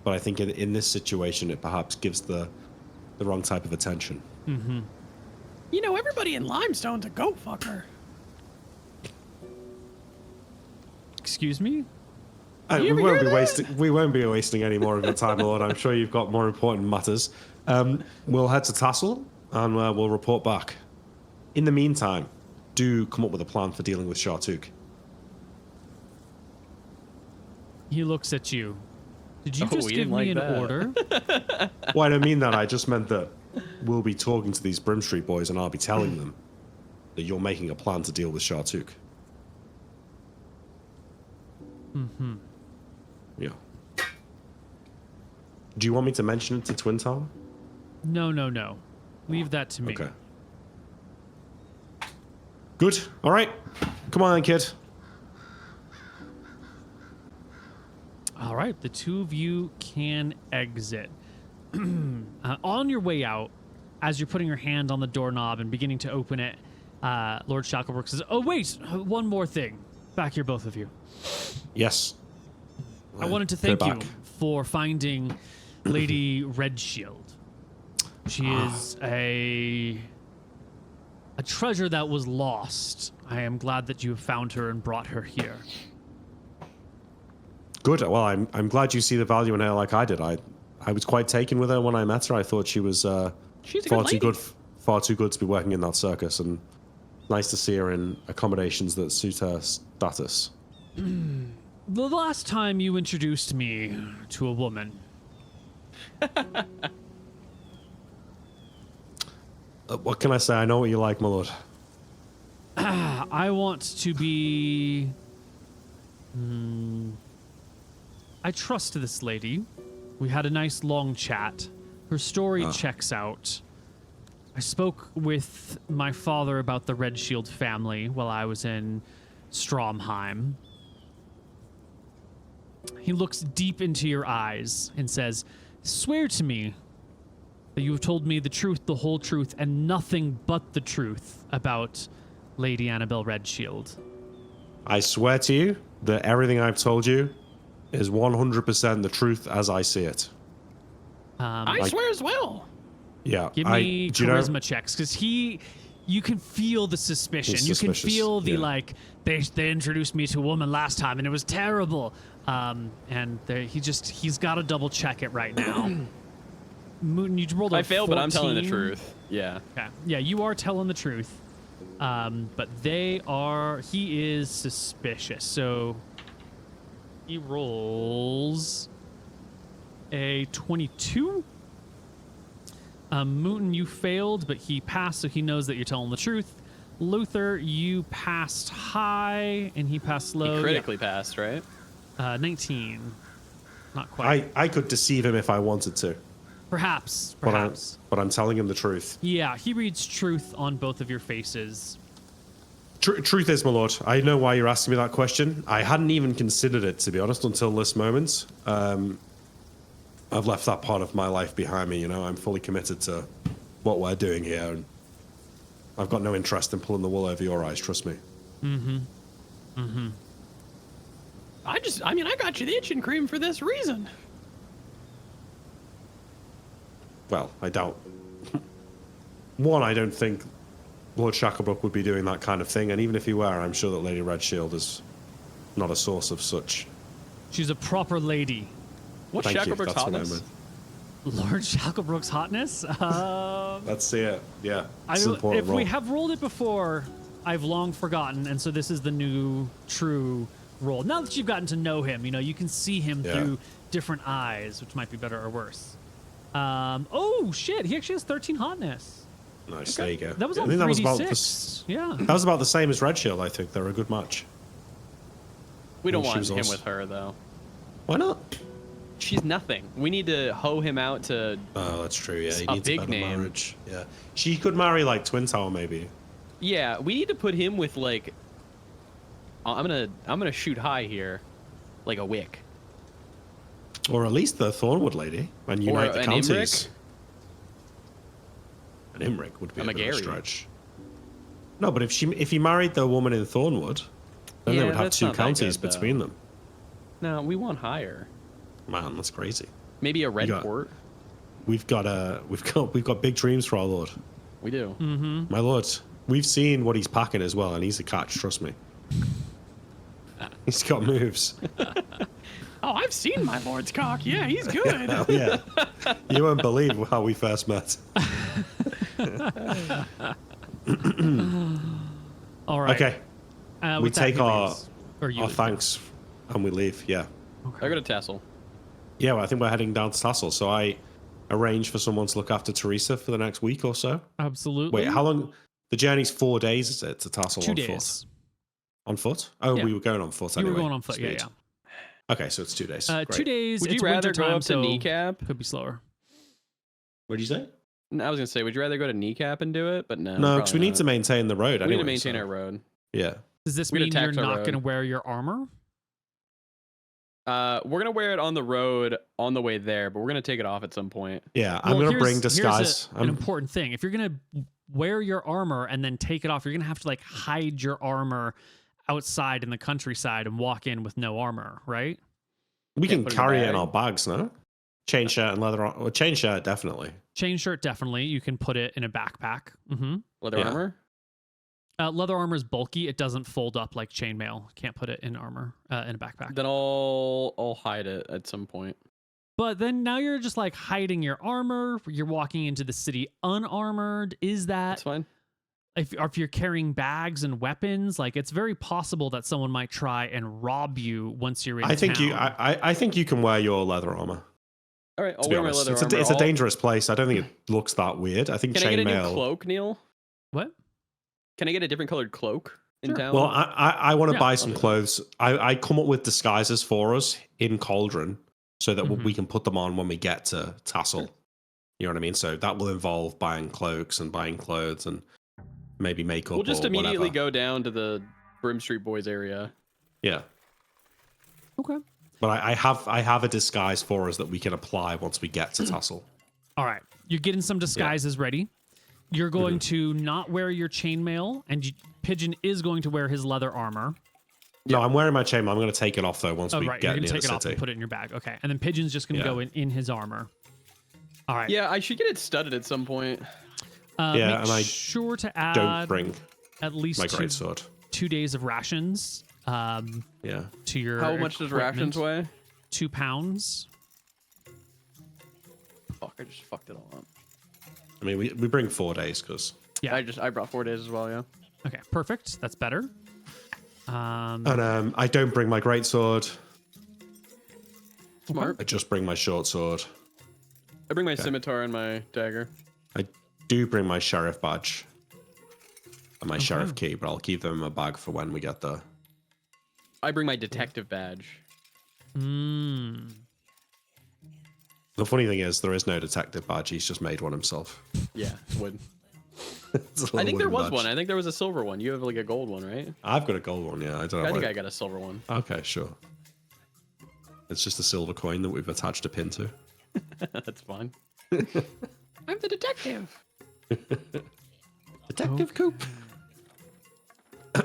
But I think in this situation, it perhaps gives the wrong type of attention. You know, everybody in Limestone's a goat fucker. Excuse me? We won't be wasting any more of your time, Lord. I'm sure you've got more important matters. We'll head to Tassel and we'll report back. In the meantime, do come up with a plan for dealing with Shartuk. He looks at you. Did you Oh, just he give didn't me like an that. order? Well, I don't mean that. I just meant that we'll be talking to these Brim Street boys and I'll be telling them that you're making a plan to deal with Shartuk. Mm-hmm. Yeah. Do you want me to mention it to Twin Tower? No. Leave that to me. Okay. Good. All right. Come on, then, kid. All right, the two of you can exit. On your way out, as you're putting your hand on the doorknob and beginning to open it, Lord Shacklebrook says, "Oh wait, one more thing. Back here, both of you. Yes. I wanted to Go thank you back. for finding Lady Redshield. She is a treasure that was lost. I am glad that you have found her and brought her here." Good. Well, I'm glad you see the value in her like I did. I was quite taken with her when I met her. I thought she was She's a far good too lady. good, far too good to be working in that circus, and nice to see her in accommodations that suit her status. The last time you introduced me to a woman, What can I say? I know what you like, my lord. I want to be... I trust this lady. We had a nice long chat. Her story checks out. I spoke with my father about the Red Shield family while I was in Stromheim. He looks deep into your eyes and says, "Swear to me that you have told me the truth, the whole truth, and nothing but the truth about Lady Annabelle Redshield." I swear to you that everything I've told you is 100% the truth as I see it. I swear as well. Yeah. Give me do you know- charisma checks, because you can feel the suspicion. He's You can suspicious, feel the yeah. like they introduced me to a woman last time and it was terrible. And he's got to double check it right now. Mooten, you rolled a I failed, but I'm telling the 14. truth. Yeah. Okay. Yeah, you are telling the truth. But he is suspicious. So he rolls a 22. Mooten, you failed, but he passed, so he knows that you're telling the truth. Luther, you passed high, and he passed low. He Yeah. critically passed, right? 19. Not quite. I could deceive him if I wanted to, Perhaps. but I'm telling him the truth. Yeah, he reads truth on both of your faces. Truth is, my lord, I know why you're asking me that question. I hadn't even considered it, to be honest, until this moment. I've left that part of my life behind me, you know. I'm fully committed to what we're doing here, and I've got no interest in pulling the wool over your eyes, trust me. I got you the itching cream for this reason. Well, I doubt. One, I don't think Lord Shacklebrook would be doing that kind of thing, and even if he were, I'm sure that Lady Redshield is not a source of such. She's a proper lady. What's Thank you, Shacklebrook's that's what I hotness? meant. Lord Shacklebrook's hotness? Let's see it. Yeah. It's an important If we role. have rolled it before, I've long forgotten, and so this is the new true roll. Now that you've gotten to know him, you can see him Yeah. through different eyes, which might be better or worse. Oh shit, he actually has 13 hotness. Nice, there you go. That was I on think that was 3d6. about the, Yeah. that was about the same as Redshield, I think. They're a good match. We don't She want was him awesome. with her, though. Why not? She's nothing. We need to hoe him out to... Oh, that's true, yeah. He A needs big a better name. marriage. Yeah. She could marry, like, Twin Tower, maybe. Yeah, we need to put him with, like... I'm gonna shoot high here. Like a Wick. Or at least the Thornwood lady. And Or unite the an counties. Imric. An Imric would be A a bit of a McGarry. stretch. No, but if he married the woman in Thornwood, then Yeah, they would have that's two not that counties good, though. between them. No, we want higher. Man, that's crazy. Maybe a red got- port. We've got big dreams for our lord. We do. My lord, we've seen what he's packing as well, and he's a catch, trust me. He's got moves. Oh, I've seen my lord's cock. Yeah, he's good. Oh, yeah. You won't believe how we first met. All right. Okay. We with that, take he our leaves. Or you leave. thanks and we leave. Yeah. I go to Tassel. Yeah, well, I think we're heading down to Tassel. So I arranged for someone to look after Teresa for the next week or so. Absolutely. Wait, how long? The journey's 4 days, is it, to Tassel 2 on days. foot? On foot? Oh, Yeah. we were going on foot You anyway. were going on foot. Speed. Yeah. Okay, so it's 2 days. 2 Great. days. Would you it's rather winter go time, up to so Kneecap? could be slower. What did you say? I was gonna say, would you rather go to Kneecap and do it? But no. No, because we probably need to not. maintain the road We anyway. need to maintain so- our road. Yeah. Does this We'd mean you're attack our not road. going to wear your armor? We're gonna wear it on the road on the way there, but we're gonna take it off at some point. Yeah, I'm Well, going to bring here's disguise. an important thing. If you're going to wear your armor and then take it off, you're going to have to like hide your armor outside in the countryside and walk in with no armor, right? We can put it in a carry it in bag. our bags, no? Chain shirt and leather. Well, chain shirt, definitely. Chain shirt, definitely. You can put it in a backpack. Mm-hmm. Leather Yeah. armor. Leather armor is bulky. It doesn't fold up like chainmail. Can't put it in armor in a backpack. Then I'll hide it at some point. But then now you're just like hiding your armor. You're walking into the city unarmored. Is that That's fine. if you're carrying bags and weapons, like it's very possible that someone might try and rob you once you're in I think you. town. I think you can wear your leather armor. All right, I'll To be wear my honest, leather armor. it's a I'll- dangerous place. I don't think it looks that weird. I think Can I get a new chainmail. cloak, Neil? What? Can I get a different colored cloak in Sure. town? Well, I want to Yeah, buy I'll some do that. clothes. I come up with disguises for us in Cauldron so that Mhm. we can put them on when we get to Tassel. You know what I mean? So that will involve buying cloaks and buying clothes and maybe makeup. we'll just or immediately whatever. go down to the Brim Street Boys area. Yeah, Okay. but I have a disguise for us that we can apply once we get to Tassel. All right. You're getting some disguises ready. You're going to not wear your chainmail, and Pigeon is going to wear his leather armor. No, I'm wearing my chain. I'm going to take it off though once Oh, we right. You're get going to near take the it off city. and put it in your bag. Okay. And then Pigeon's just going to Yeah. go in his armor. All right. Yeah, I should get it studded at some point. Yeah, make and I sure to add Don't bring at least my 2 greatsword. 2 days of rations Yeah. to your How much does rations equipment. weigh? 2 pounds. Fuck, I just fucked it all up. I mean, we bring 4 days because. Yeah. I brought 4 days as well, yeah. Okay. Perfect. That's better. And I don't bring my greatsword. Smart. I just bring my short sword. I bring my scimitar and my dagger. I do bring my sheriff badge and my sheriff key, but I'll keep them in my bag for when we get there. I bring my detective badge. Mm. The funny thing is, there is no detective badge. He's just made one himself. Yeah, wood. It's a I little think there wooden was badge. one. I think there was a silver one. You have like a gold one, right? I've got a gold one. Yeah, I don't know. I think why- I got a silver one. Okay, sure. It's just a silver coin that we've attached a pin to. That's fine. I'm the detective. Detective Coop.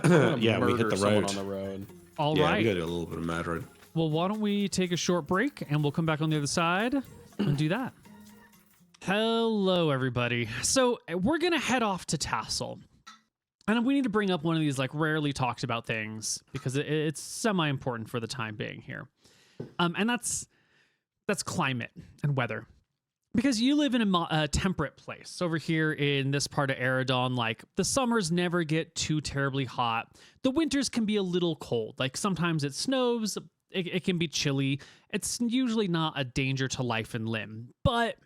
Yeah, we hit Murder the someone road. on the road. All Yeah, right. we gotta do a little bit of murdering. Well, why don't we take a short break and we'll come back on the other side and do that. Hello, everybody. So we're going to head off to Tassel. And we need to bring up one of these like rarely talked about things because it's semi-important for the time being here. And that's climate and weather. Because you live in a temperate place. Over here in this part of Eridon, like the summers never get too terribly hot. The winters can be a little cold. Like sometimes it snows, it can be chilly. It's usually not a danger to life and limb. But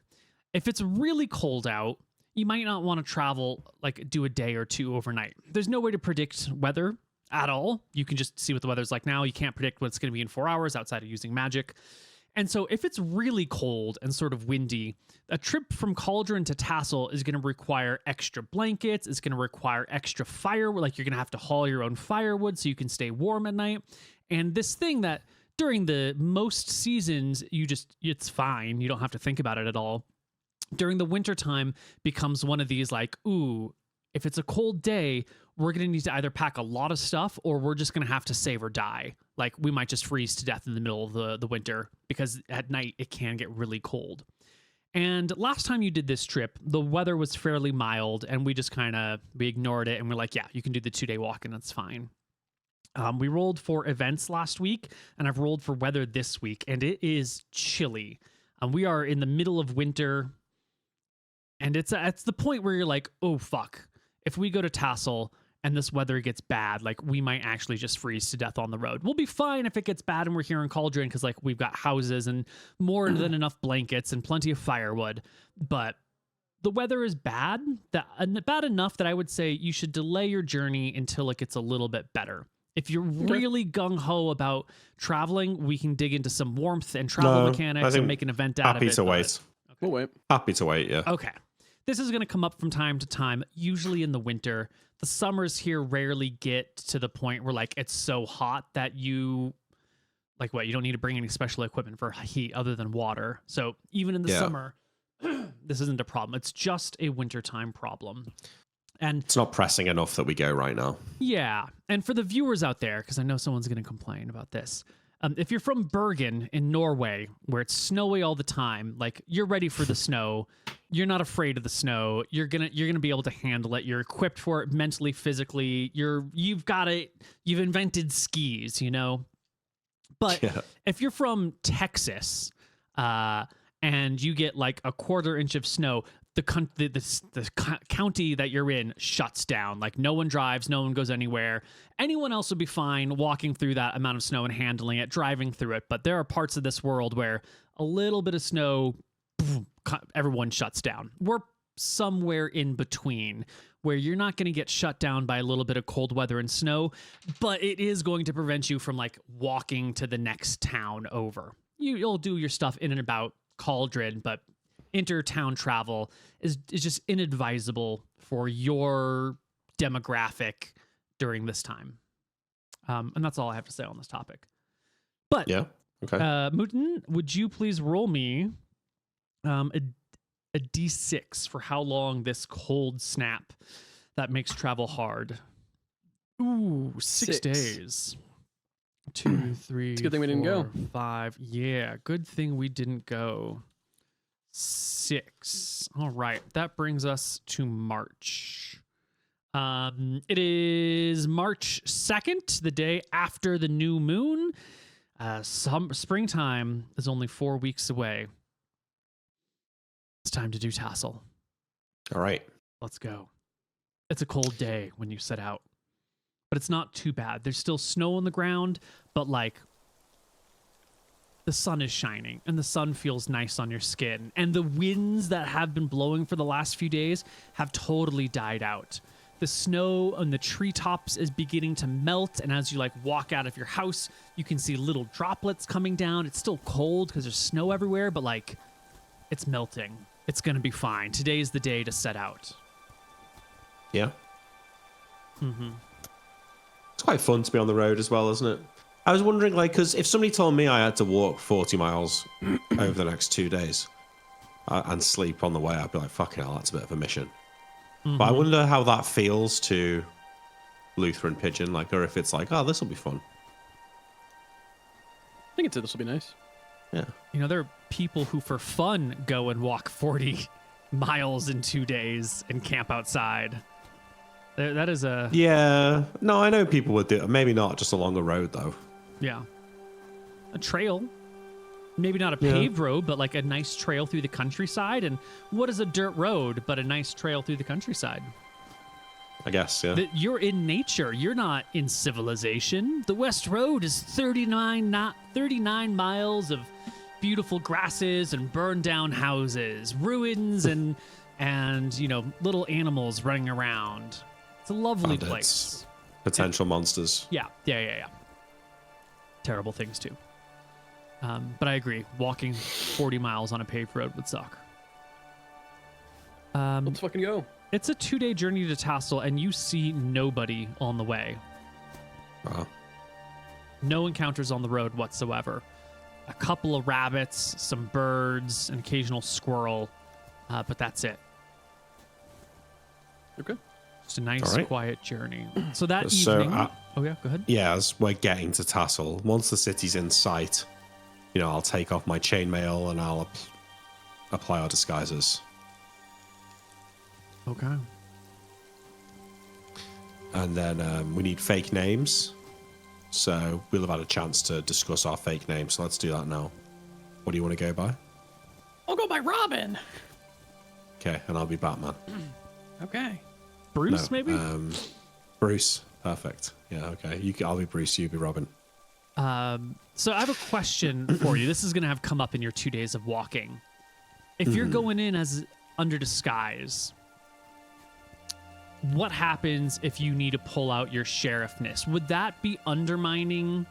if it's really cold out, you might not want to travel, like do a day or two overnight. There's no way to predict weather at all. You can just see what the weather's like now. You can't predict what it's going to be in 4 hours outside of using magic. And so if it's really cold and sort of windy, a trip from Cauldron to Tassel is going to require extra blankets. It's going to require extra fire. Like you're going to have to haul your own firewood so you can stay warm at night. And this thing that during the most seasons, it's fine. You don't have to think about it at all. During the wintertime becomes one of these like, ooh, if it's a cold day, we're going to need to either pack a lot of stuff or we're just going to have to save or die. Like we might just freeze to death in the middle of the winter because at night it can get really cold. And last time you did this trip, the weather was fairly mild and we just we ignored it and we're like, yeah, you can do the 2-day walk and that's fine. We rolled for events last week, and I've rolled for weather this week, and it is chilly. We are in the middle of winter, and it's the point where you're like, oh, fuck. If we go to Tassel and this weather gets bad, like, we might actually just freeze to death on the road. We'll be fine if it gets bad and we're here in Cauldron because, like, we've got houses and more than enough blankets and plenty of firewood. But the weather is bad enough that I would say you should delay your journey until it gets a little bit better. If you're really gung-ho about traveling, we can dig into some warmth and travel mechanics and make an event out of it. Happy to wait. Okay. We'll wait. Happy to wait, yeah. Okay. This is going to come up from time to time, usually in the winter. The summers here rarely get to the point where, like, it's so hot that you don't need to bring any special equipment for heat other than water. So even in the summer, this isn't a problem. It's just a wintertime problem. And it's not pressing enough that we go right now. Yeah. And for the viewers out there, because I know someone's going to complain about this, if you're from Bergen in Norway, where it's snowy all the time, like, you're ready for the snow. You're not afraid of the snow. You're gonna be able to handle it. You're equipped for it mentally, physically. You've invented skis, you know. But if you're from Texas, and you get like a quarter inch of snow, the county that you're in shuts down. Like, no one drives, no one goes anywhere. Anyone else would be fine walking through that amount of snow and handling it, driving through it. But there are parts of this world where a little bit of snow, boom, everyone shuts down. We're somewhere in between where you're not going to get shut down by a little bit of cold weather and snow, but it is going to prevent you from, like, walking to the next town over. You'll do your stuff in and about Cauldron, but inter-town travel is just inadvisable for your demographic during this time. And that's all I have to say on this topic. But yeah, okay. Mouton, would you please roll me a D6 for how long this cold snap that makes travel hard? Ooh, 6 days. 2, 3. It's a good thing we didn't go. 5. Yeah, good thing we didn't go. 6. All right, that brings us to March. It is March 2nd, the day after the new moon. Springtime is only 4 weeks away. It's time to do Tassel. All right. Let's go. It's a cold day when you set out, but it's not too bad. There's still snow on the ground, but, like, the sun is shining and the sun feels nice on your skin. And the winds that have been blowing for the last few days have totally died out. The snow on the treetops is beginning to melt. And as you, like, walk out of your house, you can see little droplets coming down. It's still cold because there's snow everywhere, but, like, it's melting. It's going to be fine. Today's the day to set out. Yeah. Mm-hmm. It's quite fun to be on the road as well, isn't it? I was wondering, like, because if somebody told me I had to walk 40 miles over the next 2 days and sleep on the way, I'd be like, fucking hell, that's a bit of a mission. Mm-hmm. But I wonder how that feels to Luther and Pigeon, like, or if it's like, oh, this will be fun. I think this will be nice. Yeah. You know, there are people who, for fun, go and walk 40 miles in 2 days and camp outside. That is a... Yeah. No, I know people would do it. Maybe not just along the road, though. Yeah. A trail. Maybe not a paved road, but, like, a nice trail through the countryside. And what is a dirt road but a nice trail through the countryside? I guess, yeah. You're in nature. You're not in civilization. The West Road is 39 miles of beautiful grasses and burned down houses, ruins, and you know, little animals running around. It's a lovely place. Potential monsters. Yeah. Terrible things too. But I agree. Walking 40 miles on a paved road would suck. Let's fucking go. It's a 2-day journey to Tassel, and you see nobody on the way. Wow. No encounters on the road whatsoever. A couple of rabbits, some birds, an occasional squirrel, but that's it. Okay. Just a nice, quiet journey. So that evening... oh, yeah, go ahead. Yeah, as we're getting to Tassel, once the city's in sight, you know, I'll take off my chainmail and I'll apply our disguises. Okay. And then we need fake names. so we'll have had a chance to discuss our fake names. So let's do that now. What do you want to go by? I'll go by Robin. Okay, and I'll be Batman. Okay. Bruce, No, maybe? Bruce. Perfect. Yeah, okay. I'll be Bruce, you be Robin. So I have a question for you. This is going to have come up in your 2 days of walking. If you're going in as under disguise, what happens if you need to pull out your sheriffness? Would that be undermining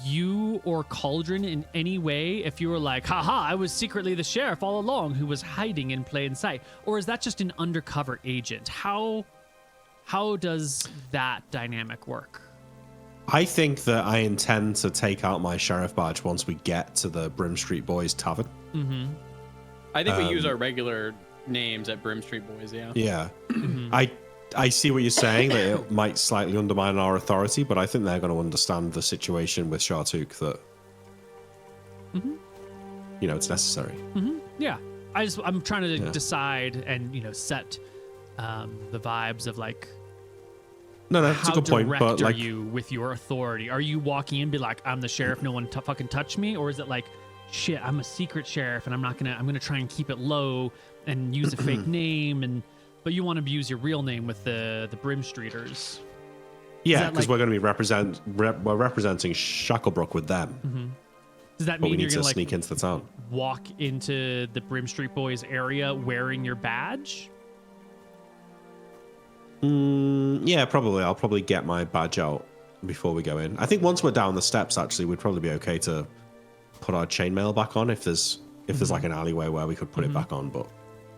you or Cauldron in any way if you were like, haha, I was secretly the sheriff all along who was hiding in plain sight? Or is that just an undercover agent? How does that dynamic work? I think that I intend to take out my sheriff badge once we get to the Brim Street Boys Tavern. Mm-hmm. I think we use our regular names at Brim Street Boys, yeah. Yeah. I see what you're saying, that it might slightly undermine our authority, but I think they're going to understand the situation with Shartuk, that, you know, it's necessary. Yeah. I'm trying to decide and, set the vibes of like, No, it's how a good point, direct but are like, you with your authority? Are you walking in and be like, I'm the sheriff, no one fucking touch me? Or is it like, shit, I'm a secret sheriff and I'm gonna try and keep it low and use a fake name, but you want to use your real name with the Brim Streeters? yeah, that because like- we're going to be we're representing Shacklebrook with them, Does that but we mean need you're to gonna like sneak into the town. walk into the Brim Street Boys area wearing your badge? Yeah, probably. I'll probably get my badge out before we go in. I think once we're down the steps, actually, we'd probably be okay to put our chainmail back on if there's like an alleyway where we could put it back on, but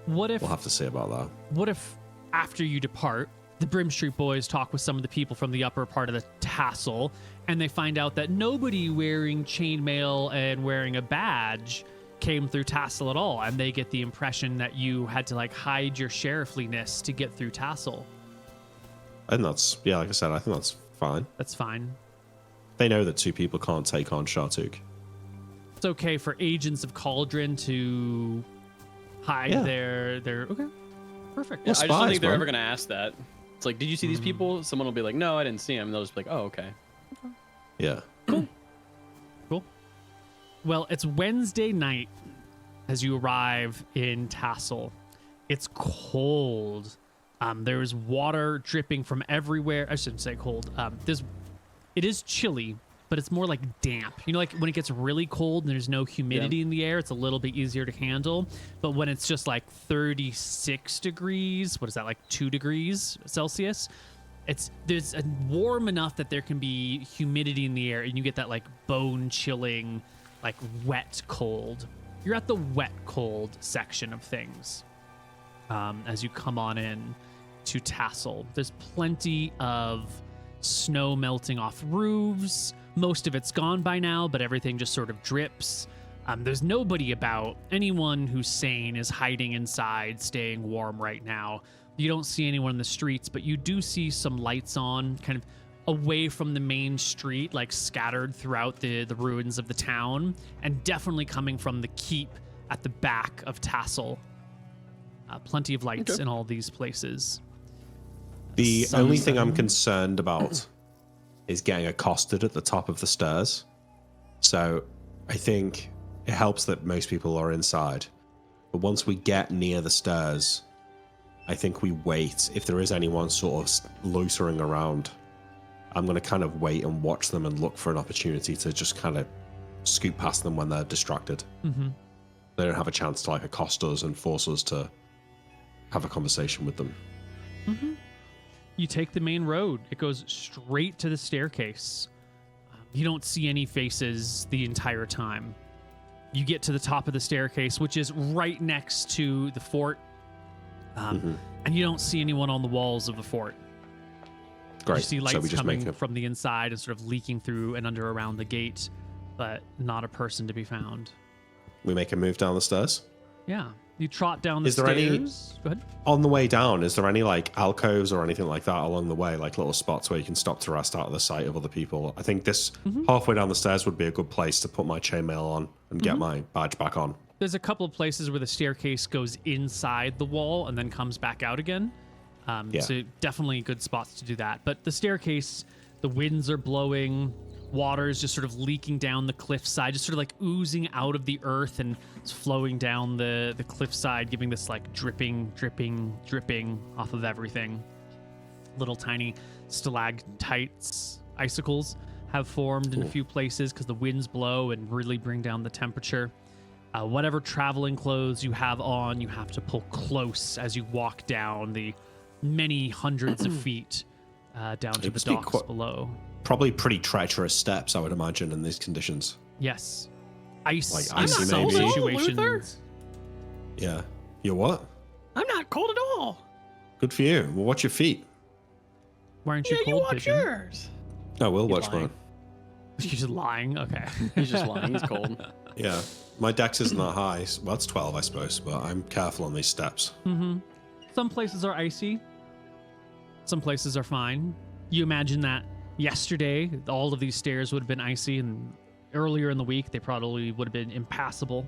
What if we'll have to see about that. What if after you depart, the Brim Street Boys talk with some of the people from the upper part of the Tassel, and they find out that nobody wearing chainmail and wearing a badge came through Tassel at all, and they get the impression that you had to like hide your sheriffliness to get through Tassel? And that's, yeah, like I said, I think that's fine. That's fine. They know that two people can't take on Shartuk. It's okay for agents of Cauldron to hide Yeah. their okay. Perfect. I just don't spies, think they're man. ever going to ask that. It's like, did you see these people? Someone will be like, no, I didn't see them. And they'll just be like, oh, okay. Yeah. Cool. Well, it's Wednesday night as you arrive in Tassel. It's cold. There's water dripping from everywhere. I shouldn't say cold. It is chilly, but it's more like damp. You know, like when it gets really cold and there's no humidity in the air, it's a little bit easier to handle. But when it's just like 36 degrees, what is that, like 2 degrees Celsius? There's warm enough that there can be humidity in the air, and you get that like bone chilling, like wet cold. You're at the wet cold section of things. As you come on in to Tassel, there's plenty of snow melting off roofs. Most of it's gone by now, but everything just sort of drips. There's nobody about. Anyone who's sane is hiding inside, staying warm right now. You don't see anyone in the streets, but you do see some lights on, kind of away from the main street, like scattered throughout the ruins of the town, and definitely coming from the keep at the back of Tassel. Plenty of lights in all these places. The Some- only thing I'm concerned about is getting accosted at the top of the stairs. So I think it helps that most people are inside. But once we get near the stairs, I think we wait. If there is anyone sort of loitering around, I'm going to kind of wait and watch them and look for an opportunity to just kind of scoot past them when they're distracted. Mm-hmm. They don't have a chance to like accost us and force us to have a conversation with them. You take the main road. It goes straight to the staircase. You don't see any faces the entire time. You get to the top of the staircase, which is right next to the fort. And you don't see anyone on the walls of the fort. Great. You see So lights we just coming make from the inside and sort of leaking through and under around the gate, but not a person to be found. we make a move down the stairs. Yeah. You trot down the Is there any- stairs. Go ahead. On the way down, is there any like alcoves or anything like that along the way, like little spots where you can stop to rest out of the sight of other people? I think this halfway down the stairs would be a good place to put my chainmail on and get my badge back on. There's a couple of places where the staircase goes inside the wall and then comes back out again. Yeah. So definitely good spots to do that. But the staircase The winds are blowing. Water is just sort of leaking down the cliffside, just sort of like oozing out of the earth and it's flowing down the cliffside, giving this like dripping off of everything. Little tiny stalactites, icicles have formed in a few places because the winds blow and really bring down the temperature. Whatever traveling clothes you have on, you have to pull close as you walk down the many hundreds of feet down to the docks below. Probably pretty treacherous steps, I would imagine, in these conditions. Yes. Ice. Like in icy some maybe. situations. Luther? Yeah. You're what? I'm not cold at all. Good for you. Well, watch your feet. Why aren't Yeah, you you cold, watch Pigeon? yours. No, we'll He's watch lying. mine. You're just lying? Okay. He's just lying. He's cold. Yeah. My dex isn't that high. Well, it's 12, I suppose, but I'm careful on these steps. Some places are icy. Some places are fine. You imagine that yesterday, all of these stairs would have been icy, and earlier in the week, they probably would have been impassable.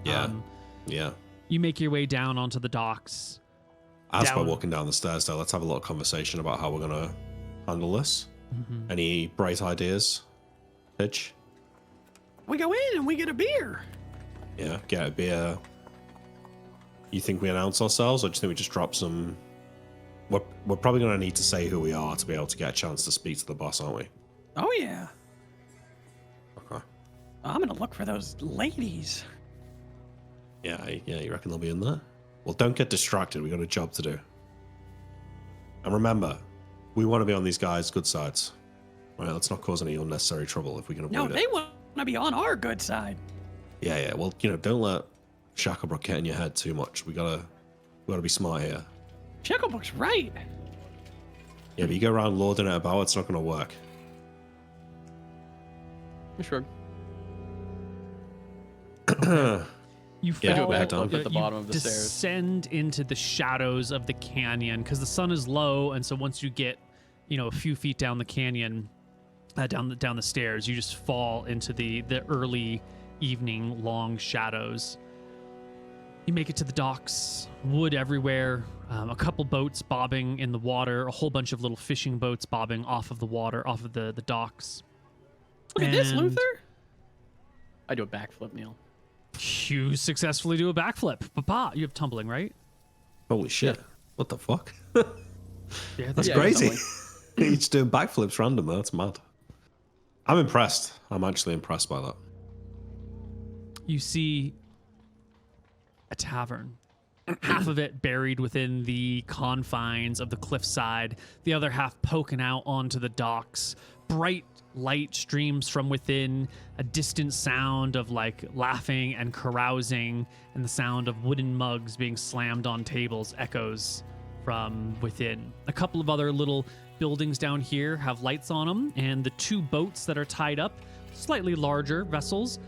Yeah. Yeah. You make your way down onto the docks. As we're Down. walking down the stairs, though, let's have a little conversation about how we're going to handle this. Any bright ideas, Pitch? We go in and we get a beer. Yeah, get a beer. You think we announce ourselves, or do you think we just drop some... We're probably going to need to say who we are to be able to get a chance to speak to the boss, aren't we? Oh, yeah. Okay. I'm going to look for those ladies. Yeah, you reckon they'll be in there? Well, don't get distracted. We got a job to do. And remember, we want to be on these guys' good sides. Right, let's not cause any unnecessary trouble if we can avoid No, it. they want to be on our good side. Yeah. Well, don't let Shacklebrook get in your head too much. We gotta be smart here. Shacklebrook's right. Yeah, but you go around lording it about, it's not gonna work. Sure. You Yeah, fall, go ahead, Tom. At the you bottom of the stairs. descend into the shadows of the canyon because the sun is low, and so once you get, a few feet down the canyon, down the stairs, you just fall into the early evening long shadows. You make it to the docks, wood everywhere, a couple boats bobbing in the water, a whole bunch of little fishing boats bobbing off of the water, off of the docks. Look at this, And Luther. I do a backflip, Neil. You successfully do a backflip. Papa, you have tumbling, right? Holy shit. What the fuck? Yeah, That's Yeah, crazy. tumbling. You're just doing backflips random, though. That's mad. I'm impressed. I'm actually impressed by that. you see a tavern. Half of it buried within the confines of the cliffside, the other half poking out onto the docks. Bright light streams from within, a distant sound of like laughing and carousing, and the sound of wooden mugs being slammed on tables echoes from within. A couple of other little buildings down here have lights on them, and the two boats that are tied up, slightly larger vessels,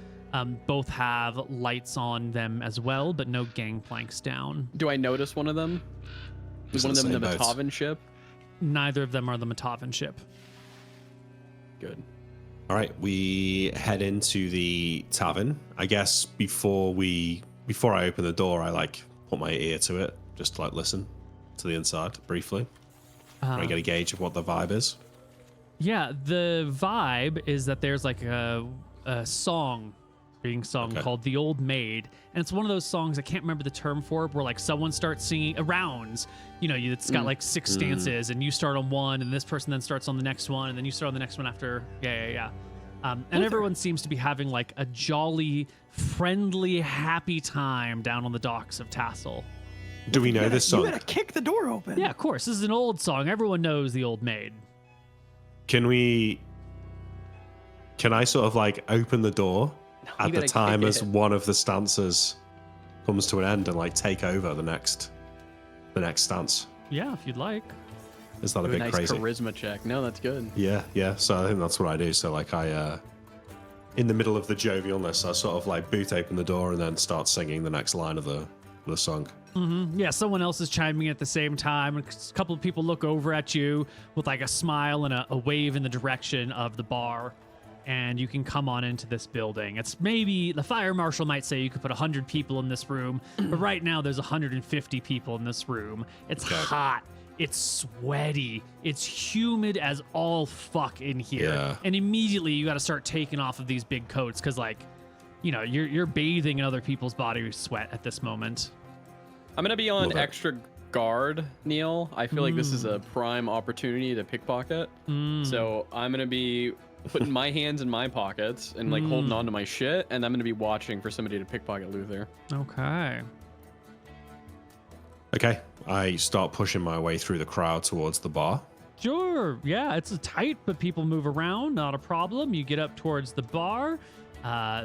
both have lights on them as well, but no gangplanks down. Do I notice one of them? Is Is one it of them the the same boat? Matavan ship? Neither of them are the Matavan ship. Good. All right, we head into the tavern. I guess before I open the door, I like put my ear to it, just to like listen to the inside briefly. I get a gauge of what the vibe is. Yeah, the vibe is that there's like a song being sung Okay. called The Old Maid. And it's one of those songs I can't remember the term for it, where like someone starts singing rounds. It's got like 6 stances, and you start on one, and this person then starts on the next one, and then you start on the next one after. Yeah. And everyone seems to be having like a jolly, friendly, happy time down on the docks of Tassel. Do we know this You song? gotta kick the door open. Yeah, of course. This is an old song. Everyone knows The Old Maid. Can I sort of like open the door you at the gotta time kick as it. one of the stances comes to an end and like take over the next stance? Yeah, if you'd like. Is that a Do bit nice crazy? charisma check. No, that's good. Yeah. So I think that's what I do. So like in the middle of the jovialness, I sort of like boot open the door and then start singing the next line of the song. Yeah, someone else is chiming in at the same time. A couple of people look over at you with like a smile and a wave in the direction of the bar. And you can come on into this building. It's maybe the fire marshal might say you could put 100 people in this room, but right now there's 150 people in this room. It's hot. It's sweaty. It's humid as all fuck in here. Yeah. And immediately you got to start taking off of these big coats because, like, you know, you're bathing in other people's body sweat at this moment. I'm gonna be on Love it. extra guard, Neil. I feel like this is a prime opportunity to pickpocket. So I'm gonna be putting my hands in my pockets and like holding on to my shit, and I'm gonna be watching for somebody to pickpocket Luther. Okay. Okay, I start pushing my way through the crowd towards the bar. Sure. Yeah, it's a tight, but people move around. Not a problem. You get up towards the bar.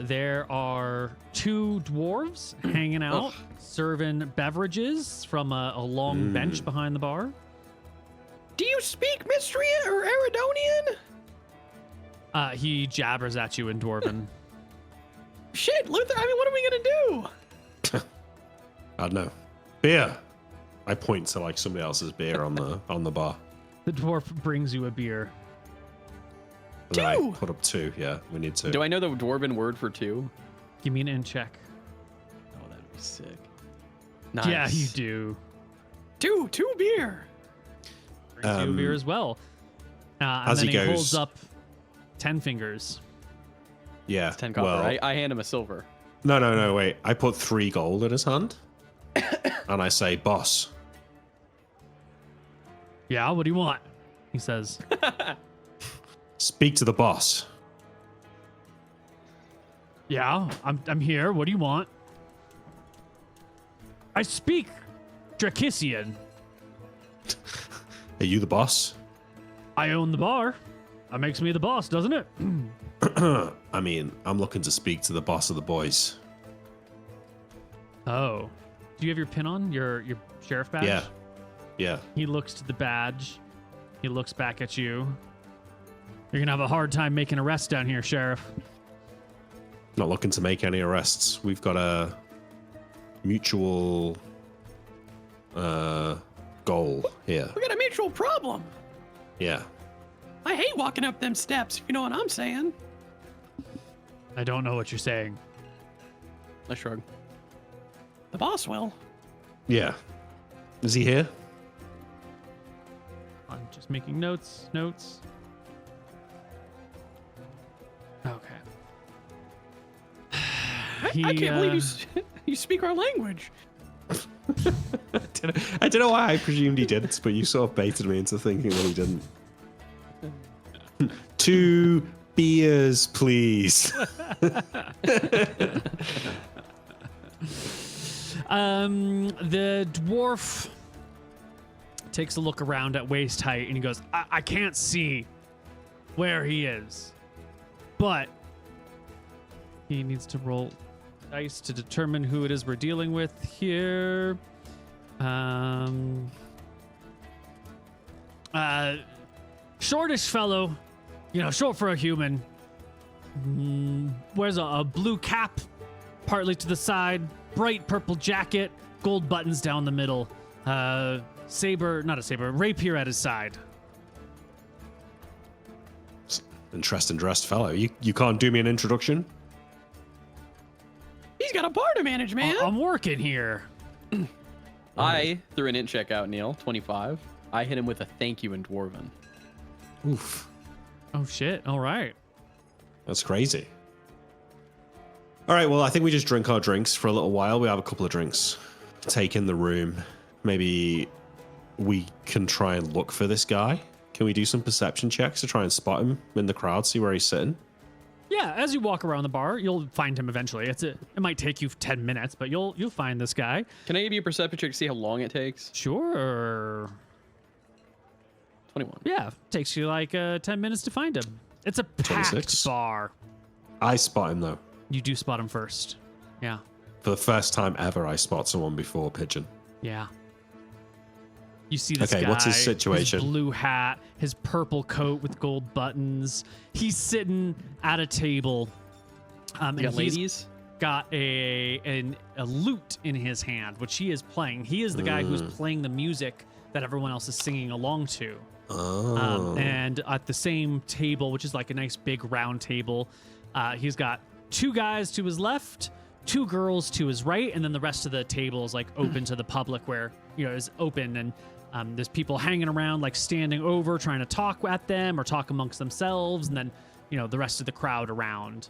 There are two dwarves hanging out, serving beverages from a long bench behind the bar. Do you speak Mystrian or Eridonian? He jabbers at you in Dwarven. Shit, Luther, I mean, what are we gonna do? I don't know. Beer. I point to like somebody else's beer on the bar. The dwarf brings you a beer. And then I Two. put up 2. Yeah, we need 2. Do I know the dwarven word for 2? Give me an in check. Oh, that'd be sick. Nice. Yeah, you do. Two beer. Brings you a beer as well. And as then he goes- holds up 10 fingers. Yeah. It's 10 copper. Well, I hand him a silver. no, wait. I put 3 gold in his hand, and I say, "Boss." Yeah, what do you want? He says. Speak to the boss. Yeah, I'm here. What do you want? I speak Dracissian. Are you the boss? I own the bar. That makes me the boss, doesn't it? I mean, I'm looking to speak to the boss of the boys. Oh. Do you have your pin on? Your sheriff badge? Yeah. Yeah. He looks to the badge. He looks back at you. You're gonna have a hard time making arrests down here, Sheriff. Not looking to make any arrests. We've got a mutual goal here. We got a mutual problem. Yeah. I hate walking up them steps, if you know what I'm saying. I don't know what you're saying. I shrug. The boss will. Yeah. Is he here? I'm just making notes. Okay. I can't believe you speak our language. I don't know why I presumed he did, but you sort of baited me into thinking that he didn't. 2 beers, please. The dwarf takes a look around at waist height and he goes, I can't see where he is, but he needs to roll dice to determine who it is we're dealing with here. Shortish fellow, you know, short for a human. Wears a blue cap, partly to the side, bright purple jacket, gold buttons down the middle. Rapier at his side. Interesting dressed fellow. You can't do me an introduction? He's got a bar to manage, man. I'm working here. I threw an int check out, Neil. 25. I hit him with a thank you in Dwarven. Oof. Oh shit! All right. That's crazy. All right, well, I think we just drink our drinks for a little while. We have a couple of drinks. Take in the room. Maybe we can try and look for this guy. Can we do some perception checks to try and spot him in the crowd, see where he's sitting? Yeah, as you walk around the bar, you'll find him eventually. It might take you 10 minutes, but you'll find this guy. Can I give you a perception check to see how long it takes? Sure. 21. Yeah, takes you like 10 minutes to find him. It's a packed 26. bar. I spot him, though. You do spot him first. Yeah. For the first time ever, I spot someone before Pigeon. Yeah. You see this Okay, guy. what's his situation? His blue hat, his purple coat with gold buttons. He's sitting at a table. And You got he's ladies? got a lute in his hand, which he is playing. He is the guy who's playing the music that everyone else is singing along to. Oh. And at the same table, which is like a nice big round table, he's got 2 guys to his left, 2 girls to his right, and then the rest of the table is like open to the public where is open, and there's people hanging around, like standing over, trying to talk at them or talk amongst themselves, and then the rest of the crowd around.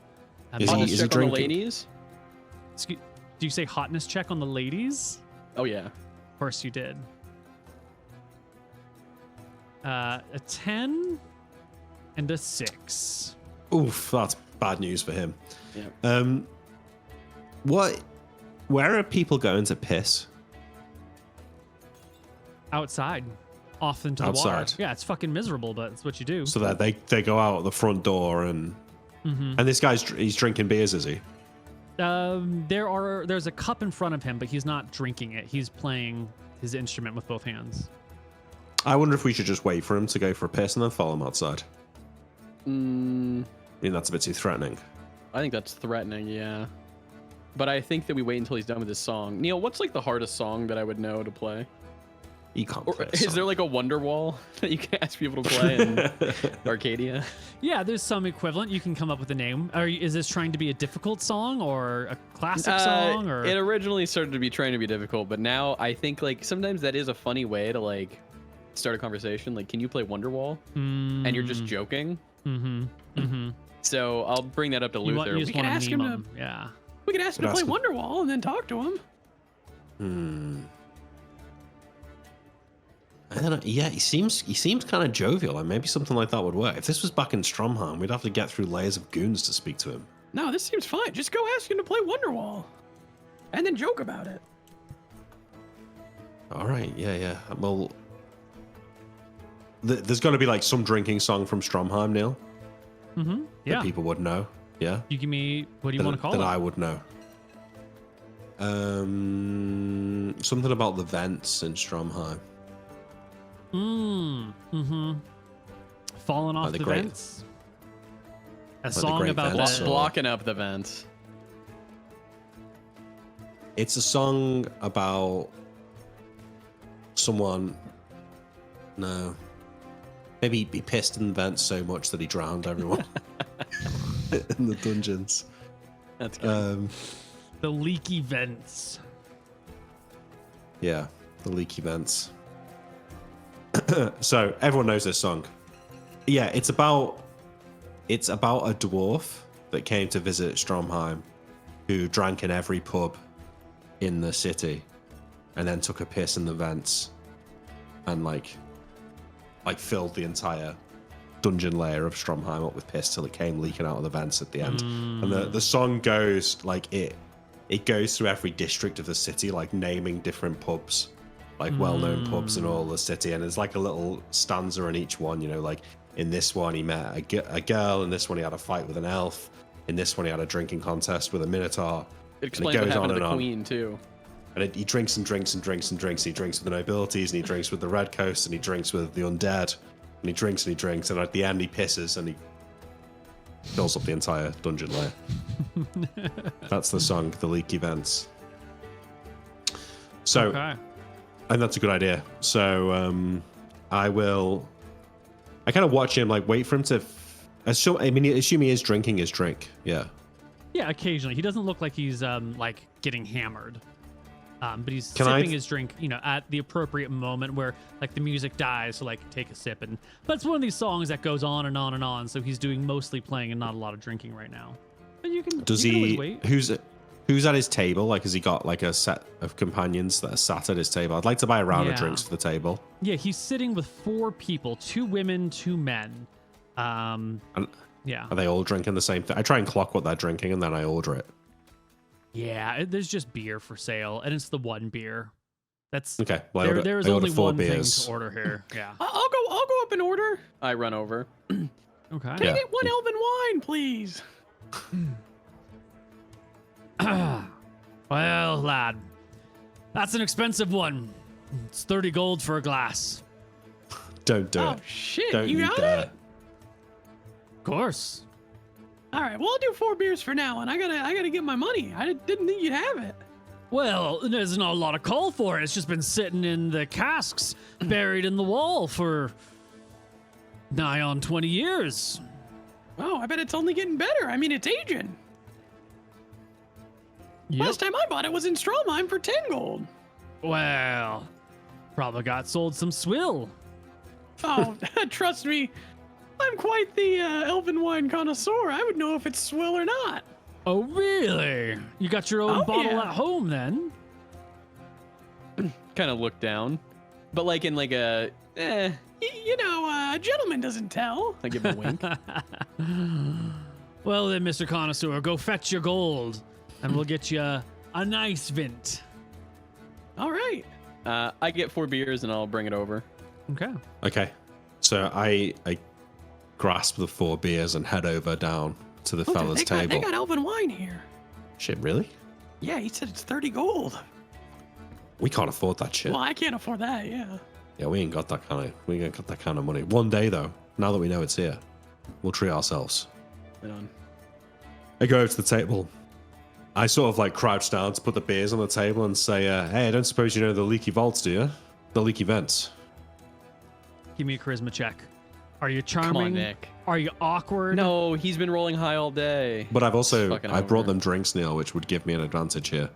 Is he check on the drinking? ladies? Do you say hotness check on the ladies? Oh yeah. Of course you did. A 10 and a 6. Oof, that's bad news for him. Yeah. Where are people going to piss? Outside, off into the water. Outside. Yeah, it's fucking miserable, but it's what you do. So that they go out the front door and this guy's he's drinking beers, is he? There's a cup in front of him, but he's not drinking it. He's playing his instrument with both hands. I wonder if we should just wait for him to go for a piss and then follow him outside. I mean, that's a bit too threatening. I think that's threatening, yeah. But I think that we wait until he's done with his song. Neil, what's like the hardest song that I would know to play? He can't Or play a is song. there like a Wonderwall that you can ask people to play in Arcadia? Yeah, there's some equivalent. You can come up with a name. Is this trying to be a difficult song or a classic song? Or It originally started to be trying to be difficult, but now I think like sometimes that is a funny way to like start a conversation. Like, can you play Wonderwall? And you're just joking. So I'll bring that up to Luther. You just can want ask to him meme to- him. Yeah. We could ask him to play Ask him. Wonderwall and then talk to him. I don't know. Yeah, he seems kind of jovial, and maybe something like that would work. If this was back in Stromheim, we'd have to get through layers of goons to speak to him. No, this seems fine. Just go ask him to play Wonderwall. And then joke about it. All right, yeah. Well, there's got to be like some drinking song from Stromheim, Neil, Yeah. that people would know. Yeah, You give me, what do you want to call that it? I would know. Something about the vents in Stromheim. Falling off the the great- vents. A the song great about vents, the. or- Blocking up the vents. It's a song about someone. No, maybe he pissed in the vents so much that he drowned everyone in the dungeons. That's good. The leaky vents. Yeah, the leaky vents. So everyone knows this song. Yeah, it's about a dwarf that came to visit Stromheim, who drank in every pub in the city, and then took a piss in the vents, and like filled the entire dungeon layer of Stromheim up with piss till it came leaking out of the vents at the end. And the song goes like it goes through every district of the city, like naming different pubs, like well-known pubs in all the city, and there's like a little stanza in each one. Like in this one he met a girl, in this one he had a fight with an elf, in this one he had a drinking contest with a minotaur. It explains what happened to the queen too. And he drinks and drinks and drinks and drinks. He drinks with the nobilities, and he drinks with the red coast, and he drinks with the undead, and he drinks and he drinks, and at the end he pisses and he fills up the entire dungeon layer. That's the song, The Leaky Vents. So, Okay. and that's a good idea. So, I kind of watch him, like wait for him to. Assume he is drinking his drink. Yeah. Yeah, occasionally. He doesn't look like he's like getting hammered. But he's Can I- sipping his drink, at the appropriate moment where like the music dies, so like take a sip. But it's one of these songs that goes on and on and on, so he's doing mostly playing and not a lot of drinking right now. But you can. Does you can he? always wait. Who's at his table? Like, has he got like a set of companions that are sat at his table? I'd like to buy a round of Yeah. drinks for the table. Yeah, he's sitting with 4 people, 2 women, 2 men. And Yeah. are they all drinking the same thing? I try and clock what they're drinking, and then I order it. Yeah, there's just beer for sale, and it's the one beer. That's Okay. Well, there's I order only 4 one beers. thing to order here. Yeah. I'll go up in order. I run over. Okay. Can Yeah. I get 1 elven wine, please? Well, lad, that's an expensive one. It's 30 gold for a glass. Don't do Oh it. shit, Don't you you got dare. it? Of course. All right, well I'll do 4 beers for now, and I gotta get my money. I didn't think you'd have it. Well, there's not a lot of call for it. It's just been sitting in the casks, buried in the wall for nigh on 20 years. Oh, I bet it's only getting better. I mean, it's aging. Yep. Last time I bought it was in Stromheim for 10 gold. Well, Probably got sold some swill. Oh, trust me, I'm quite the elven wine connoisseur. I would know if it's swill or not. Oh, really? You got your own bottle yeah. at home then? Kind of look down, but like in like a, You know, a gentleman doesn't tell. I give him a wink. Well then, Mr. Connoisseur, go fetch your gold, and we'll get you a nice vint. All right. I get 4 beers and I'll bring it over. Okay. Okay. So I grasp the 4 beers and head over down to the Look, fella's they table. got elven wine here. Shit, really? Yeah, he said it's 30 gold. We can't afford that shit. Well, I can't afford that, yeah. Yeah, we ain't got that kind of money. One day though, now that we know it's here, we'll treat ourselves. Right on. I go over to the table. I sort of like crouch down to put the beers on the table and say, hey, I don't suppose you know the leaky vaults, do you? The leaky vents. Give me a charisma check. Are you Come charming? on, Nick. Are you awkward? No, he's been rolling high all day. But I've also, Fucking I brought over. them drinks, Neil, which would give me an advantage here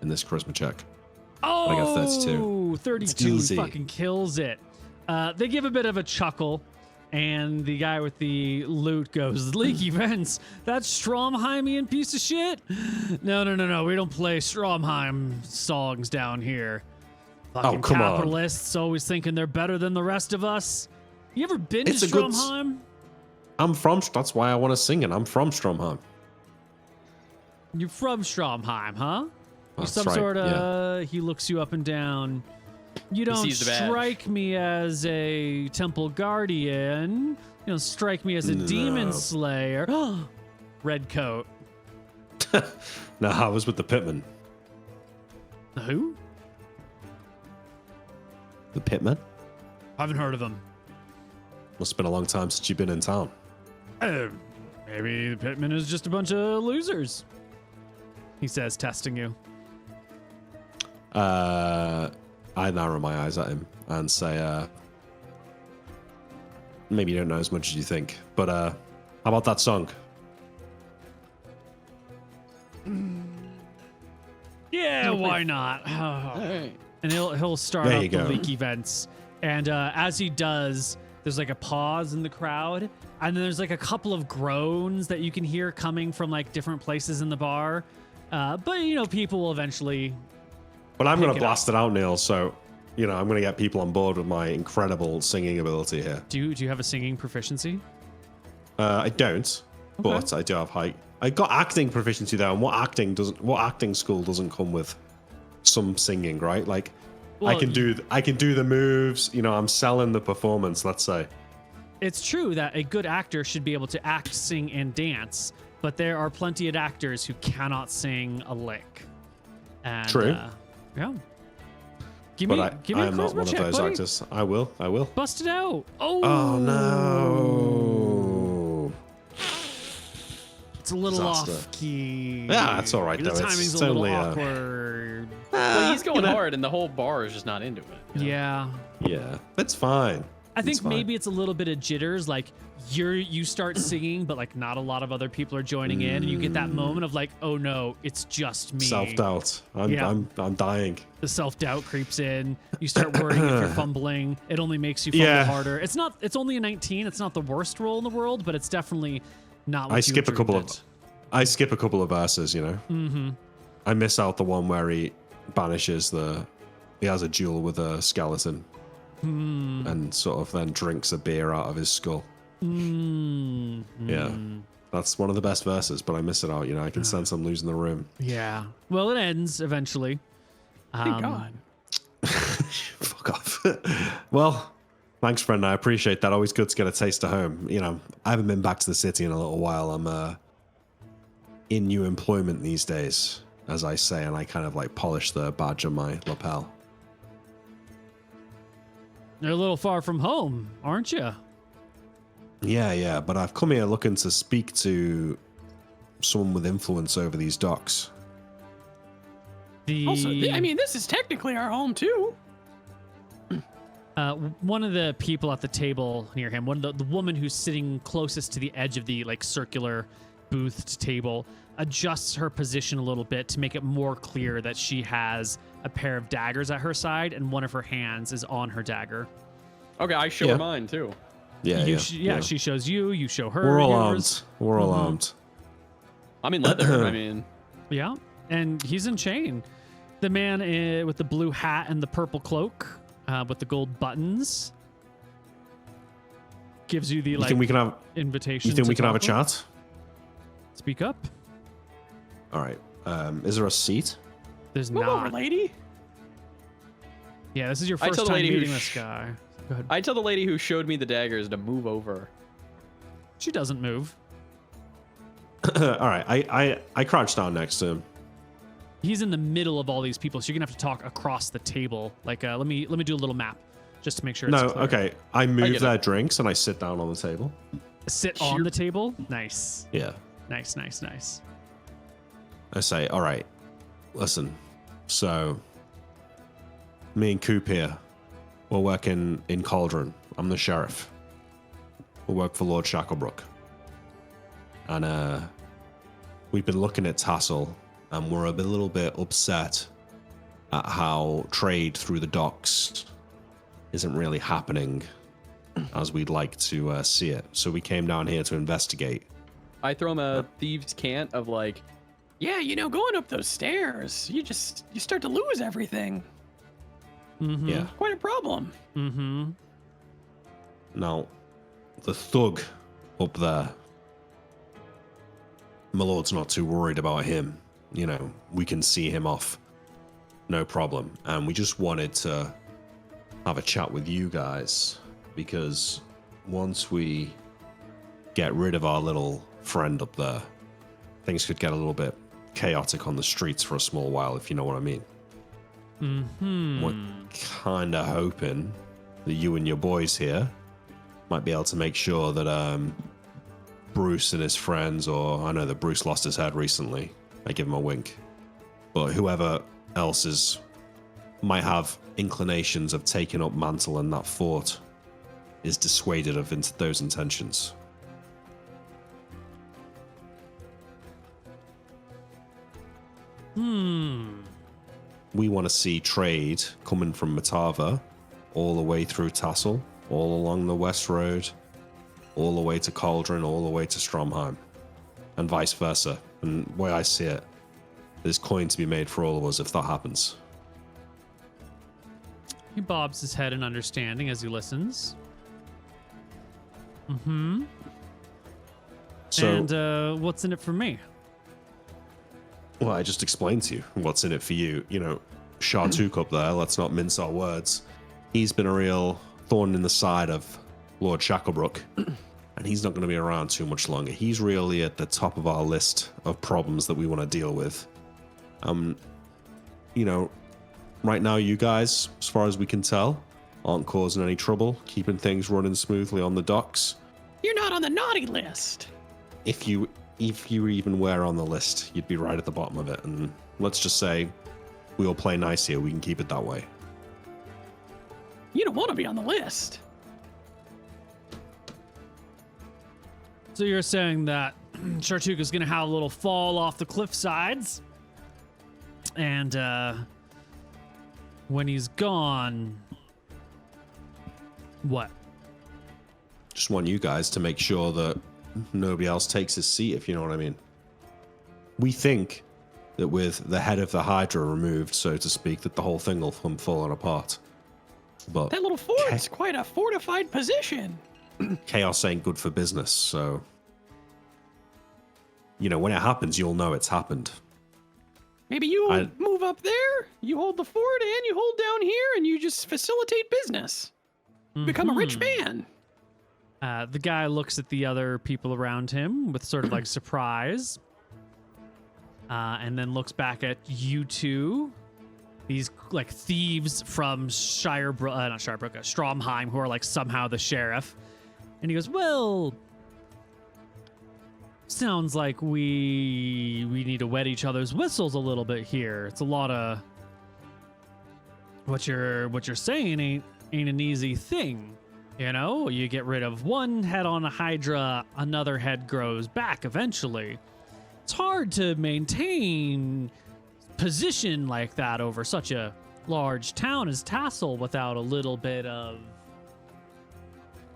in this charisma check. Oh, I got 32. 32 Easy. fucking kills it. They give a bit of a chuckle, and the guy with the loot goes, leaky vents? That Stromheimian piece of shit? No. We don't play Stromheim songs down here. Fucking come on. capitalists always thinking they're better than the rest of us. You ever been It's to a good Stromheim? I'm from, that's why I want to sing it. I'm from Stromheim. You're from Stromheim, huh? You're That's some right, sort of, he looks you up and down. You don't sees the badge. strike me as a temple guardian. You don't strike me as a demon No. slayer. Red coat. No, I was with the pitman. Who? The pitman? Haven't heard of him. Must have been a long time since you've been in town. Maybe the pitman is just a bunch of losers. He says, testing you. I narrow my eyes at him and say, maybe you don't know as much as you think, but how about that song? Yeah, why not? All right. And he'll start There up you the go. leaky vents. And as he does, there's like a pause in the crowd. And then there's like a couple of groans that you can hear coming from like different places in the bar. But, you know, people will eventually. But I'm going Pick to it blast it out, Neil, so, you know, I'm going to get people on board with my incredible singing ability here. Do you have a singing proficiency? I don't, but I do have height. I got acting proficiency though, and what acting school doesn't come with some singing, right? Like, Well, I can do the moves. You know, I'm selling the performance. Let's say. It's true that a good actor should be able to act, sing, and dance, but there are plenty of actors who cannot sing a lick. And, True. Yeah. Give me But a I'm not charisma one check, of those buddy. actors. I will. Bust it out. Oh no! It's a little Disaster. off key. Yeah, that's all right, The though. It's timing's a little only, awkward. Well, he's going you know. hard, and the whole bar is just not into it. you know? Yeah. Yeah, that's fine. I think It's fine. maybe it's a little bit of jitters, like you start singing, but like not a lot of other people are joining in, and you get that moment of like, oh no, it's just me. Self-doubt. Yeah. I'm dying. The self-doubt creeps in. You start worrying if you're fumbling. It only makes you fumble Yeah. harder. It's only a 19. It's not the worst roll in the world, but it's definitely not what I you skip a couple dreamed of it. I skip a couple of verses, you know. Mm-hmm. I miss out the one where he banishes he has a duel with a skeleton and sort of then drinks a beer out of his skull. Yeah, that's one of the best verses, but I miss it out. You know, I can sense I'm losing the room. Yeah. Well, it ends eventually. Thank God. Fuck off. Well, thanks, friend. I appreciate that. Always good to get a taste of home. You know, I haven't been back to the city in a little while. I'm in new employment these days, as I say, and I kind of like polish the badge on my lapel. You're a little far from home, aren't you? Yeah, but I've come here looking to speak to someone with influence over these docks. Also, I mean, this is technically our home too. One of the people at the table near him, the woman who's sitting closest to the edge of the like circular booth table, adjusts her position a little bit to make it more clear that she has a pair of daggers at her side and one of her hands is on her dagger. Okay, I show Yeah. her mine too. Yeah, She shows you. You show her. We're all yours. armed. We're all armed. I'm in leather. I mean, Yeah, and he's in chain. The man with the blue hat and the purple cloak with the gold buttons gives you the You think we can have? invitation. You think to we can have a talk. chat? Speak up. All right. Is there a seat? There's Move over, not. lady. Yeah, this is your I first tell the time lady who meeting this guy. Go ahead. I tell the lady who showed me the daggers to move over. She doesn't move. All right. I crouch down next to him. He's in the middle of all these people, so you're gonna have to talk across the table. Like, let me do a little map just to make sure. No, It's clear. okay. I move get their it. drinks and I sit down on the table. Sit on the table. Nice, Yeah. nice, nice, nice. I say, all right, listen. So, me and Coop here, we're working in Cauldron. I'm the sheriff. We work for Lord Shacklebrook. And we've been looking at Tassel, and we're a little bit upset at how trade through the docks isn't really happening as we'd like to see it. So we came down here to investigate. I throw him a thieves' cant of like, Yeah, going up those stairs, you start to lose everything. Mm-hmm. Yeah. Quite a problem. Mm-hmm. Now, the thug up there, my lord's not too worried about him. You know, we can see him off, no problem. And we just wanted to have a chat with you guys, because once we get rid of our little friend up there, things could get a little bit chaotic on the streets for a small while, if you know what I mean. Mm-hmm. We're kind of hoping that you and your boys here might be able to make sure that Bruce and his friends, or I know that Bruce lost his head recently, I give him a wink, but whoever else might have inclinations of taking up Mantle and that fort is dissuaded of those intentions. We want to see trade coming from Matava all the way through Tassel, all along the West Road, all the way to Cauldron, all the way to Stromheim, and vice versa. And the way I see it, there's coin to be made for all of us if that happens. He bobs his head in understanding as he listens. Mm-hmm. So, And what's in it for me? well, I just explained to you what's in it for you. You know, Shartuk up there, let's not mince our words. He's been a real thorn in the side of Lord Shacklebrook, and he's not going to be around too much longer. He's really at the top of our list of problems that we want to deal with. You know, right now you guys, as far as we can tell, aren't causing any trouble, keeping things running smoothly on the docks. You're not on the naughty list. If you even were on the list, you'd be right at the bottom of it. And let's just say we all play nice here. We can keep it that way. You don't want to be on the list. So you're saying that Shartuk is going to have a little fall off the cliff sides, and when he's gone, what? Just want you guys to make sure that nobody else takes his seat, if you know what I mean. We think that with the head of the Hydra removed, so to speak, that the whole thing will come falling apart. But That little fort's quite a fortified position. chaos ain't good for business, so... You know, when it happens, you'll know it's happened. Maybe you I- move up there, you hold the fort, and you hold down here, and you just facilitate business. Become a rich man. The guy looks at the other people around him with sort of like surprise, and then looks back at you two, these like thieves from not Shirebrook, Stromheim, who are like somehow the sheriff. And he goes, well, sounds like we need to wet each other's whistles a little bit here. It's a lot of what you're saying ain't an easy thing. You know, you get rid of one head on a Hydra, another head grows back eventually. It's hard to maintain position like that over such a large town as Tassel without a little bit of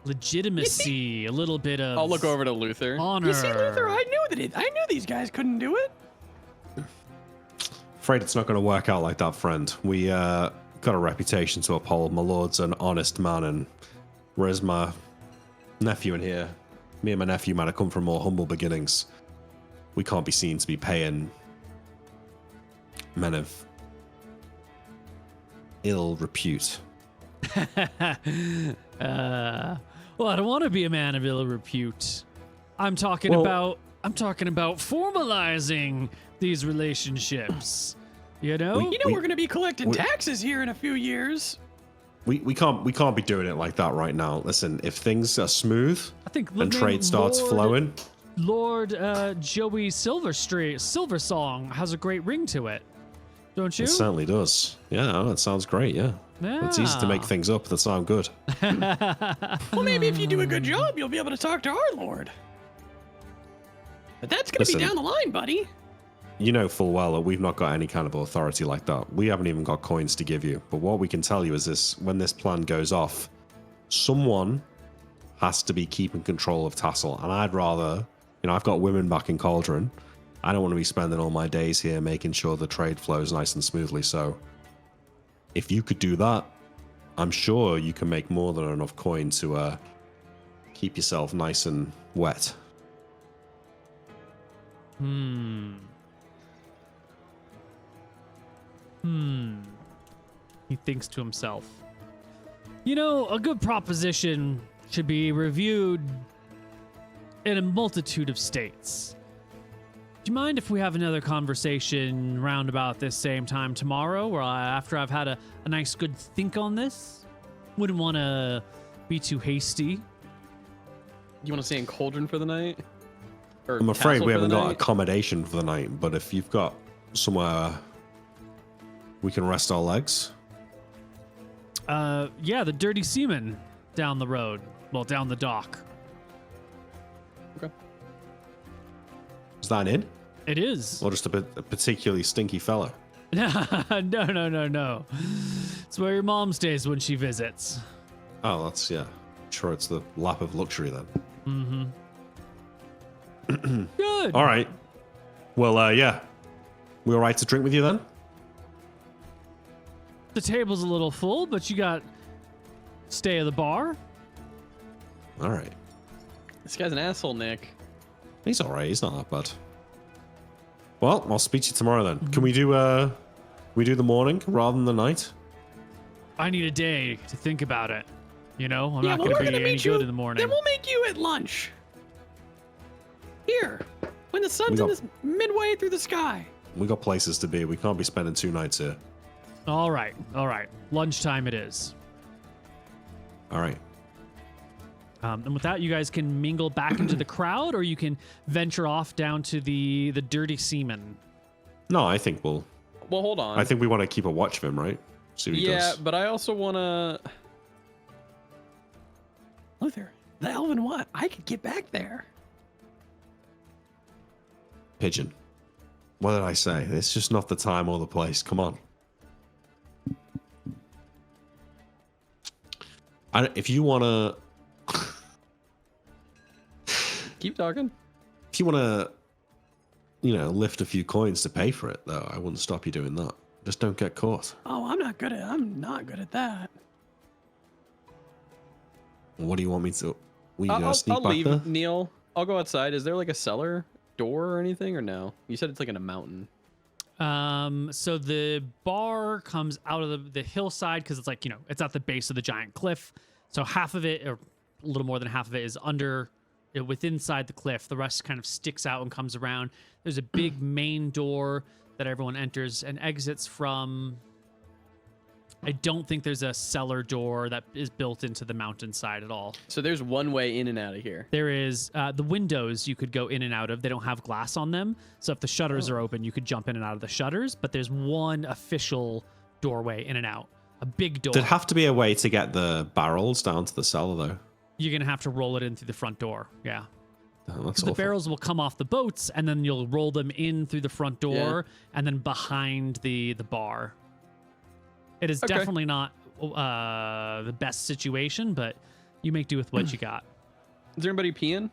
legitimacy, a little bit of I'll look over to Luther. honor. You see, Luther, I knew these guys couldn't do it. Afraid it's not going to work out like that, friend. We got a reputation to uphold. My lord's an honest man, and whereas my nephew in here, me and my nephew might have come from more humble beginnings. We can't be seen to be paying men of ill repute. Well, I don't want to be a man of ill repute. I'm talking about formalizing these relationships. You know? We're going to be collecting taxes here in a few years. We can't be doing it like that right now. Listen, if things are smooth I think and trade starts flowing, Lord Joey Silversong has a great ring to it. Don't you? it certainly does. Yeah, it sounds great. Yeah. It's easy to make Yeah. things up that sound good. Well, maybe if you do a good job, you'll be able to talk to our lord. But that's going to be Listen. down the line, buddy. You know full well that we've not got any kind of authority like that. We haven't even got coins to give you. But what we can tell you is this: when this plan goes off, someone has to be keeping control of Tassel. And I'd rather, I've got women back in Cauldron. I don't want to be spending all my days here making sure the trade flows nice and smoothly. So if you could do that, I'm sure you can make more than enough coin to keep yourself nice and wet. He thinks to himself. A good proposition should be reviewed in a multitude of states. Do you mind if we have another conversation round about this same time tomorrow, or after I've had a nice good think on this? Wouldn't want to be too hasty. You want to stay in Cauldron for the night? Or I'm afraid Tassel we for the haven't got night? accommodation for the night, but if you've got somewhere we can rest our legs. Yeah, the Dirty Seaman down the road. Well, down the dock. Okay. Is that an inn? It is. Or just a particularly stinky fella? No. It's where your mom stays when she visits. Oh, that's, yeah. Sure, it's the lap of luxury then. Good. All right. Well, yeah. We all right to drink with you then? The table's a little full, but you got stay at the bar. All right. This guy's an asshole, Nick. He's all right. He's not that bad. Well, I'll speak to you tomorrow then. Can we do the morning rather than the night? I need a day to think about it. I'm Yeah, not well, going we're to be gonna any meet you. good in the morning. Then we'll make you at lunch. Here, when the sun's We in got- this midway through the sky. We got places to be. We can't be spending 2 nights here. All right. Lunchtime it is. All right. And with that, you guys can mingle back into the crowd, or you can venture off down to the Dirty Seaman. No, I think Well, hold on. I think we want to keep a watch of him, right? See what he yeah, does. but I also want to... Luther, the elven what? I could get back there. Pigeon. What did I say? It's just not the time or the place. Come on. If you want to... Keep talking. If you want to, lift a few coins to pay for it, though, I wouldn't stop you doing that. Just don't get caught. Oh, I'm not good at that. What do you want me to... Will you I'll, gonna sneak I'll back leave, there? Neil. I'll go outside. Is there like a cellar door or anything, or no? You said it's like in a mountain. So the bar comes out of the hillside because it's like, it's at the base of the giant cliff. So half of it, or a little more than half of it, is within inside the cliff. The rest kind of sticks out and comes around. There's a big main door that everyone enters and exits from. I don't think there's a cellar door that is built into the mountainside at all. So there's one way in and out of here. There is the windows you could go in and out of. They don't have glass on them. So if the shutters are open, you could jump in and out of the shutters. But there's one official doorway in and out. A big door. There'd have to be a way to get the barrels down to the cellar, though. You're going to have to roll it in through the front door. Yeah. Oh, that's Because the awful. barrels will come off the boats, and then you'll roll them in through the front door, and then behind the bar. It is Okay. definitely not the best situation, but you make do with what you got. Is there anybody peeing?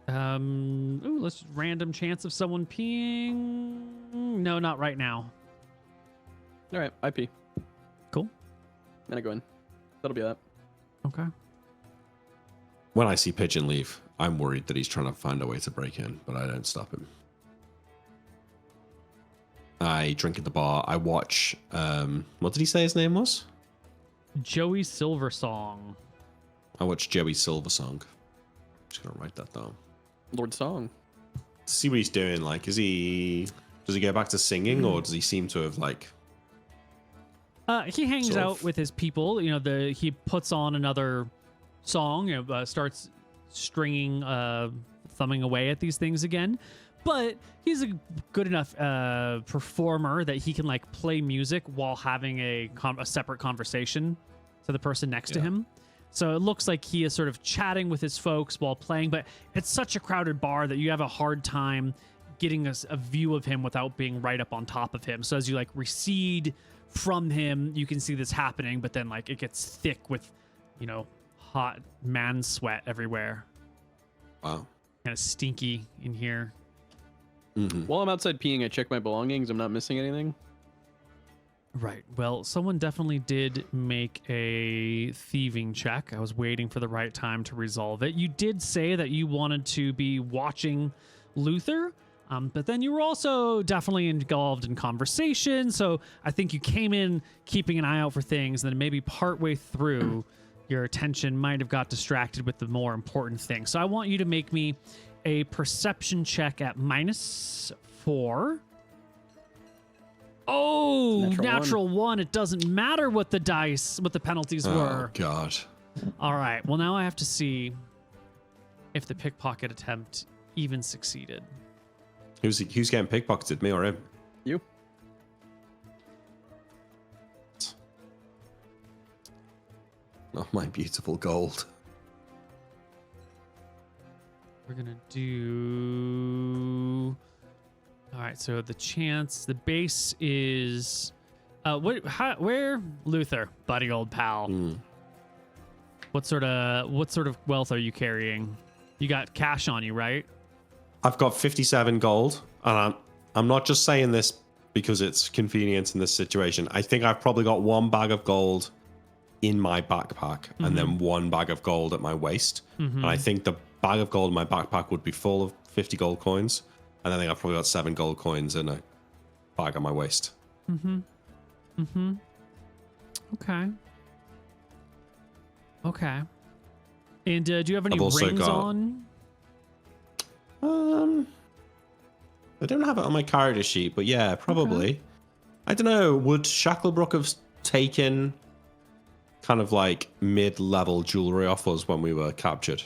Let's random chance of someone peeing. No, not right now. All right, I pee. Cool. And I go in. That'll be that. Okay. When I see Pigeon leave, I'm worried that he's trying to find a way to break in, but I don't stop him. I drink at the bar. I watch. What did he say his name was? Joey Silversong. I watch Joey Silversong. Just gonna write that down. Lord Song. See what he's doing. Like, does he go back to singing, or does he seem to have like? He hangs Sort out of. with his people. You know, he puts on another song. You know, starts stringing, thumbing away at these things again. But he's a good enough performer that he can like play music while having a separate conversation to the person next to Yeah. him. So it looks like he is sort of chatting with his folks while playing, but it's such a crowded bar that you have a hard time getting a view of him without being right up on top of him. So as you like recede from him, you can see this happening, but then like it gets thick with, you know, hot man sweat everywhere. Wow. Kind of stinky in here. Mm-hmm. While I'm outside peeing, I check my belongings. I'm not missing anything. Right. Well, someone definitely did make a thieving check. I was waiting for the right time to resolve it. You did say that you wanted to be watching Luther, but then you were also definitely involved in conversation. So I think you came in keeping an eye out for things, and then maybe partway through, your attention might have got distracted with the more important thing. So I want you to make me a perception check at -4. Oh, natural one. It doesn't matter what the penalties Oh were. God. All right. Well, now I have to see if the pickpocket attempt even succeeded. Who's getting pickpocketed, me or him? You? Oh, my beautiful gold. We're going to do... All right. So the base is... where? Luther, buddy, old pal. Mm. What sort of wealth are you carrying? You got cash on you, right? I've got 57 gold, and I'm not just saying this because it's convenient in this situation. I think I've probably got one bag of gold in my backpack and then one bag of gold at my waist. And I think the bag of gold in my backpack would be full of 50 gold coins. And I think I've probably got 7 gold coins in a bag on my waist. Okay. Okay. And do you have any I've also rings got- on? I don't have it on my character sheet, but yeah, probably. I don't know. Would Shacklebrook have taken kind of like mid-level jewelry off us when we were captured?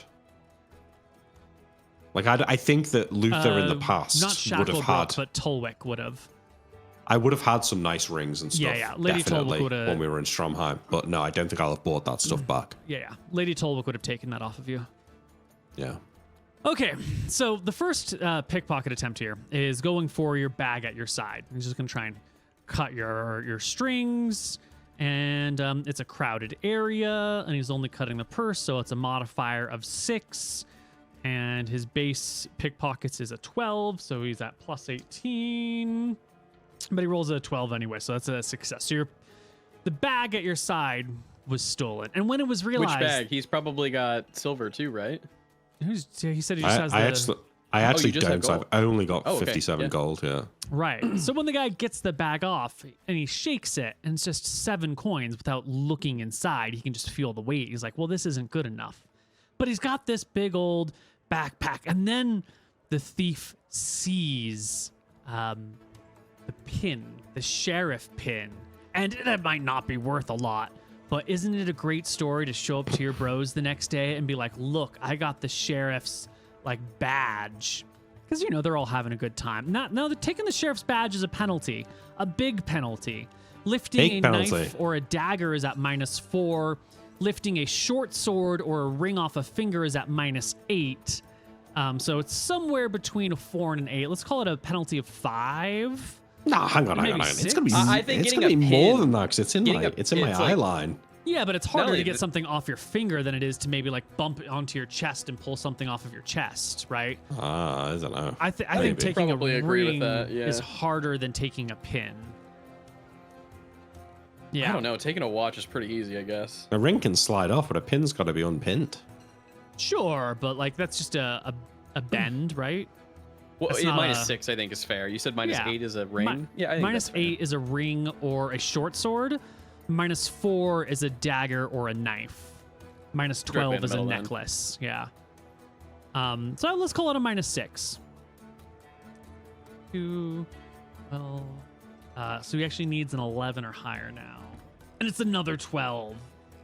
Like, I think that Luther in the past Not would have Shacklebrook, had. but Tolwick would have. I would have had some nice rings and stuff. Yeah, yeah. Lady definitely Tolwick would've- when we were in Stromheim. But no, I don't think I'll have bought that stuff back. Yeah. Lady Tolwick would have taken that off of you. Yeah. Okay, so the first pickpocket attempt here is going for your bag at your side. He's just going to try and cut your strings, and it's a crowded area, and he's only cutting the purse, so it's a modifier of 6, and his base pickpockets is a 12, so he's at +18, but he rolls a 12 anyway, so that's a success. So the bag at your side was stolen, and when it was realized... Which bag? He's probably got silver too, right? He said he just has I actually just have don't. So I've gold. only got Oh, okay, 57 yeah. gold. Yeah. Right. So when the guy gets the bag off and he shakes it and it's just 7 coins without looking inside, he can just feel the weight. He's like, well, this isn't good enough. But he's got this big old backpack. And then the thief sees the pin, the sheriff pin. And that might not be worth a lot. But isn't it a great story to show up to your bros the next day and be like, look, I got the sheriff's like badge? Because, you know, they're all having a good time. Now, taking the sheriff's badge is a penalty, a big penalty. Lifting Big a penalty. knife or a dagger is at -4. Lifting a short sword or a ring off a finger is at -8. So it's somewhere between a 4 and an 8. Let's call it a penalty of 5. Nah, hang on. Maybe It's gonna be. I think it's getting gonna be a more pin- than that because it's in getting my a- it's in my it's eye like- line. Yeah, but it's harder to only get the- something off your finger than it is to maybe like bump it onto your chest and pull something off of your chest, right? I don't know. I think Maybe. taking Probably a agree with ring that, yeah. is harder than taking a pin. Yeah. I don't know. Taking a watch is pretty easy, I guess. A ring can slide off, but a pin's got to be unpinned. Sure, but like that's just a bend, right? Well, That's not a- -6, I think, is fair. You said -8 is a ring. Mi- Yeah, I think that's fair. -8 is a ring or a short sword. -4 is a dagger or a knife. -12 in the is a middle then. necklace. Yeah. So let's call it a -6. 2, 12. So he actually needs an 11 or higher now, and it's another 12.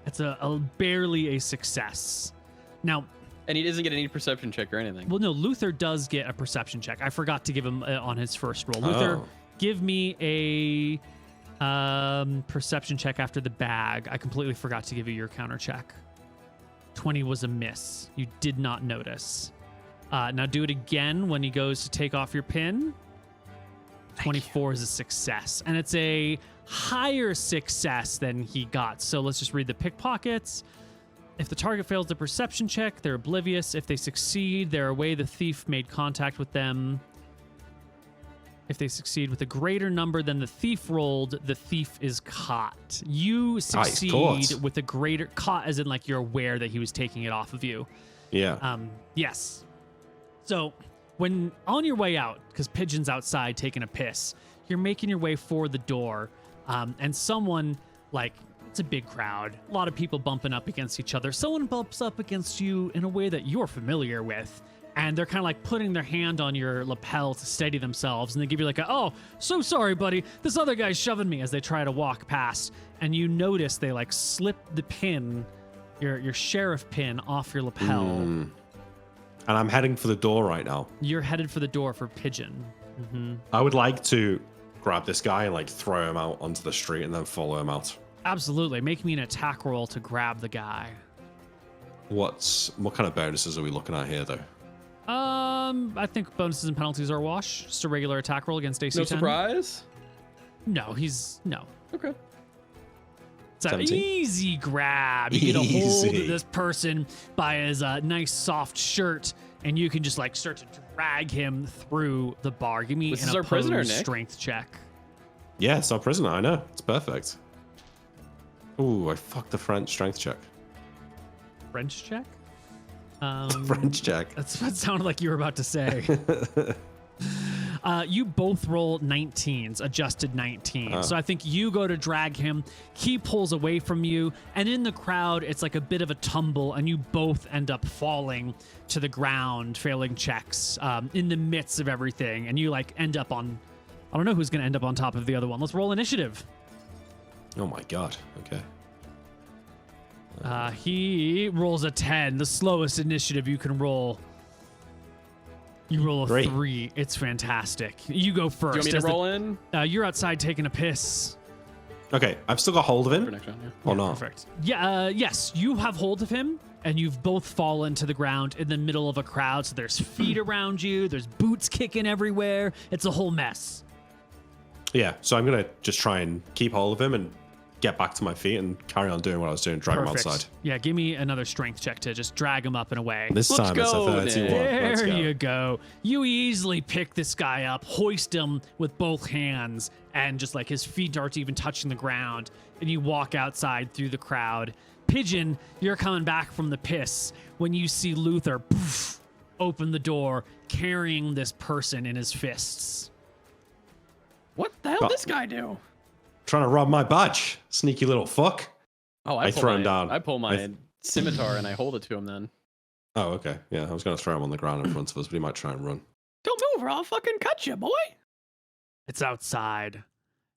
It's a barely a success. Now, And he doesn't get any perception check or anything. well, no, Luther does get a perception check. I forgot to give him on his first roll. Luther, Oh. give me a perception check after the bag. I completely forgot to give you your counter check. 20 was a miss. You did not notice. Now do it again when he goes to take off your pin. 24 is a success, and it's a higher success than he got. So let's just read the pickpockets. If the target fails the perception check, they're oblivious. If they succeed, they're away. The thief made contact with them. If they succeed with a greater number than the thief rolled, the thief is caught. You succeed caught. with a greater caught, as in like you're aware that he was taking it off of you. Yeah. Yes. So when on your way out, because Pigeon's outside taking a piss, you're making your way for the door, and someone, like, it's a big crowd, a lot of people bumping up against each other. Someone bumps up against you in a way that you're familiar with, and they're kind of like putting their hand on your lapel to steady themselves, and they give you like a, oh, so sorry, buddy, this other guy's shoving me, as they try to walk past, and you notice they like slip the pin, your sheriff pin, off your lapel. And I'm heading for the door right now. You're headed for the door for Pigeon. I would like to grab this guy and like throw him out onto the street and then follow him out. Absolutely. Make me an attack roll to grab the guy. What kind of bonuses are we looking at here, though? I think bonuses and penalties are a wash. Just a regular attack roll against AC No 10. surprise? No, he's no. Okay. It's an 17. easy grab. You get a hold of Easy. this person by his nice soft shirt, and you can just like start to drag him through the bar. Give me This an is our prisoner, opposed Nick. strength check. Yeah, it's our prisoner. I know. It's perfect. Ooh, I fucked the French strength check. French check. French check. That's what it sounded like you were about to say. You both roll 19s, adjusted 19. So I think you go to drag him. He pulls away from you. And in the crowd, it's like a bit of a tumble. And you both end up falling to the ground, failing checks in the midst of everything. And you like end up on, I don't know who's going to end up on top of the other one. Let's roll initiative. Oh my god. Okay. He rolls a 10, the slowest initiative you can roll. You roll a Great. 3. It's fantastic. You go first. Do you want me to as the- roll in you're outside taking a piss. Okay, I've still got hold of for him next round? Yeah. or not? Perfect. Yeah. Yes, you have hold of him, and you've both fallen to the ground in the middle of a crowd. So there's feet around you. There's boots kicking everywhere. It's a whole mess. Yeah, so I'm gonna just try and keep hold of him and get back to my feet and carry on doing what I was doing, drag him outside. Yeah. Give me another strength check to just drag him up and away. This Let's time it's a go, 31. Nick. Let's There go. you go. You easily pick this guy up, hoist him with both hands, and just like his feet aren't even touching the ground. And you walk outside through the crowd. Pigeon, you're coming back from the piss when you see Luther poof, open the door carrying this person in his fists. What the hell Oh. this guy do? Trying to rob my badge, sneaky little fuck. Oh, I pull throw him my- down. I pull my I- scimitar and I hold it to him then. Oh, okay. Yeah, I was gonna throw him on the ground in front of us, but he might try and run. Don't move or I'll fucking cut you, boy. It's outside.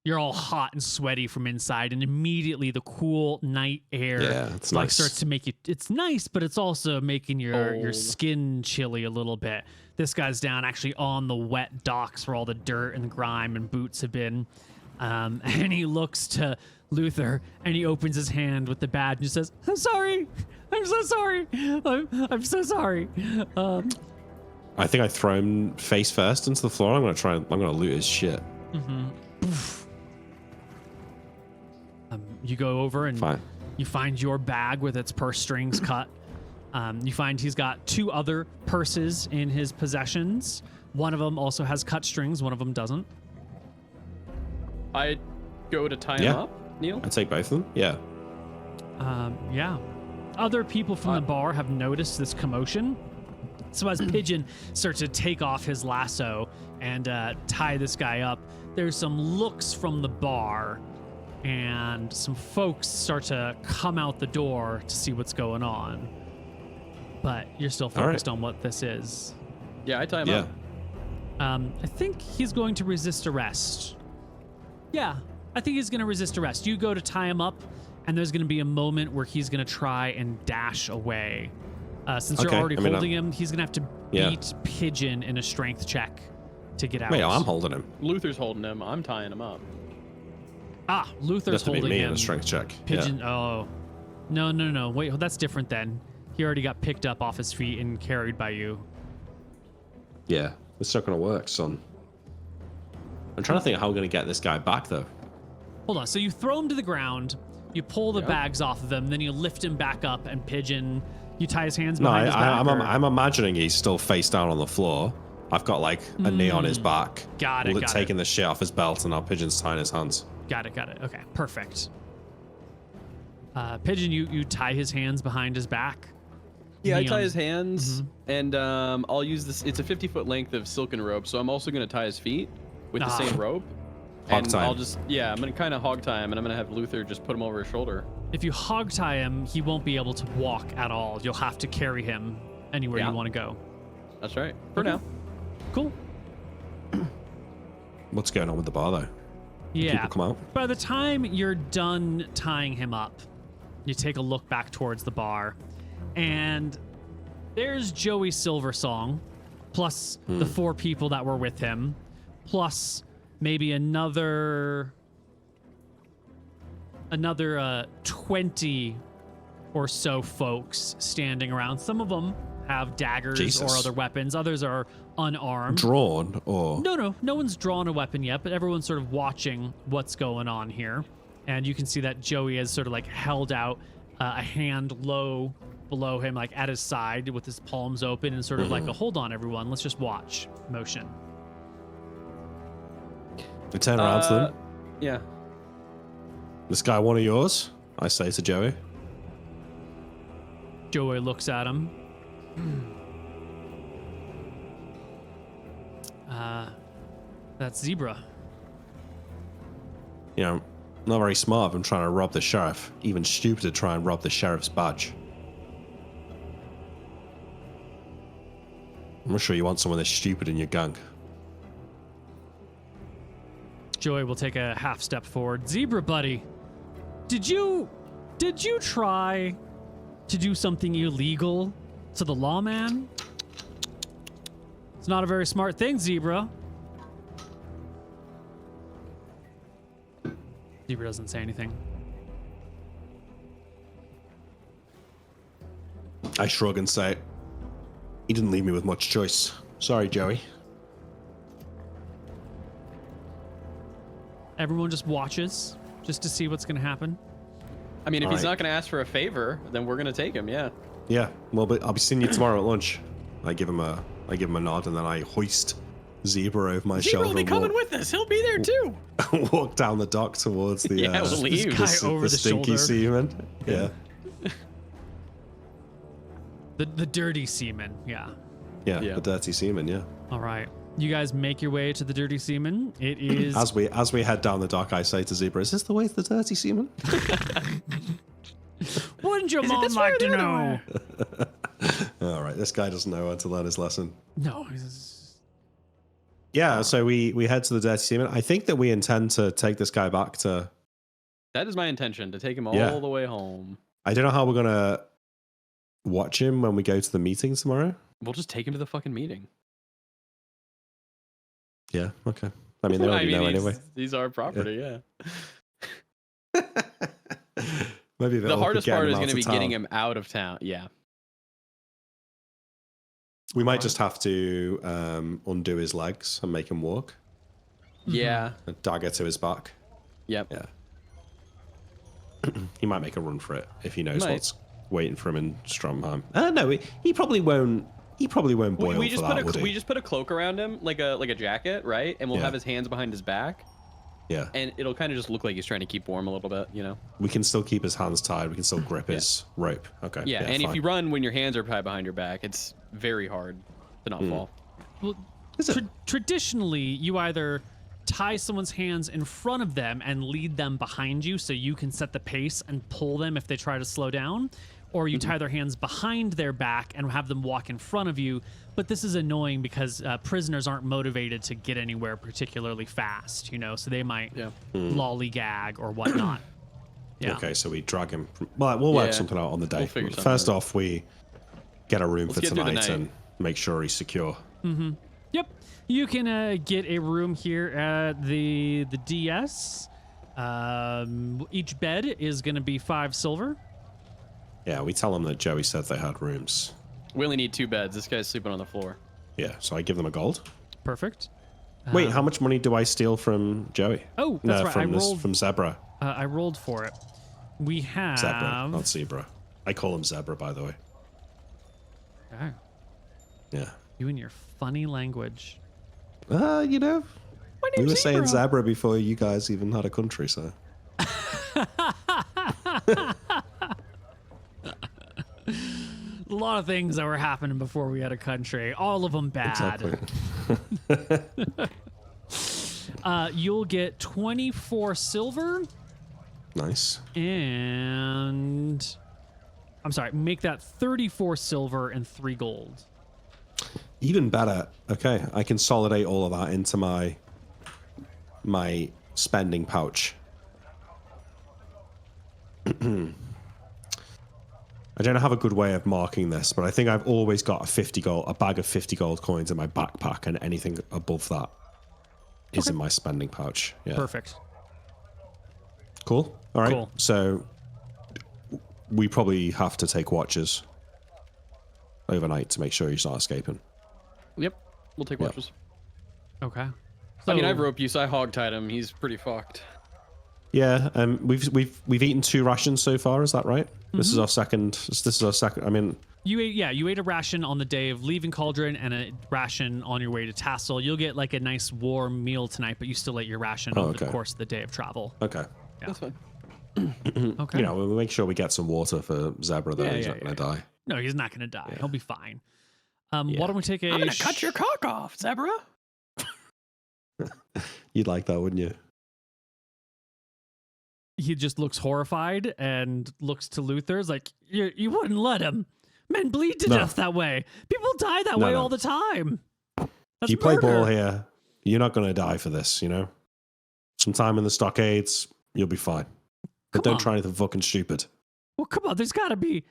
You're all hot and sweaty from inside, and immediately the cool night air Yeah, it's like nice. starts to make you. It's nice, but it's also making your Cold. skin chilly a little bit. This guy's down actually on the wet docks where all the dirt and grime and boots have been, and he looks to Luther, and he opens his hand with the badge and just says, "I'm sorry. I'm so sorry. I'm so sorry." I think I throw him face first into the floor. I'm gonna loot his shit. You go over and Fine. you find your bag with its purse strings cut. You find he's got 2 other purses in his possessions. One of them also has cut strings. One of them doesn't. I go to tie him up, Neil. I take both of them. Yeah. Yeah. Other people from the bar have noticed this commotion. So as Pigeon starts to take off his lasso and tie this guy up, there's some looks from the bar, and some folks start to come out the door to see what's going on. But you're still focused on what this is. Yeah, I tie him Yeah. up. I think he's going to resist arrest. Yeah, I think he's going to resist arrest. You go to tie him up, and there's going to be a moment where he's going to try and dash away. Since you're already holding him, he's going to have to beat Pigeon in a strength check to get out. Wait, I'm holding him. Luther's holding him. I'm tying him up. Luther's That's to be holding me him. in a strength check. Pigeon. Oh, no. Wait, that's different then. He already got picked up off his feet and carried by you. Yeah, it's not gonna work, son. I'm trying to think how we're gonna get this guy back though. Hold on. So you throw him to the ground, you pull the bags off of him, then you lift him back up, and Pigeon, you tie his hands behind his back. I'm imagining he's still face down on the floor. I've got like a knee on his back. Got it. Taking the shit off his belt, and now Pigeon's tying his hands. Got it. Okay, perfect. Pigeon, you tie his hands behind his back. Yeah, I Neon. tie his hands, and I'll use this. It's a 50-foot length of silken rope, so I'm also going to tie his feet with the same rope. Hog And tie I'll him. just, I'm going to kind of hog tie him, and I'm going to have Luther just put him over his shoulder. If you hog tie him, he won't be able to walk at all. You'll have to carry him anywhere you want to go. That's right. For now. Cool. What's going on with the bar though? Yeah. People come out. By the time you're done tying him up, you take a look back towards the bar, and there's Joey Silversong, plus the 4 people that were with him, plus maybe another 20 or so folks standing around. Some of them have daggers or other weapons. Others are unarmed. Drawn or No one's drawn a weapon yet, but everyone's sort of watching what's going on here. And you can see that Joey has sort of like held out a hand low below him, like at his side with his palms open, and sort of like a hold on everyone, let's just watch motion. I turn around to them. Yeah. This guy one of yours? I say to Joey. Joey looks at him. That's Zebra. You know, not very smart of him trying to rob the sheriff. Even stupid to try and rob the sheriff's badge. I'm not sure you want someone this stupid in your gang. Joey will take a half step forward. Zebra buddy, did you try to do something illegal to the lawman? It's not a very smart thing, Zebra. Zebra doesn't say anything. I shrug and say, he didn't leave me with much choice. Sorry, Joey. Everyone just watches just to see what's going to happen. I mean, if he's Alright. not going to ask for a favor, then we're going to take him, yeah. Yeah, well, but I'll be seeing you tomorrow at lunch. I give him a nod, and then I hoist Zebra over my Zebra shoulder will be and coming with us. He'll be there too. walk down the dock towards the Yeah, we'll leave. This guy over the stinky shoulder. seaman. Yeah, The dirty seaman, yeah. yeah, Yeah. the dirty seaman. Yeah. All right. You guys make your way to the dirty seaman. It is As we head down the dock, I say to Zebra, "Is this the way to the dirty seaman?" Wouldn't your mom like to know? All right, this guy doesn't know how to learn his lesson. No. Yeah, so we head to the dirty seaman. I think that we intend to take this guy back to. That is my intention, to take him all Yeah. the way home. I don't know how we're gonna watch him when we go to the meeting tomorrow. We'll just take him to the fucking meeting. Yeah, okay. I mean, they already know anyway. These are property, yeah. Maybe The hardest part is going to be getting him out of town. Yeah. We might just have to undo his legs and make him walk. Yeah. A dagger to his back. Yep. Yeah. He might make a run for it if he knows what's waiting for him in Stromheim. No, he probably won't. He probably won't boil We just for that, would he? we just put a cloak around him, like a jacket, right? And we'll have his hands behind his back. Yeah. And it'll kind of just look like he's trying to keep warm a little bit, you know? We can still keep his hands tied. We can still grip his rope. Okay. Yeah, and fine. if you run when your hands are tied behind your back, it's very hard to not fall. Well, Is it? traditionally, you either tie someone's hands in front of them and lead them behind you so you can set the pace and pull them if they try to slow down, or you tie their hands behind their back and have them walk in front of you. But this is annoying because prisoners aren't motivated to get anywhere particularly fast, you know, so they might lollygag or whatnot. Yeah. Okay, so we drag him. Well, we'll work something out on the day. We'll figure something First out. off, we get a room for get through the tonight night. and make sure he's secure. Yep. You can get a room here at the DS. Each bed is going to be 5 silver. Yeah, we tell them that Joey said they had rooms. We only need 2 beds. This guy's sleeping on the floor. Yeah, so I give them a gold. Perfect. Wait, how much money do I steal from Joey? Oh, that's right. From Zebra. I rolled for it. We have Zebra, not Zebra. I call him Zebra, by the way. Okay. Yeah. You and your funny language. You know, My we name's were saying Zebra. Zebra before you guys even had a country, so. A lot of things that were happening before we had a country. All of them bad. Exactly. You'll get 24 silver Nice. and... I'm sorry, make that 34 silver and 3 gold. Even better. Okay, I consolidate all of that into my spending pouch. I don't have a good way of marking this, but I think I've always got a bag of 50 gold coins in my backpack, and anything above that is in my spending pouch. Yeah. Perfect. Cool. All right. Cool. So we probably have to take watches overnight to make sure he's not escaping. Yep. We'll take watches. Okay. I mean, So- I've roped you, so I hogtied him. He's pretty fucked. Yeah, we've eaten 2 rations so far. Is that right? This is our second. This is our second. I mean, You ate a ration on the day of leaving Cauldron and a ration on your way to Tassel. You'll get like a nice warm meal tonight, but you still ate your ration over the okay. course of the day of travel. okay. That's fine. Okay. You know, we'll make sure we get some water for Zebra. Though he's not gonna die. No, he's not going to die. He'll be fine. Why don't we take a... I'm gonna cut your cock off, Zebra. You'd like that, wouldn't you? He just looks horrified and looks to Luther's like, you wouldn't let him. Men bleed to No. death that way. People die that way No. all the time. That's You play murder. ball here. You're not gonna die for this. You know. Sometime in the stockades, you'll be fine. But Come don't on. try anything fucking stupid. Well, come on. There's got to be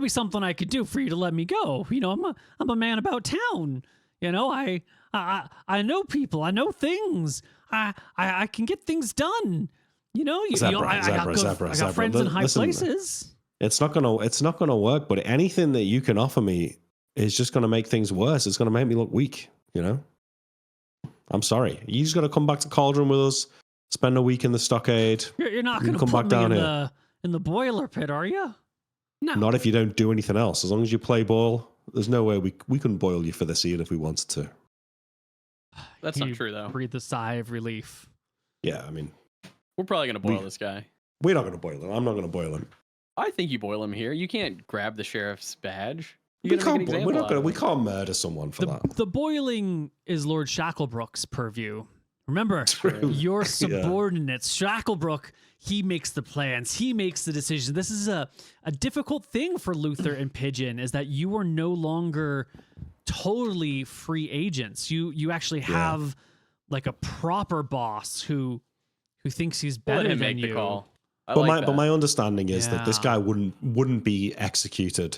something I could do for you to let me go. You know, I'm a man about town. You know, I know people. I know things. I can get things done. You know, I got friends in high Listen, places. It's not gonna work. But anything that you can offer me is just gonna make things worse. It's gonna make me look weak. You know. I'm sorry. You just gotta come back to Cauldron with us. Spend a week in the stockade. You're not You going to can come put back me in down the boiler pit, are you? No. Not if you don't do anything else. As long as you play ball, there's no way we couldn't boil you for this even if we wanted to. That's He not true, though. Breathed a sigh of relief. Yeah, I mean, We're probably going to boil this guy. we're not gonna boil him. I'm not gonna boil him. I think you boil him here. You can't grab the sheriff's badge. You We gotta make an can't. We're example not out gonna. of We him. can't murder someone for that. The boiling is Lord Shacklebrook's purview. Remember, True. your Yeah. subordinates. Shacklebrook, he makes the plans. He makes the decisions. This is a difficult thing for Luther and Pigeon, is that you are no longer totally free agents. You actually have like a proper boss who thinks he's We'll let better him than make you. the call. I But like that. my understanding is that this Yeah. guy wouldn't be executed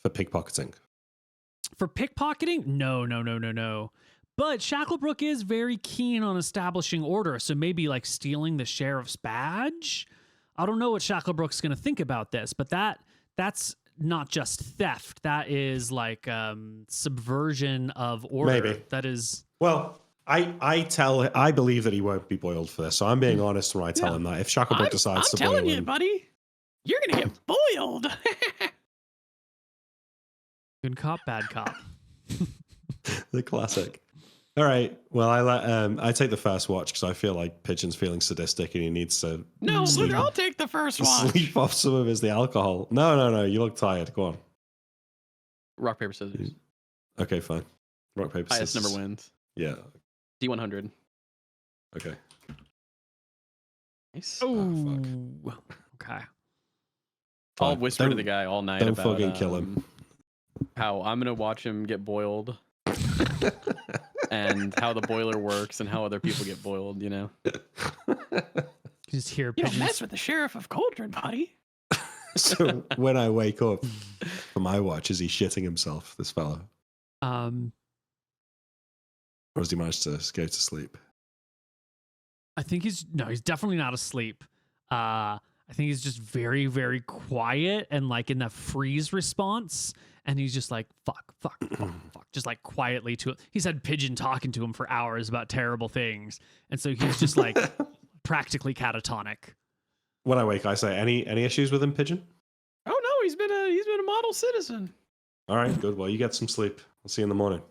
for pickpocketing. For pickpocketing? No. But Shacklebrook is very keen on establishing order, so maybe like stealing the sheriff's badge. I don't know what Shacklebrook's going to think about this, but that's not just theft. That is like subversion of order. Maybe. That is. Well, I believe that he won't be boiled for this, so I'm being honest when I tell him that. If Shacklebrook decides to boil I'm telling you, him, buddy, you're gonna get boiled. Good cop, bad cop. the classic. All right. Well, I take the first watch because I feel like Pigeon's feeling sadistic and he needs to No, Luther, I'll take the first one. sleep off some of the alcohol. No. You look tired. Go on. Rock, paper, scissors. Okay, fine. Rock, paper, Highest scissors. number wins. Yeah. D100. Okay. Nice. Oh, okay. I'll Fine. whisper to Don't- the guy all night don't about fucking kill him. How I'm gonna watch him get boiled, and how the boiler works, and how other people get boiled. You know. You just hear You don't pigeons. mess with the sheriff of Cauldron, buddy. So when I wake up for my watch, is he shitting himself, this fellow? Um, Or has he managed to go to sleep? I think he's definitely not asleep. I think he's just very, very quiet and like in that freeze response. And he's just like, fuck, just like quietly to it. He's had Pigeon talking to him for hours about terrible things. And so he's just like practically catatonic. When I wake, I say, any issues with him, Pigeon? Oh no, he's been a model citizen. All right, good. Well, you get some sleep. I'll see you in the morning.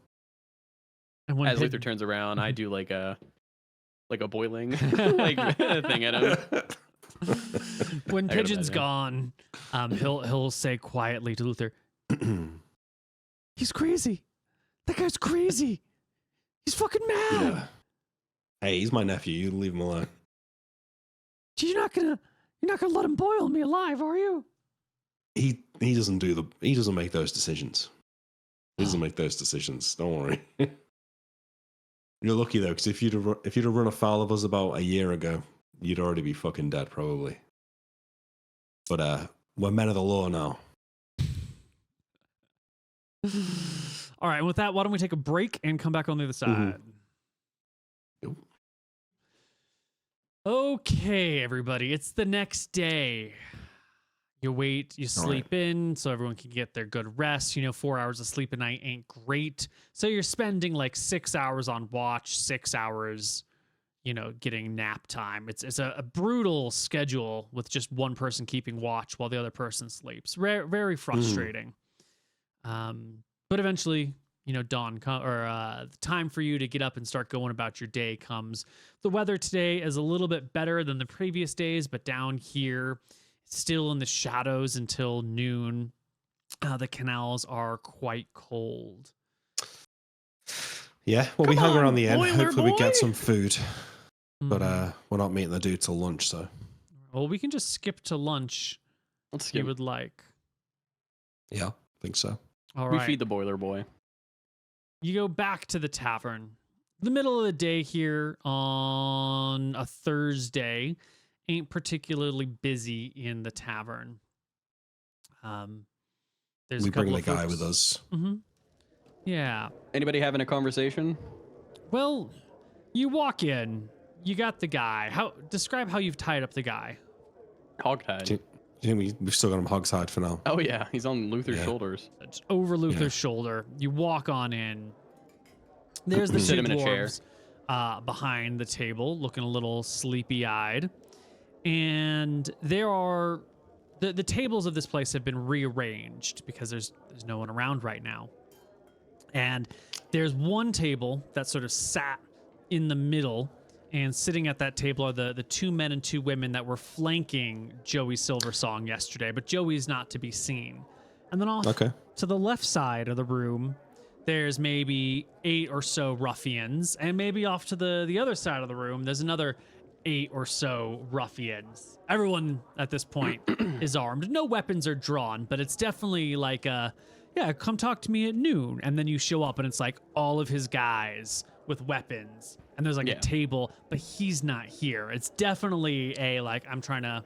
And when As Luther Pid- turns around, I do like a boiling like thing at him. when I gotta Pigeon's bed, yeah. gone, he'll say quietly to Luther, he's crazy. That guy's crazy. He's fucking mad. Yeah. Hey, he's my nephew. You leave him alone. You're not gonna let him boil me alive, are you? He doesn't make those decisions. He doesn't make those decisions. Don't worry. You're lucky though, because if you'd have run afoul of us about a year ago, you'd already be fucking dead probably. But we're men of the law now. All right, with that, why don't we take a break and come back on the other side? Yep. Okay, everybody, it's the next day. You wait, you sleep in so everyone can get their good rest. 4 hours of sleep a night ain't great. So you're spending like 6 hours on watch, 6 hours, getting nap time. It's a brutal schedule with just one person keeping watch while the other person sleeps. Very frustrating. But eventually, dawn the time for you to get up and start going about your day comes. The weather today is a little bit better than the previous days, but down here, still in the shadows until noon. The canals are quite cold. Yeah, well, we Come hung on, around the end. boiler Hopefully, we boy. get some food. But Mhm. we're not meeting the dude till lunch, so Well, we can just skip to lunch Let's if you skip. would like. yeah, I think so. All We right. feed the boiler boy. You go back to the tavern. The middle of the day here on a Thursday ain't particularly busy in the tavern. There's We a couple bring the of guy folks. with us. Mm-hmm. Yeah. Anybody having a conversation? Well, you walk in. You got the guy. Describe how you've tied up the guy. Hogtied. Do you think we've still got him hogtied for now? Oh yeah, he's on Luther's Yeah. shoulders. It's over Luther's shoulder. You walk on in. There's the Sit two him in a chair. dwarves behind the table, looking a little sleepy-eyed. And there are the tables of this place have been rearranged because there's no one around right now. And there's one table that sort of sat in the middle, and sitting at that table are the two men and two women that were flanking Joey Silversong yesterday, but Joey's not to be seen. And then off Okay. to the left side of the room, there's maybe 8 or so ruffians, and maybe off to the other side of the room, there's another 8 or so ruffians. Everyone at this point is armed. No weapons are drawn, but it's definitely like come talk to me at noon. And then you show up and it's like all of his guys with weapons. And there's like a table, but he's not here. It's definitely I'm trying to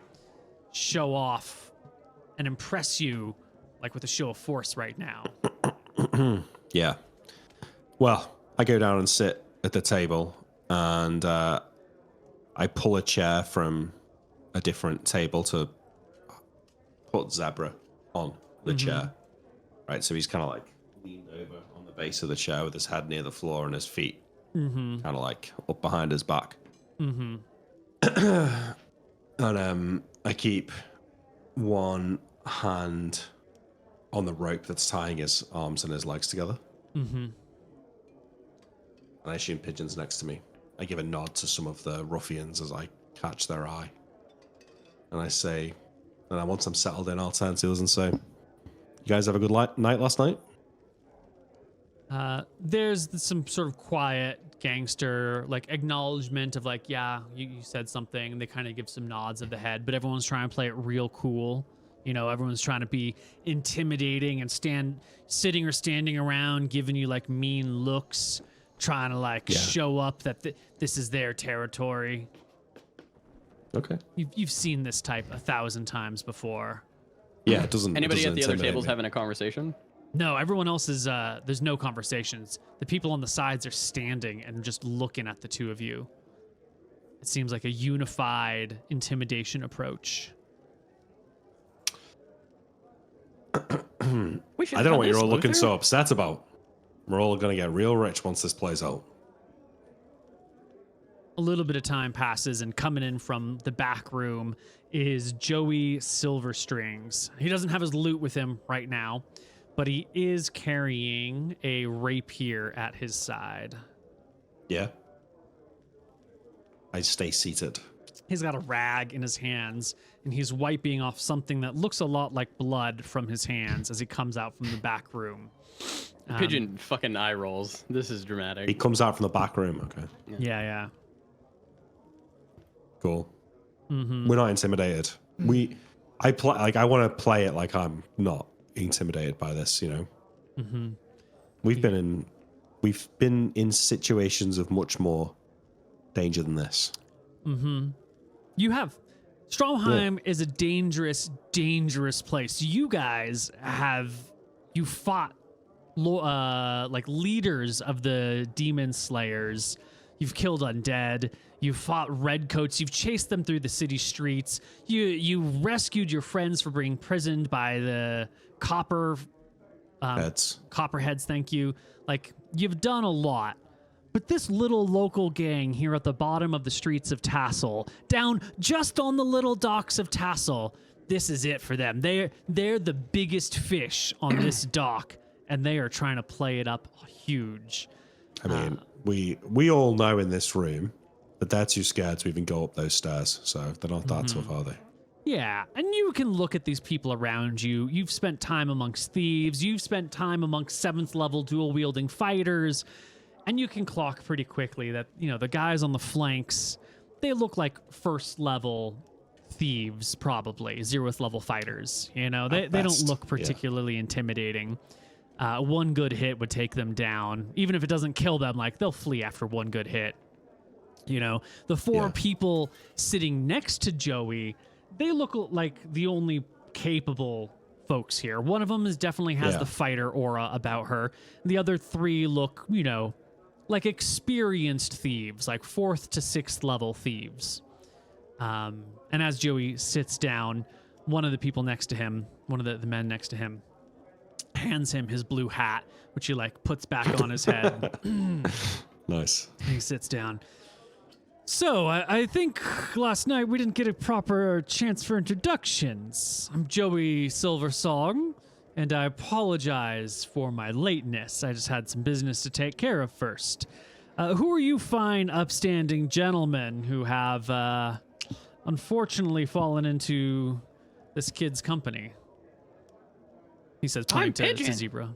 show off and impress you like with a show of force right now. Yeah. Well, I go down and sit at the table, and I pull a chair from a different table to put Zebra on the chair. Right, so he's kind of like leaned over on the base of the chair with his head near the floor and his feet kind of like up behind his back. And I keep one hand on the rope that's tying his arms and his legs together. And I assume Pigeon's next to me. I give a nod to some of the ruffians as I catch their eye. And I say, and once I'm settled in, I'll turn to others and say, you guys have a good night last night? There's some sort of quiet gangster like acknowledgement of like, yeah, you said something, and they kind of give some nods of the head, but everyone's trying to play it real cool. You know, everyone's trying to be intimidating and sitting or standing around giving you like mean looks, trying to like show up that this is their territory. Okay. You've seen this type 1,000 times before. Yeah, it doesn't. Anybody it at doesn't the other intimidate tables me. having a conversation? No, everyone else is, there's no conversations. The people on the sides are standing and just looking at the two of you. It seems like a unified intimidation approach. I don't know what you're all looking so upset about. We're all going to get real rich once this plays out. A little bit of time passes, and coming in from the back room is Joey Silverstrings. He doesn't have his loot with him right now, but he is carrying a rapier at his side. Yeah. I stay seated. He's got a rag in his hands, and he's wiping off something that looks a lot like blood from his hands as he comes out from the back room. Pigeon fucking eye rolls. This is dramatic. He comes out from the back room. Okay. Yeah. Cool. We're not intimidated. I want to play it like I'm not intimidated by this, you know. We've been in situations of much more danger than this. You have Stromheim is a dangerous place. You guys you fought like leaders of the demon slayers. You've killed undead. You fought redcoats. You've chased them through the city streets. You rescued your friends from being imprisoned by the copperheads. Thank you. Like, you've done a lot. But this little local gang here at the bottom of the streets of Tassel, down just on the little docks of Tassel, this is it for them. They're the biggest fish on this dock, and they are trying to play it up huge. I mean, we all know in this room that they're too scared to even go up those stairs, so they're not that tough, are they? Yeah, and you can look at these people around you. You've spent time amongst thieves. You've spent time amongst 7th level dual-wielding fighters. And you can clock pretty quickly that, you know, the guys on the flanks, they look like 1st level thieves, probably 0th level fighters. You know, they don't look particularly intimidating. One good hit would take them down. Even if it doesn't kill them, like, they'll flee after one good hit. You know, the 4 people sitting next to Joey, they look like the only capable folks here. One of them definitely has the fighter aura about her. The other 3 look, you know, like experienced thieves, like 4th to 6th level thieves. And as Joey sits down, one of the people next to him, one of the men next to him, hands him his blue hat, which he like puts back on his head. Nice. And he sits down. So, I think last night we didn't get a proper chance for introductions. I'm Joey Silversong, and I apologize for my lateness. I just had some business to take care of first. Who are you fine, upstanding gentlemen who have, unfortunately fallen into this kid's company? He says, pointing to Zebra.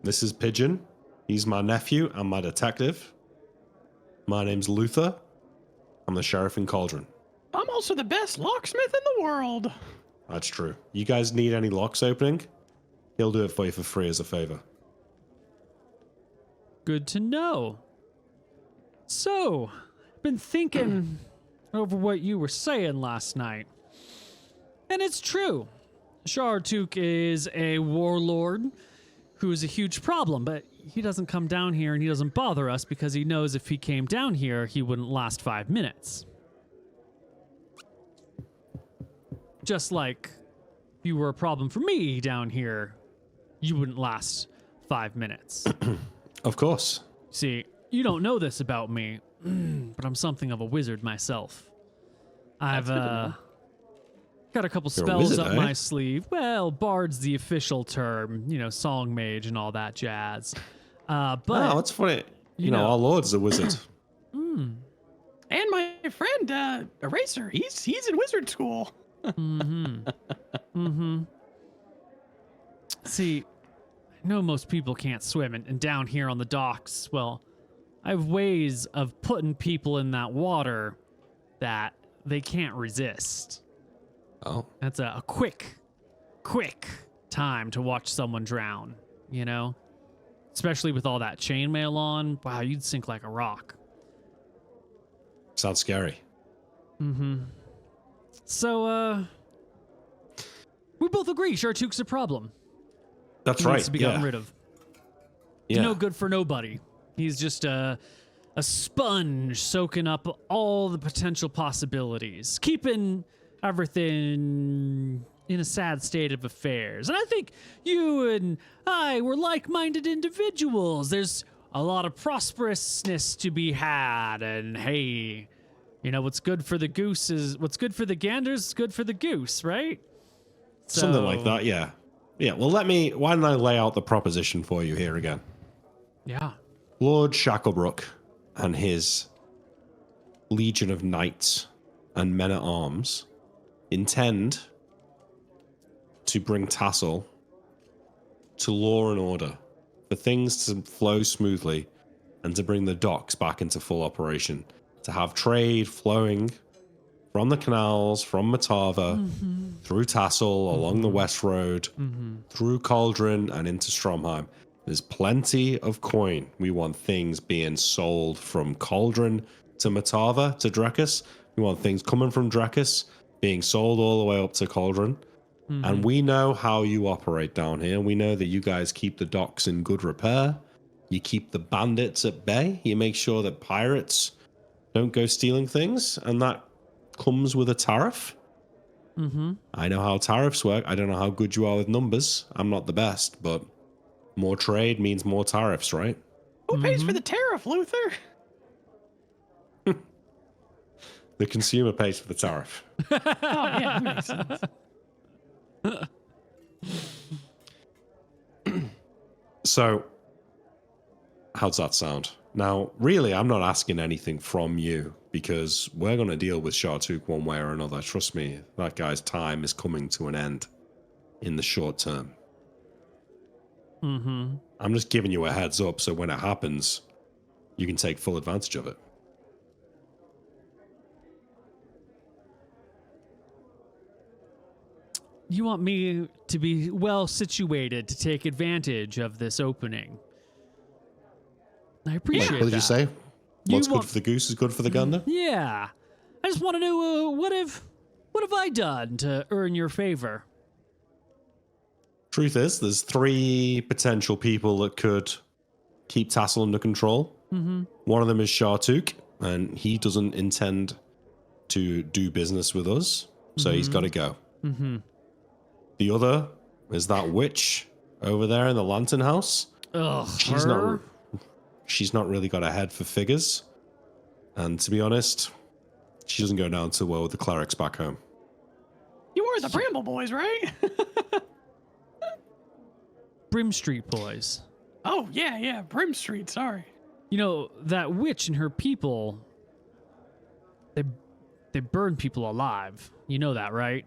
This is Pigeon. He's my nephew and my detective. My name's Luther. I'm the sheriff in Cauldron. I'm also the best locksmith in the world. That's true. You guys need any locks opening? He'll do it for you for free as a favor. Good to know. So, I've been thinking over what you were saying last night. And it's true. Shartuk is a warlord who is a huge problem, but he doesn't come down here and he doesn't bother us because he knows if he came down here, he wouldn't last 5 minutes. just like if you were a problem for me down here, you wouldn't last 5 minutes. Of course. See, you don't know this about me, but I'm something of a wizard myself. I've got a couple You're a spells wizard, up eh? my sleeve. Well, bard's the official term, song mage and all that jazz. But Oh, that's funny. you know- our lord's a wizard. And my friend, Eraser, he's in wizard school. see, I know most people can't swim, and down here on the docks, well, I have ways of putting people in that water that they can't resist. Oh. That's a quick time to watch someone drown, Especially with all that chainmail on. Wow, you'd sink like a rock. Sounds scary. So, we both agree Shartuk's a problem. That's He right. needs to be gotten rid of. Yeah. No good for nobody. He's just a sponge soaking up all the potential possibilities, keeping everything in a sad state of affairs. And I think you and I were like-minded individuals. There's a lot of prosperousness to be had, and hey, what's good for the goose is what's good for the gander is good for the goose, right? Something So- like that, yeah. Yeah, well, why don't I lay out the proposition for you here again? Yeah. Lord Shacklebrook and his legion of knights and men-at-arms intend to bring Tassel to law and order, for things to flow smoothly, and to bring the docks back into full operation, to have trade flowing from the canals, from Matava, through Tassel, along the West Road, through Cauldron, and into Stromheim. There's plenty of coin. We want things being sold from Cauldron to Matava to Drekkas. We want things coming from Drekkas being sold all the way up to Cauldron. And we know how you operate down here. We know that you guys keep the docks in good repair. You keep the bandits at bay. You make sure that pirates don't go stealing things. And that comes with a tariff. I know how tariffs work. I don't know how good you are with numbers. I'm not the best, but more trade means more tariffs, right? Who pays for the tariff, Luther? The consumer pays for the tariff. Oh, yeah, that makes sense. So, how's that sound? Now, really, I'm not asking anything from you because we're going to deal with Shartuk one way or another. Trust me, that guy's time is coming to an end in the short term. I'm just giving you a heads up so when it happens, you can take full advantage of it. You want me to be well situated to take advantage of this opening. I appreciate What did that. you say? You What's good want- for the goose is good for the gander? Yeah. I just want to know what have I done to earn your favor? Truth is, there's 3 potential people that could keep Tassel under control. One of them is Shartuk, and he doesn't intend to do business with us, so he's got to go. The other is that witch over there in the lantern house. Ugh, She's not really got a head for figures, and to be honest, she doesn't go down too well with the clerics back home. You are the Bramble Boys, right? Brim Street boys. Oh, yeah, Brim Street, sorry. That witch and her people, they burn people alive. You know that, right?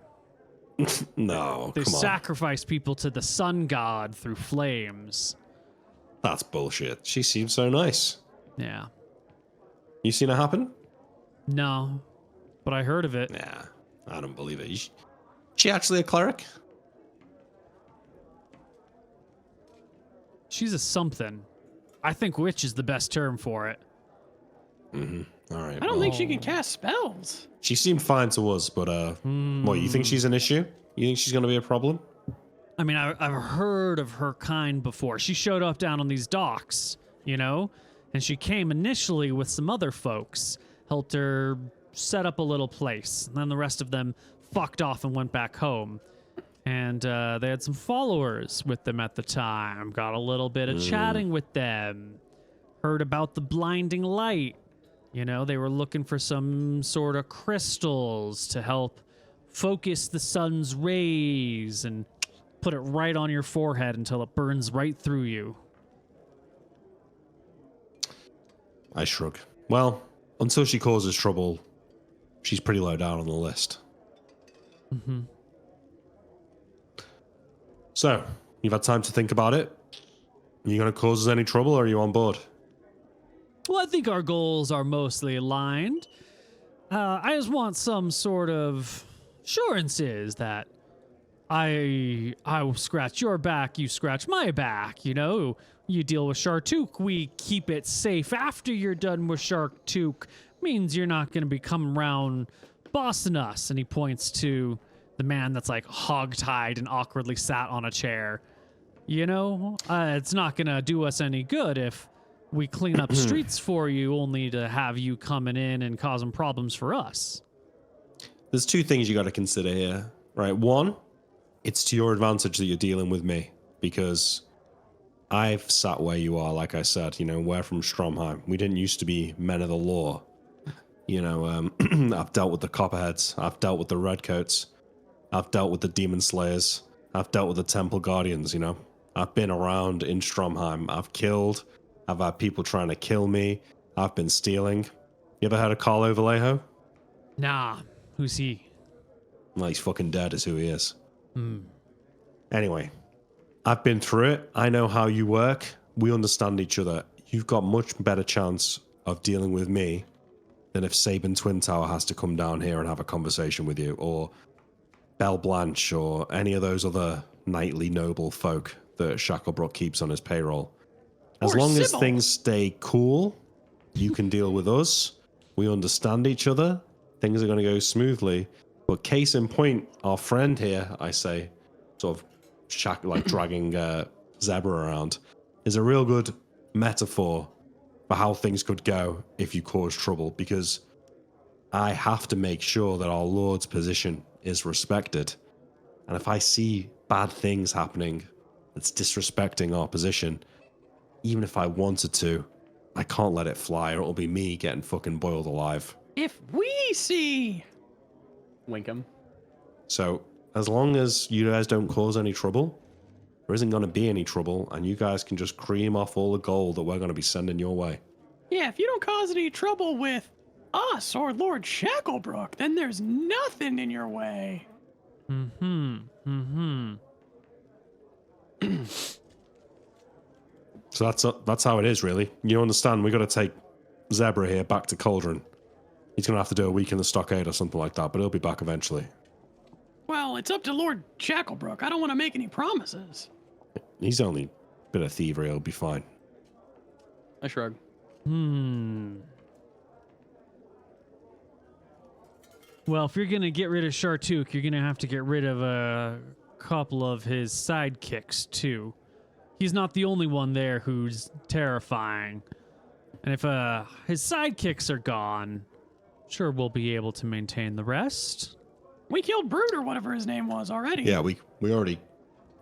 No, They come on. sacrifice people to the sun god through flames. That's bullshit. She seems so nice. Yeah. You seen it happen? No, but I heard of it. Nah, I don't believe it. Is she actually a cleric? She's a something. I think witch is the best term for it. All right. I don't think she can cast spells. She seemed fine to us, but what, you think she's an issue? You think she's going to be a problem? I mean, I've heard of her kind before. She showed up down on these docks, and she came initially with some other folks, helped her set up a little place. And then the rest of them fucked off and went back home. And they had some followers with them at the time. Got a little bit of chatting with them. Heard about the blinding light. You know, they were looking for some sort of crystals to help focus the sun's rays and put it right on your forehead until it burns right through you. I shrug. Well, until she causes trouble, she's pretty low down on the list. Mm-hmm. So, you've had time to think about it? Are you going to cause us any trouble, or are you on board? Well, I think our goals are mostly aligned. I just want some sort of assurances that I will scratch your back, you scratch my back, you know? You deal with Shartook, we keep it safe after you're done with Shartook. Means you're not going to be coming around bossing us. And he points to the man that's like hog-tied and awkwardly sat on a chair. You know, it's not going to do us any good if we clean up streets for you only to have you coming in and causing problems for us. There's two things you got to consider here, right? One, it's to your advantage that you're dealing with me, because I've sat where you are, like I said. You know, we're from Stromheim. We didn't used to be men of the law. You know, I've dealt with the Copperheads. I've dealt with the Redcoats. I've dealt with the Demon Slayers. I've dealt with the Temple Guardians, you know. I've been around in Stromheim. I've killed. I've had people trying to kill me. I've been stealing. You ever heard of Carlo Vallejo? Nah, who's he? Well, he's fucking dead is who he is. Anyway, I've been through it. I know how you work. We understand each other. You've got much better chance of dealing with me than if Sabin Twin Tower has to come down here and have a conversation with you, or Belle Blanche, or any of those other knightly noble folk that Shacklebrook keeps on his payroll. As Or long as Sybil. things stay cool, you can deal with us. We understand each other. Things are going to go smoothly. But case in point, our friend here, I say, sort of dragging Zebra around, is a real good metaphor for how things could go if you cause trouble, because I have to make sure that our Lord's position is respected. And if I see bad things happening that's disrespecting our position, even if I wanted to, I can't let it fly, or it'll be me getting fucking boiled alive. If we see. Wink him. So, as long as you guys don't cause any trouble, there isn't going to be any trouble, and you guys can just cream off all the gold that we're going to be sending your way. Yeah, if you don't cause any trouble with us or Lord Shacklebrook, then there's nothing in your way. So that's how it is, really. You understand, we got to take Zebra here back to Cauldron. He's going to have to do a week in the stockade or something like that, but he'll be back eventually. Well, it's up to Lord Shacklebrook. I don't want to make any promises. He's only a bit of thievery, he'll be fine. I shrug. Well, if you're going to get rid of Shartook, you're going to have to get rid of a couple of his sidekicks, too. He's not the only one there who's terrifying. And if his sidekicks are gone, sure, we'll be able to maintain the rest. We killed Brood or whatever his name was already. Yeah, we already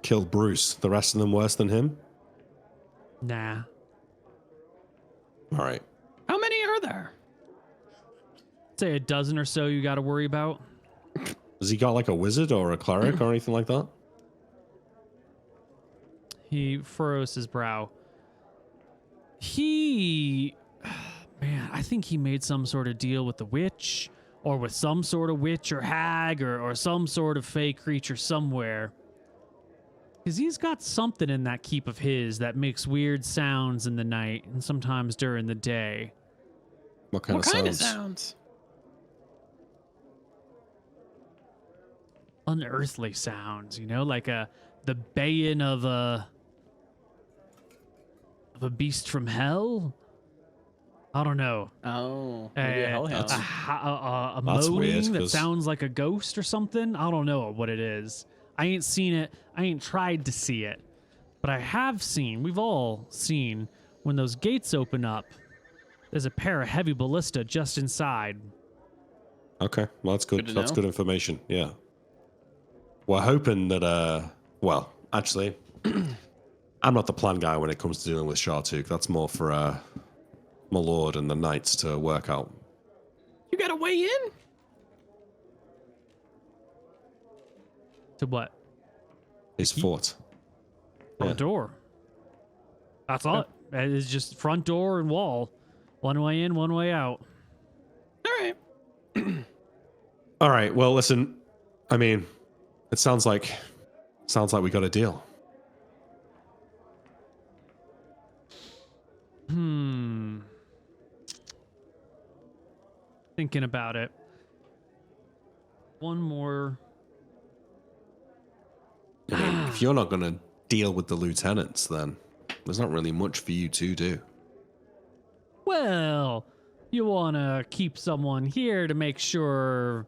killed Bruce. The rest of them worse than him? Nah. All right. How many are there? Say a dozen or so you got to worry about. Has he got like a wizard or a cleric or anything like that? He furrows his brow. Man, I think he made some sort of deal with the witch, or with some sort of witch or hag, or some sort of fey creature somewhere. Because he's got something in that keep of his that makes weird sounds in the night and sometimes during the day. What kind What of kind sounds? of sounds? Unearthly sounds, you know, like the baying of a beast from hell. I don't know. Oh, maybe a hellhound. A That's moaning weird, that 'cause- sounds like a ghost or something. I don't know what it is. I ain't seen it. I ain't tried to see it. But I have seen, we've all seen, when those gates open up, there's a pair of heavy ballista just inside. Okay, well that's good. Good to That's know. good information. Yeah. We're hoping that. Well, actually, I'm not the plan guy when it comes to dealing with Shartuk. That's more for my lord and the knights to work out. You got to weigh in? To what? His fort. Front Yeah. door. That's all. It is just front door and wall. One way in, one way out. All right. All right. Well, listen. I mean, it sounds like we got a deal. Thinking about it. One more. I mean, if you're not going to deal with the lieutenants, then there's not really much for you to do. Well, you want to keep someone here to make sure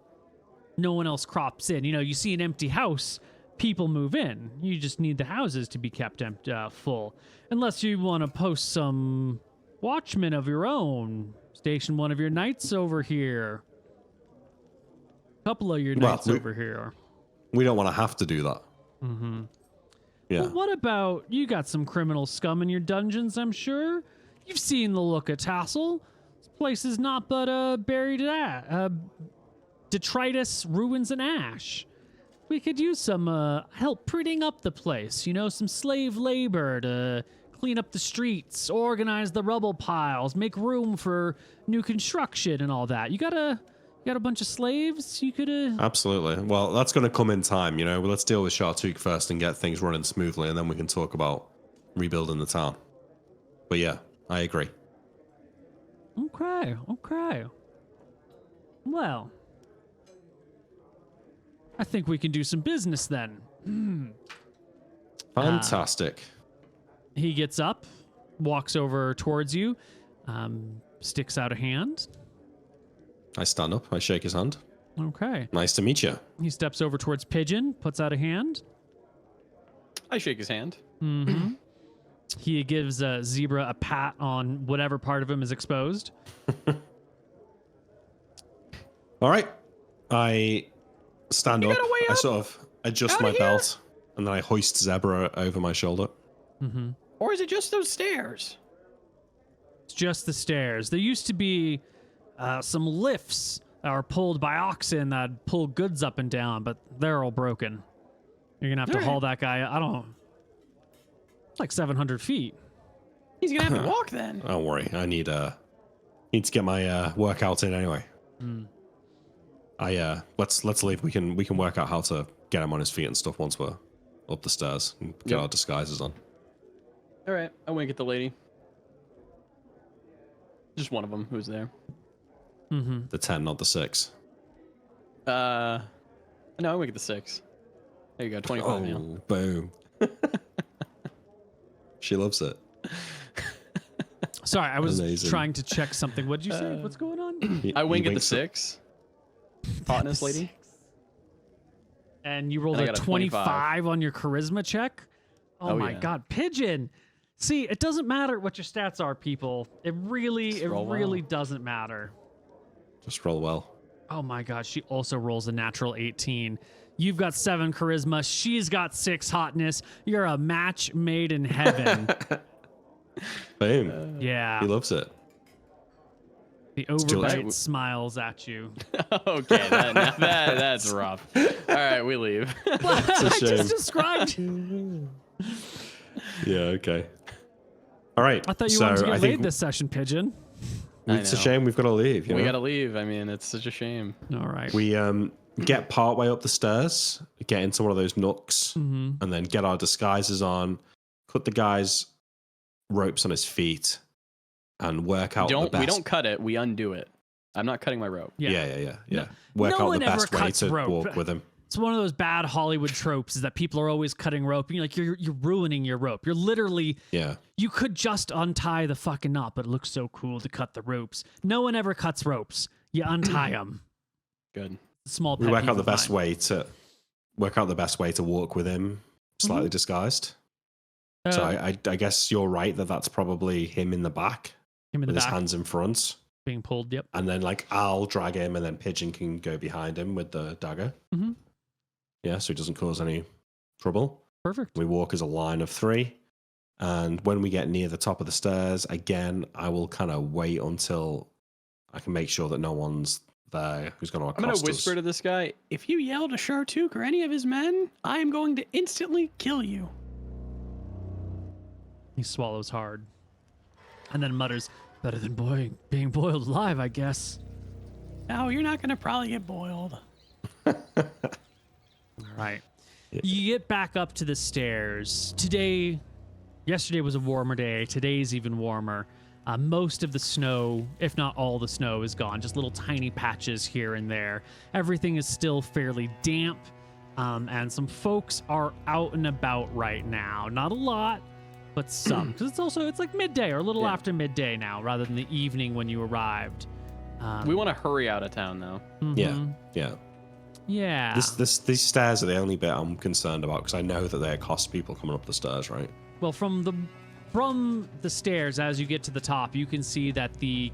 no one else crops in. You know, you see an empty house, people move in. You just need the houses to be kept full. Unless you want to post some watchmen of your own. Station one of your knights over here. A couple of your knights over here. We don't want to have to do that. Mm-hmm. Yeah. Well, what about you got some criminal scum in your dungeons, I'm sure? You've seen the look of Tassel. This place is not but buried detritus, ruins, and ash. We could use some help prettying up the place, you know, some slave labor to clean up the streets, organize the rubble piles, make room for new construction and all that. You got a bunch of slaves you could Absolutely. Well, that's going to come in time, you know. Well, let's deal with Shartuk first and get things running smoothly, and then we can talk about rebuilding the town. But yeah, I agree. Okay. Well, I think we can do some business then. Fantastic. He gets up, walks over towards you, sticks out a hand. I stand up. I shake his hand. Okay. Nice to meet you. He steps over towards Pigeon, puts out a hand. I shake his hand. Mm-hmm. He gives Zebra a pat on whatever part of him is exposed. All right. I stand up. gotta weigh I up. sort of adjust Outta my here. belt, and then I hoist Zebra over my shoulder. Mm-hmm. Or is it just those stairs? It's just the stairs. There used to be some lifts that were pulled by oxen that pull goods up and down, but they're all broken. You're gonna have to All haul that guy. It's like 700 feet. He's gonna have to walk then. Don't worry. I need to get my workout in anyway. Let's leave. We can work out how to get him on his feet and stuff once we're up the stairs and get Yep. our disguises on. All right, I wink at the lady. Just one of them who's there. Mm-hmm. The 10, not the 6. No, I wink at the 6. There you go, 25 now. Oh, boom. She loves it. Sorry, I was Amazing. trying to check something. What did you say? What's going on? I wink at the winks 6. Hotness lady. And you rolled And I a got a 25 on your charisma check? Oh, Oh, my yeah. God. Pigeon. See, it doesn't matter what your stats are, people. It really roll well. doesn't matter. Just roll well. Oh my God, she also rolls a natural 18. You've got 7 charisma. She's got 6 hotness. You're a match made in heaven. Boom. Yeah. He loves it. The too late. overbite smiles at you. Okay, that's rough. All right, we leave. I shame. just described. Yeah, okay. All right. I thought you so wanted to I get think laid this session, Pigeon. it's a know. shame we've got to leave. You We know? gotta leave. I mean, it's such a shame. All right. We get partway up the stairs, get into one of those nooks, Mm-hmm. and then get our disguises on, put the guy's ropes on his feet, and work out the best. We don't cut it. We undo it. I'm not cutting my rope. Yeah. Work no out one the ever best way cuts to rope. walk with him. It's one of those bad Hollywood tropes is that people are always cutting rope. And you're ruining your rope. You're literally, Yeah. you could just untie the fucking knot, but it looks so cool to cut the ropes. No one ever cuts ropes. You untie them. Good. Small We pet work peeve out the of best mine. way to walk with him, slightly disguised. So Uh, I guess you're right that's probably him in the back him in with the his back. hands in front. Being pulled, yep. And then like I'll drag him, and then Pigeon can go behind him with the dagger. Mm-hmm. Yeah, so he doesn't cause any trouble. Perfect. We walk as a line of 3. And when we get near the top of the stairs, again, I will kind of wait until I can make sure that no one's there who's going to accost I'm us. gonna whisper to this guy. If you yell to Shartuk or any of his men, I am going to instantly kill you. He swallows hard and then mutters, better than being boiled alive, I guess. No, you're not going to probably get boiled. All right. Yeah. You get back up to the stairs. Yesterday was a warmer day. Today's even warmer. Most of the snow, if not all the snow, is gone. Just little tiny patches here and there. Everything is still fairly damp. And some folks are out and about right now. Not a lot, but some. Because it's like midday or a little after midday now, rather than the evening when you arrived. We want to hurry out of town, though. Mhm. Yeah. Yeah. These stairs are the only bit I'm concerned about because I know that they accost people coming up the stairs, right? Well, from the stairs, as you get to the top, you can see that the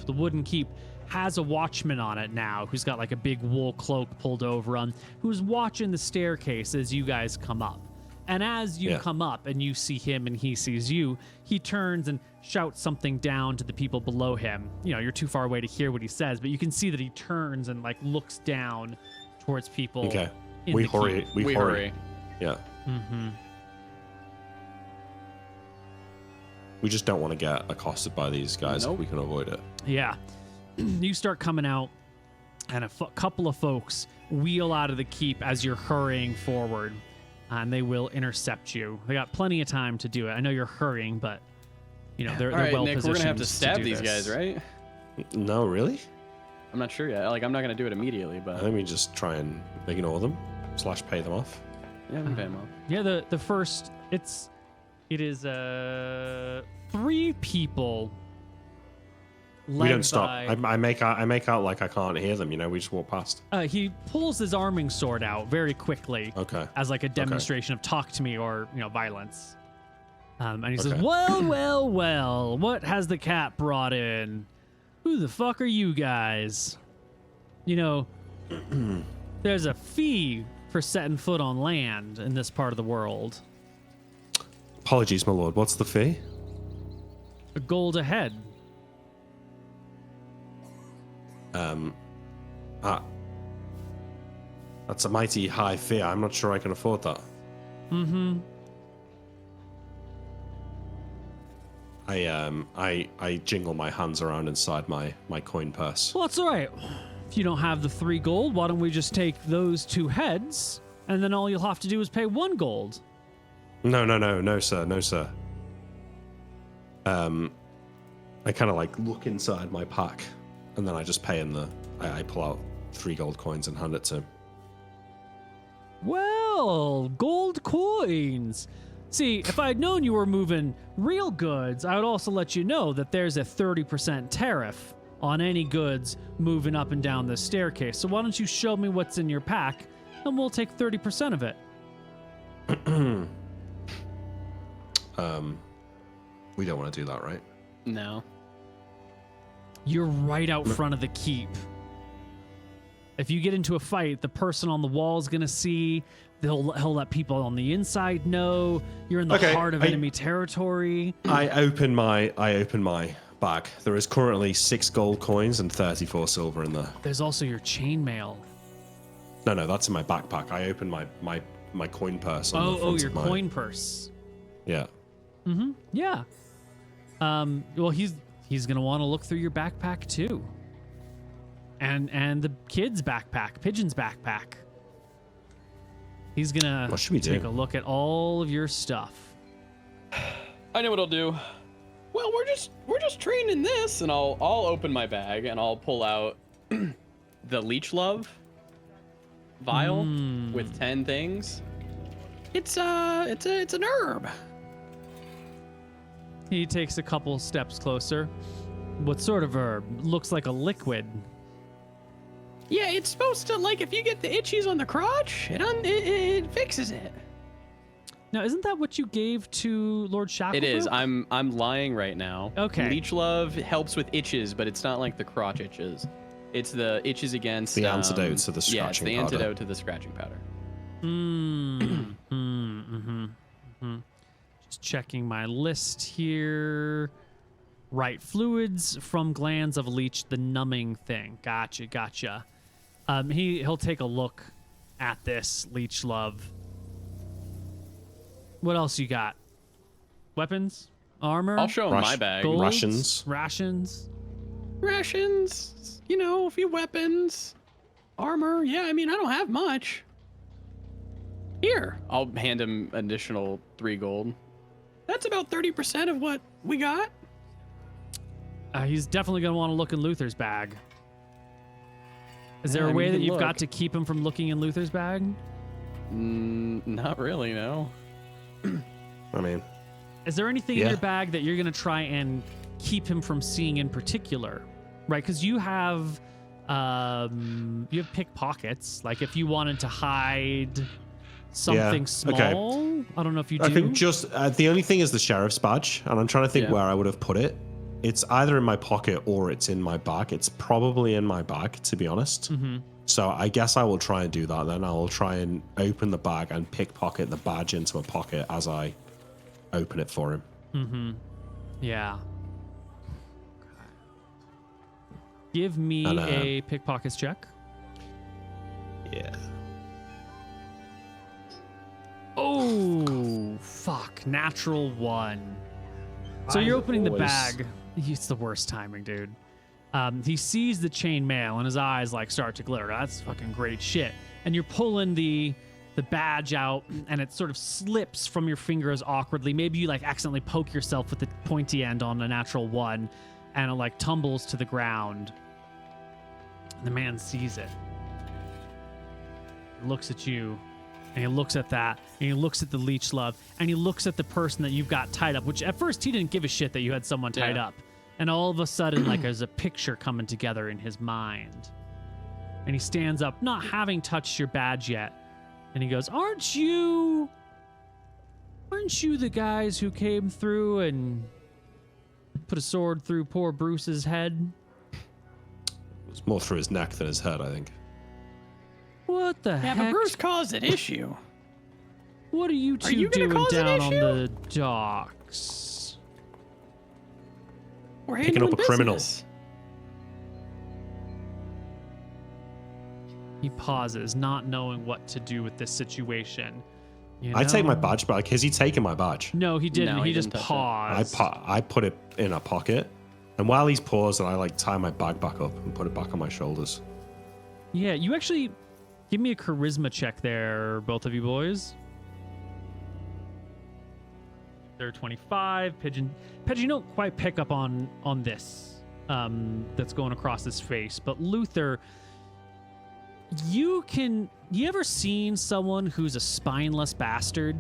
wooden keep, has a watchman on it now who's got like a big wool cloak pulled over him, who's watching the staircase as you guys come up. And as you come up and you see him and he sees you, he turns and shouts something down to the people below him. You know, you're too far away to hear what he says, but you can see that he turns and like looks down towards people. Okay. in We the hurry. keep. We hurry. Yeah. Mm-hmm. We just don't want to get accosted by these guys Nope. if we can avoid it. Yeah. You start coming out, and a couple of folks wheel out of the keep as you're hurrying forward, and they will intercept you. They got plenty of time to do it. I know you're hurrying, but you know they're All right, well Nick, we're positioned gonna have to stab do these this. guys, right? No, really? I'm not sure yet. Like, I'm not gonna do it immediately, I but think we just try and ignore them / pay them off. yeah, I'm paying off. Yeah, the first it is 3 people. We don't led stop. by- I make out like I can't hear them. You know, we just walk past. He pulls his arming sword out very quickly. Okay. As like a demonstration of talk to me or violence. And he says, Okay. well, what has the cat brought in? Who the fuck are you guys? You know, there's a fee for setting foot on land in this part of the world. Apologies, my lord. What's the fee? A gold a head. That's a mighty high fee. I'm not sure I can afford that. Mm-hmm. I jingle my hands around inside my coin purse. Well, that's all right. If you don't have the 3 gold, why don't we just take those 2 heads, and then all you'll have to do is pay 1 gold. No, sir. I kind of like look inside my pack, and then I just pay in I pull out 3 gold coins and hand it to him. Well, gold coins. See, if I'd known you were moving real goods, I would also let you know that there's a 30% tariff on any goods moving up and down this staircase. So why don't you show me what's in your pack, and we'll take 30% of it. We don't want to do that, right? No. You're right out front of the keep. If you get into a fight, the person on the wall is going to see. He'll let people on the inside know. You're in the heart of enemy territory. I open my bag. There is currently 6 gold coins and 34 silver in there. There's also your chainmail. No, that's in my backpack. I open my coin purse. On the Oh, front your of my... coin purse. Yeah. Mm-hmm. Yeah. Well, he's gonna want to look through your backpack too. And the kid's backpack, Pigeon's backpack. He's gonna What should we do? take a look at all of your stuff. I know what I'll do. Well, we're just training this, and I'll open my bag and I'll pull out the leech love vial with 10 things. It's an herb. He takes a couple steps closer. What sort of herb? Looks like a liquid. Yeah, it's supposed to, like, if you get the itchies on the crotch, it fixes it. Now, isn't that what you gave to Lord Shacklebrook? It is. I'm lying right now. Okay. Leech Love helps with itches, but it's not like the crotch itches. It's the itches against The antidote to the Yeah, it's scratching the powder. antidote to the scratching powder. Just checking my list here. Right, fluids from glands of leech, the numbing thing. Gotcha. He'll take a look at this, Leech Love. What else you got? Weapons? Armor? I'll show him my Rush- bag. Golds? Rations. Rations, a few weapons, armor. Yeah, I mean, I don't have much. Here, I'll hand him additional 3 gold. that's about 30% of what we got. He's definitely going to want to look in Luther's bag. Is there Yeah, a I mean, way you that can you've got look. to keep him from looking in Luther's bag? Not really, no. I mean, Is there anything in Yeah. your bag that you're going to try and keep him from seeing in particular? Right, because you have pickpockets. Like if you wanted to hide something small, okay. I don't know if you do. I think just the only thing is the sheriff's badge, and I'm trying to think Yeah. where I would have put it. It's either in my pocket or it's in my bag. It's probably in my bag, to be honest. So I guess I will try and do that then. I will try and open the bag and pickpocket the badge into a pocket as I open it for him. Yeah. Give me And, a pickpockets check. Yeah. Oh, fuck. Natural 1. So you're opening the always- bag. It's the worst timing, dude. He sees the chain mail and his eyes like start to glitter. That's fucking great shit. And you're pulling the badge out and it sort of slips from your fingers awkwardly. Maybe you like accidentally poke yourself with the pointy end on a natural 1 and it like tumbles to the ground. The man sees it. He looks at you. And he looks at that, and he looks at the Leech Love, and he looks at the person that you've got tied up, which at first he didn't give a shit that you had someone tied Yeah. up. And all of a sudden, like there's a picture coming together in his mind. And he stands up, not having touched your badge yet. And he goes, Aren't you the guys who came through and put a sword through poor Bruce's head? It's more through his neck than his head, I think. What the Yeah, heck? but Bruce caused an issue. What are you two you gonna doing cause an down on issue? the docks? We're Picking handling up a criminal. business. He pauses, not knowing what to do with this situation. You I take my know? badge back. Has he taken my badge? No, he didn't. No, he he just didn't touch it. paused. I put it in a pocket, and while he's paused, I like tie my bag back up and put it back on my shoulders. Yeah, you actually give me a charisma check there, both of you boys. They're 25. Pigeon, you don't quite pick up on this that's going across his face, but Luther, you ever seen someone who's a spineless bastard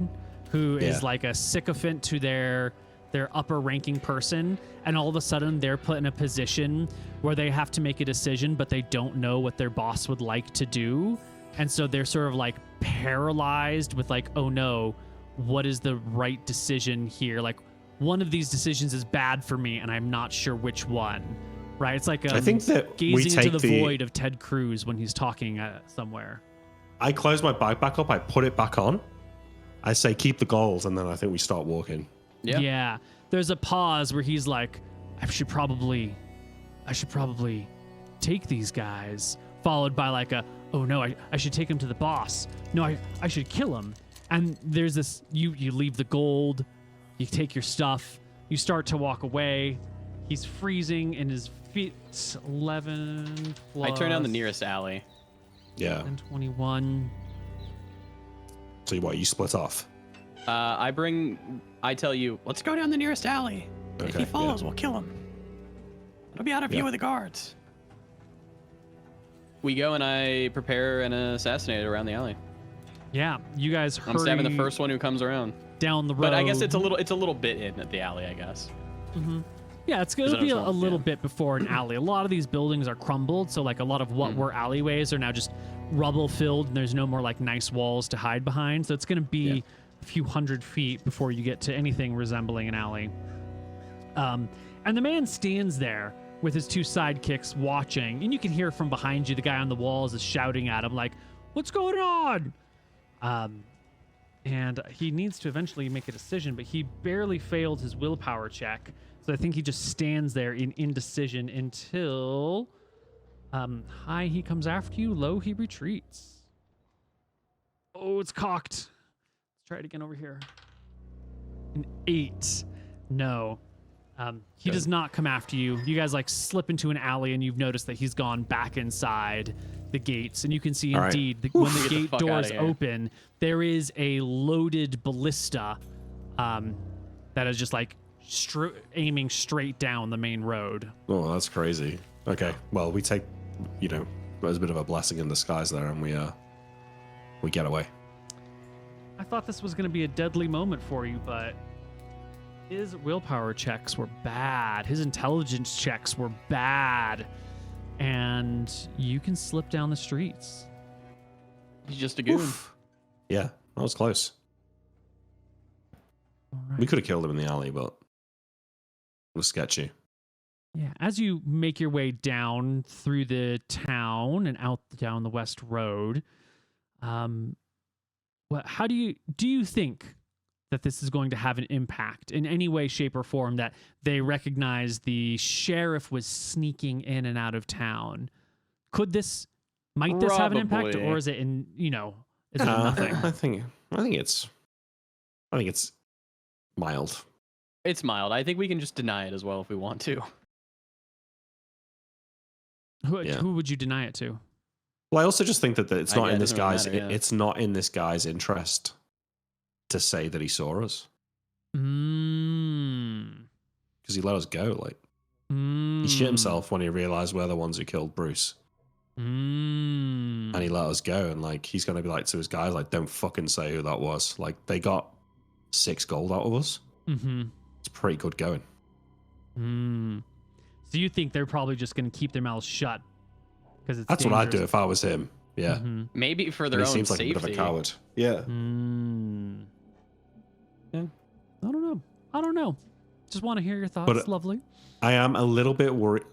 who is Yeah. like a sycophant to their upper ranking person, and all of a sudden they're put in a position where they have to make a decision, but they don't know what their boss would like to do, and so they're sort of like paralyzed with like, oh no, what is the right decision here? Like one of these decisions is bad for me and I'm not sure which one. Right? It's like I think that we gazing into take the void of Ted Cruz when he's talking somewhere. I close my bag back up. I put it back on. I say, keep the gold, and then I think we start walking. Yeah. There's a pause where he's like, I should probably take these guys. Followed by like a, oh no, I should take him to the boss. No, I should kill him. And there's this, you leave the gold, you take your stuff, you start to walk away. He's freezing in his feet. 11 plus. I turn down the nearest alley. Yeah. And 21. So what? You split off. I tell you, Let's go down the nearest alley. If Okay, he yeah. follows, we'll kill him. It'll be out of view Yeah. of the guards. we go and I prepare an assassinator around the alley. Yeah, you guys hurry I'm stabbing the first one who comes around. down the road. But I guess it's a little bit in at the alley, I guess. Yeah, it's Is going to that be what's a wrong? little Yeah. bit before an alley. A lot of these buildings are crumbled, so like a lot of what were alleyways are now just rubble filled, and there's no more like nice walls to hide behind. So it's going to be a few hundred feet before you get to anything resembling an alley. And the man stands there with his two sidekicks watching, and you can hear from behind you the guy on the walls is shouting at him like, "What's going on?" And he needs to eventually make a decision, but he barely failed his willpower check. So I think he just stands there in indecision until high he comes after you, low he retreats. Oh, it's cocked. Let's try it again over here. An 8. No. He does not come after you. You guys like slip into an alley and you've noticed that he's gone back inside the gates. And you can see indeed when the gate doors open, there is a loaded ballista that is just like aiming straight down the main road. Oh, that's crazy. Okay, well, we take, there's a bit of a blessing in disguise there, and we get away. I thought this was going to be a deadly moment for you, but his willpower checks were bad. His intelligence checks were bad. And you can slip down the streets. He's just a goon. Oof. Yeah, that was close. All right. We could have killed him in the alley, but it was sketchy. Yeah, as you make your way down through the town and out down the west road, how do you think that this is going to have an impact in any way, shape, or form, that they recognize the sheriff was sneaking in and out of town? Might this have an impact, or is it is it nothing? I think it's mild. It's mild. I think we can just deny it as well if we want to. Who would you deny it to? Well, I also just think that it's not in this guy's. Matter, yeah. It's not in this guy's interest to say that he saw us. Because he let us go. He shit himself when he realized we're the ones who killed Bruce. And he let us go, and he's gonna be like to his guys, don't fucking say who that was. They got 6 gold out of us. It's pretty good going. So you think they're probably just gonna keep their mouths shut? Because that's what I'd do if I was him. Yeah. Maybe for their own seems like safety. a bit of a coward. Yeah. Yeah. I don't know. Just want to hear your thoughts. But lovely. I am a little bit worried.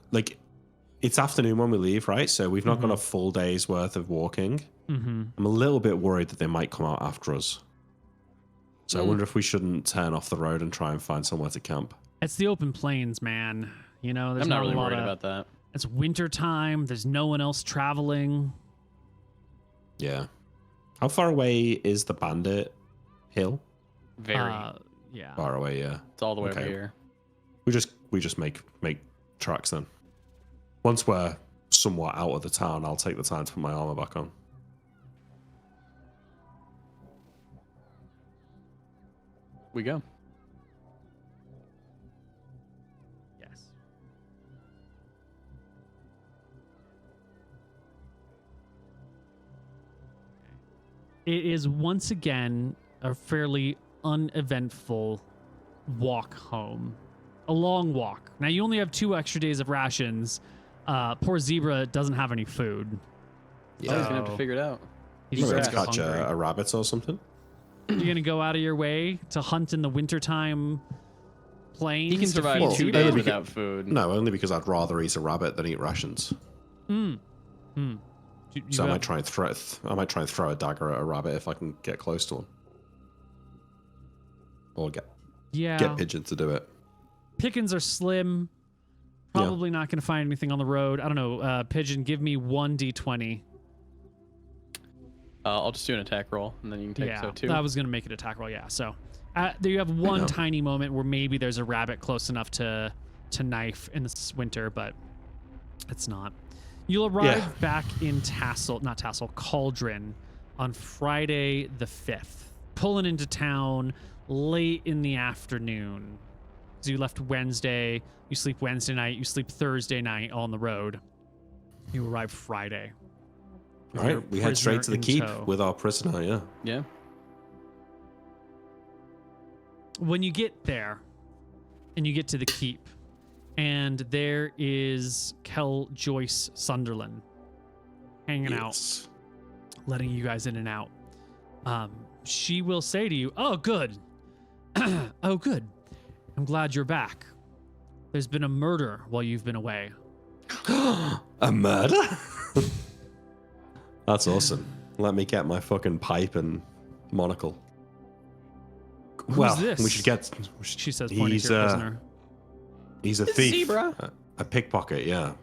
It's afternoon when we leave, right? So we've not got a full day's worth of walking. I'm a little bit worried that they might come out after us. So I wonder if we shouldn't turn off the road and try and find somewhere to camp. It's the open plains, man. There's I'm not really worried about that. It's winter time. There's no one else traveling. Yeah. How far away is the Bandit Hill? Very. Yeah. Far away, yeah. It's all the way over here. We just make tracks then. Once we're somewhat out of the town, I'll take the time to put my armor back on. We go. Yes. It is once again a fairly uneventful walk home. A long walk. Now, you only have 2 extra days of rations. Poor Zebra doesn't have any food. Yeah. He's going to have to figure it out. He's just Let's gonna catch go hungry. a rabbit or something. You're going to go out of your way to hunt in the wintertime plains? He can to survive feed 2 Zebra? days without food. No, only because I'd rather eat a rabbit than eat rations. So I might try and throw a dagger at a rabbit if I can get close to one. Or get Pigeon to do it. Pickings are slim. Probably not going to find anything on the road. I don't know. Pigeon, give me 1d20. I'll just do an attack roll, and then you can take 2. I was going to make it attack roll, yeah. So there you have one tiny moment where maybe there's a rabbit close enough to knife in this winter, but it's not. You'll arrive back in Cauldron on Friday the 5th, pulling into town late in the afternoon. So you left Wednesday, you sleep Wednesday night, you sleep Thursday night on the road. You arrive Friday. All right, we head straight to the keep with our prisoner, yeah. Yeah. When you get there, and you get to the keep, and there is Kel Joyce Sunderland hanging out, letting you guys in and out. she will say to you, "Oh, good. Oh, good. I'm glad you're back. There's been a murder while you've been away." A murder? That's awesome. Let me get my fucking pipe and monocle. Who's this? We should get. She says, pointing to your prisoner. He's a It's thief. Zebra. A pickpocket, yeah.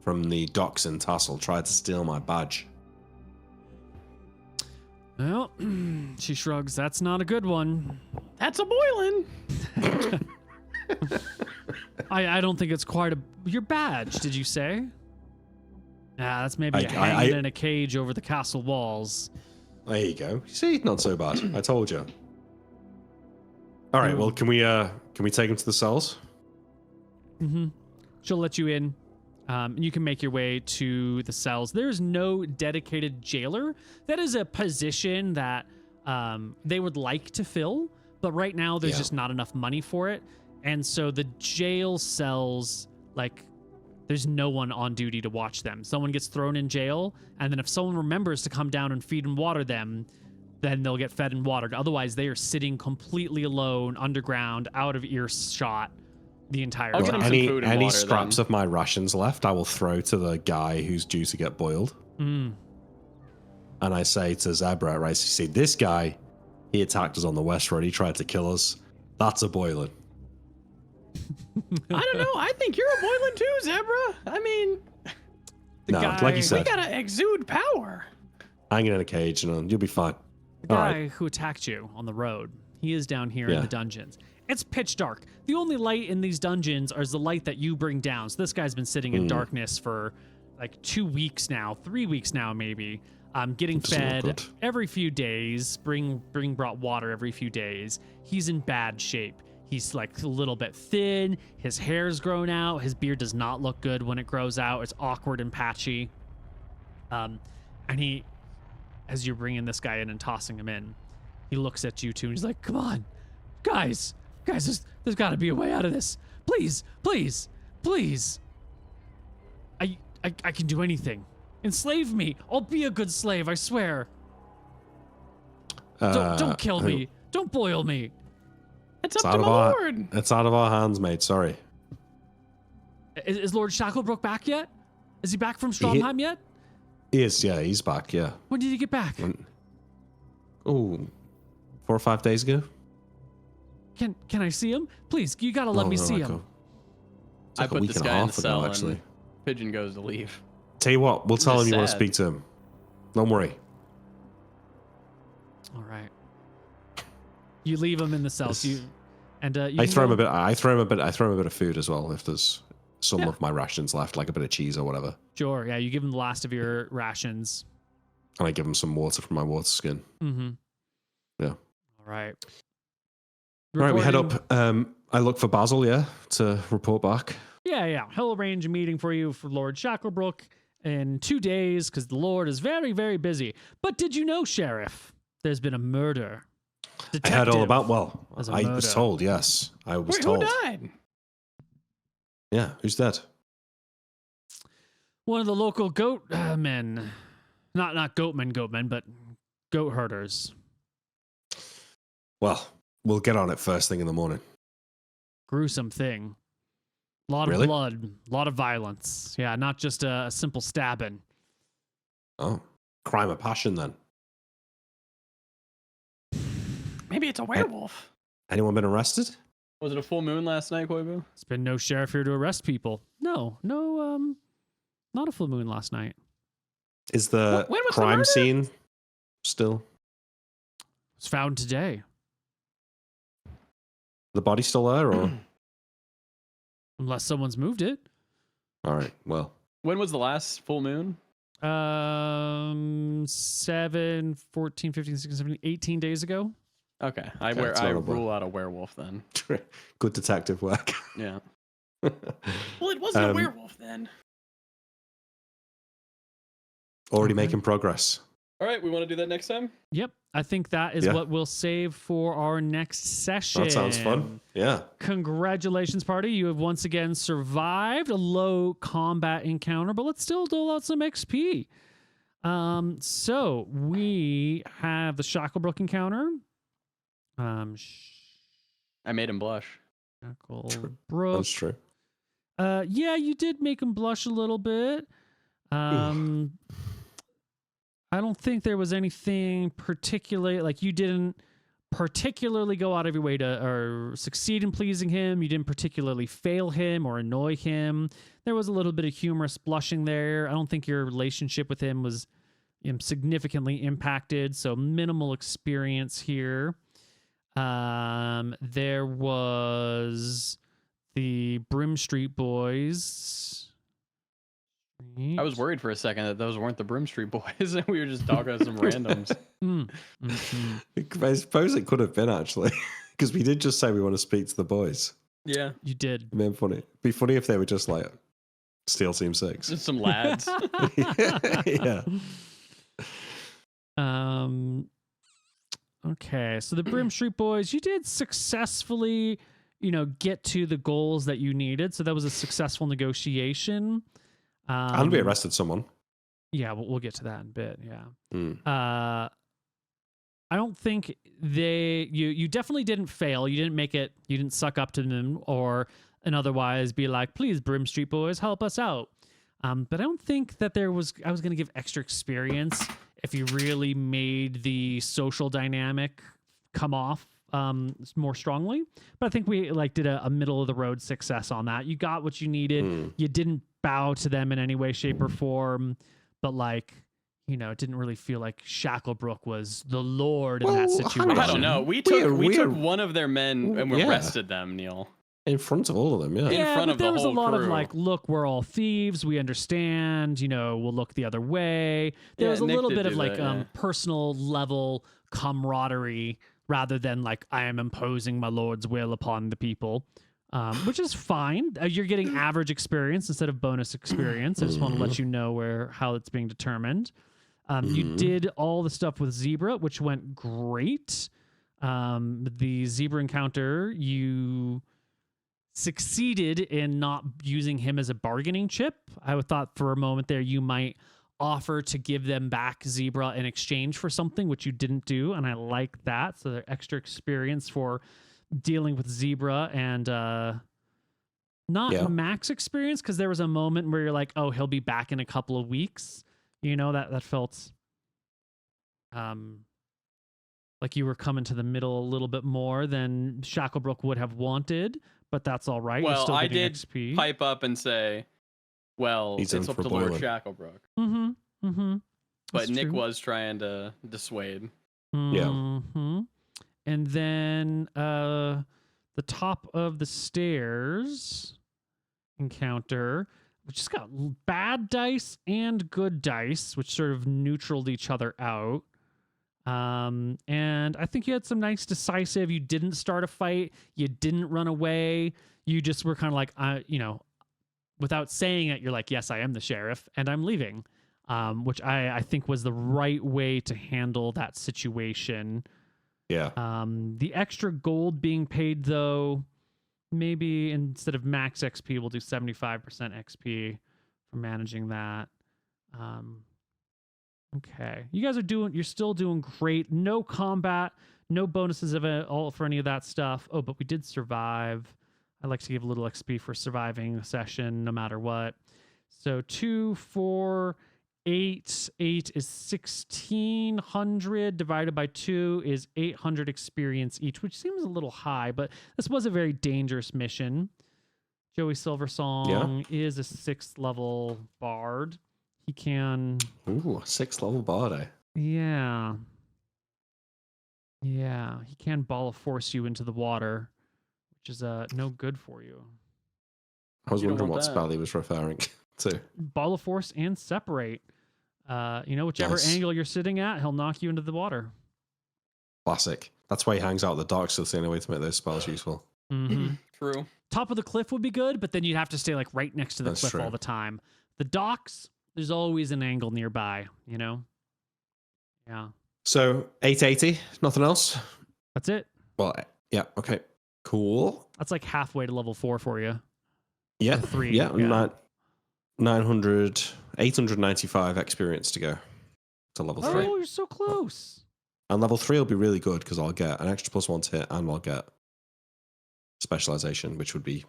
From the docks in Tassel. Tried to steal my badge. Well, she shrugs. That's not a good one. That's a boiling. I don't think it's quite a... Your badge, did you say? Yeah, that's maybe hanging in a cage over the castle walls. There you go. See, not so bad. I told you. All right. Well, can we take him to the cells? Mm-hmm. She'll let you in. And you can make your way to the cells. There's no dedicated jailer. That is a position that they would like to fill, but right now there's just not enough money for it. And so the jail cells, like, there's no one on duty to watch them. Someone gets thrown in jail, and then if someone remembers to come down and feed and water them, then they'll get fed and watered. Otherwise, they are sitting completely alone, underground, out of earshot the entire I'll get time. him some food and Any water, scraps then. of my rations left, I will throw to the guy who's due to get boiled. Mm. And I say to Zebra, right, so you see, this guy, he attacked us on the west road. He tried to kill us. That's a boiling. I don't know. I think you're a boiling too, Zebra. I mean, No, like you we said, gotta exude power. hanging in a cage, and you'll be fine. The All guy right. who attacked you on the road, he is down here in Yeah. the dungeons. It's pitch dark. The only light in these dungeons is the light that you bring down. So this guy's been sitting in darkness for like 2 weeks now, 3 weeks now, maybe. Getting Doesn't look fed good. every few days. Brought water every few days. He's in bad shape. He's like a little bit thin. His hair's grown out. His beard does not look good when it grows out. It's awkward and patchy. And he, as you're bringing this guy in and tossing him in, he looks at you two and he's like, "Come on, guys, there's got to be a way out of this. Please, please, please. I can do anything. Enslave me. I'll be a good slave. I swear. Don't kill me. Don't boil me." It's It's up out to of my our, lord. it's out of our hands, mate. Sorry. Is Lord Shacklebrook back yet? Is he back from Stromheim yet? He is, yeah, he's back, yeah. When did he get back? Oh, 4 or 5 days ago? Can I see him? Please, you gotta let me see him. It's I like a put week this and a guy in the half ago, cell, actually. and Pigeon goes to leave. Tell you what, we'll tell Just him you want to sad. speak to him. Don't worry. All right. You leave him in the cells. You I can throw him go- a bit. I throw him a bit of food as well if there's some of my rations left, like a bit of cheese or whatever. Sure. Yeah, you give him the last of your rations. And I give him some water from my water skin. Mm-hmm. Yeah. All right. All right, we head Recording- up. I look for Basil, yeah, to report back. Yeah. He'll arrange a meeting for you for Lord Shacklebrook in 2 days because the Lord is very, very busy. But did you know, Sheriff, there's been a murder? I heard all Detective. about. Well, There's a I was murder. told. Yes, I was Wait, told. who died? Yeah, who's dead? One of the local goat men. Not goatmen, but goat herders. Well, we'll get on it first thing in the morning. Gruesome thing. A lot of Really? blood, a lot of violence. Yeah, not just a simple stabbing. Oh, crime of passion then. Maybe it's a werewolf. Anyone been arrested? Was it a full moon last night, Koibu? There's been no sheriff here to arrest people. No, not a full moon last night. Is the When was the crime murder? scene still? It was found today. The body still there, or? Unless someone's moved it. All right. Well, When was the last full moon? 7, 14, 15, 16, 17, 18 days ago. Okay, Okay, it's I notable. rule out a werewolf then. good detective work. Yeah. Well, it wasn't a werewolf then. Already Okay. making progress. All right, we want to do that next time. Yep. I think that is Yeah. what we'll save for our next session. That sounds fun. Yeah. Congratulations, party. You have once again survived a low combat encounter, but let's still dole out some XP. So we have the Shacklebrook encounter. I made him blush. Shacklebrook. That's true. Yeah, you did make him blush a little bit. I don't think there was anything particularly, like you didn't particularly go out of your way to or succeed in pleasing him. You didn't particularly fail him or annoy him. There was a little bit of humorous blushing there. I don't think your relationship with him was significantly impacted, so minimal experience here. There was the Brim Street Boys. I was worried for a second that those weren't the Brim Street Boys and we were just talking about some randoms. I suppose it could have been actually, because we did just say we want to speak to the boys. Yeah, you did. It'd been funny. It'd be funny if they were just like Steel Team 6. Just some lads. Yeah. Okay, so the Brim Street Boys, you did successfully, get to the goals that you needed. So that was a successful negotiation. And we arrested someone. Yeah, we'll get to that in a bit. Yeah. Mm. I don't think you definitely didn't fail. You didn't make it. You didn't suck up to them and otherwise be like, please, Brim Street Boys, help us out. But I don't think that I was going to give extra experience if you really made the social dynamic come off more strongly. But I think we did a middle of the road success on that. You got what you needed. You didn't bow to them in any way, shape, or form, but it didn't really feel like Shacklebrook was the Lord in that situation. I don't know. We took one of their men and we arrested them, Neil. In front of all of them, yeah. Yeah, in front but of there the was whole a lot crew. of look, we're all thieves. We understand. We'll look the other way. There was a Nick little did bit of do that, yeah. personal level camaraderie rather than I am imposing my Lord's will upon the people, which is fine. You're getting average experience instead of bonus experience. I just want to let you know how it's being determined. You did all the stuff with Zebra, which went great. The Zebra encounter, you succeeded in not using him as a bargaining chip. I thought for a moment there you might offer to give them back Zebra in exchange for something, which you didn't do, and I like that. So they're extra experience for dealing with Zebra and not max experience, because there was a moment where you're like, oh, he'll be back in a couple of weeks. That felt like you were coming to the middle a little bit more than Shacklebrook would have wanted, but that's all right. You're Well, still I getting did XP. pipe up and say, well, He's it's in up for to Lord boiling. Shacklebrook. But But Nick was trying to dissuade. Yeah. And then the top of the stairs encounter, which just got bad dice and good dice, which sort of neutraled each other out. And I think you had some nice decisive. You didn't start a fight. You didn't run away. You just were kind of like, without saying it, you're like, yes, I am the sheriff and I'm leaving. Which I think was the right way to handle that situation. Yeah. The extra gold being paid, though, maybe instead of max XP, we'll do 75% XP for managing that. Okay. You guys you're still doing great. No combat, no bonuses of it, all for any of that stuff. Oh, but we did survive. I like to give a little XP for surviving a session, no matter what. So 2, 4, 8 is 1,600 divided by 2 is 800 experience each, which seems a little high, but this was a very dangerous mission. Joey Silversong is a 6th level bard. He can... Ooh, 6th level bard, eh? Yeah. Yeah, he can ball of force you into the water, which is no good for you. I was You don't wondering want what that. spell he was referring to. Ball of force and separate. Whichever Nice. angle you're sitting at, he'll knock you into the water. Classic. That's why he hangs out in the dark, so it's the only way to make those spells useful. Mm-hmm. True. Top of the cliff would be good, but then you'd have to stay right next to the That's cliff true. all the time. The docks, there's always an angle nearby, Yeah. So 880, nothing else? That's it. Well, yeah, okay. Cool. That's like halfway to level 4 for you. Yeah, 3, yeah, yeah. 895 experience to go. to level 3. Oh, you're so close. And level 3 will be really good because I'll get an extra +1 to hit and I'll get specialization, which would be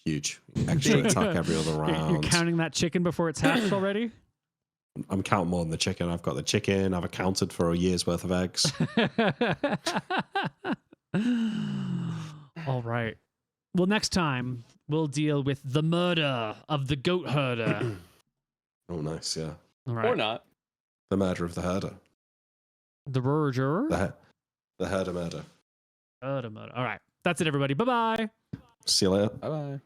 huge. Extra attack every other round. You're counting that chicken before it's hatched already? I'm counting more than the chicken. I've got the chicken. I've accounted for a year's worth of eggs. All right. Well, next time we'll deal with the murder of the goat herder. Oh, nice. Yeah. All right. Or not. The murder of the herder. The verger. The herder murder. Herder murder. All right. That's it, everybody. Bye-bye. See you later. Bye bye.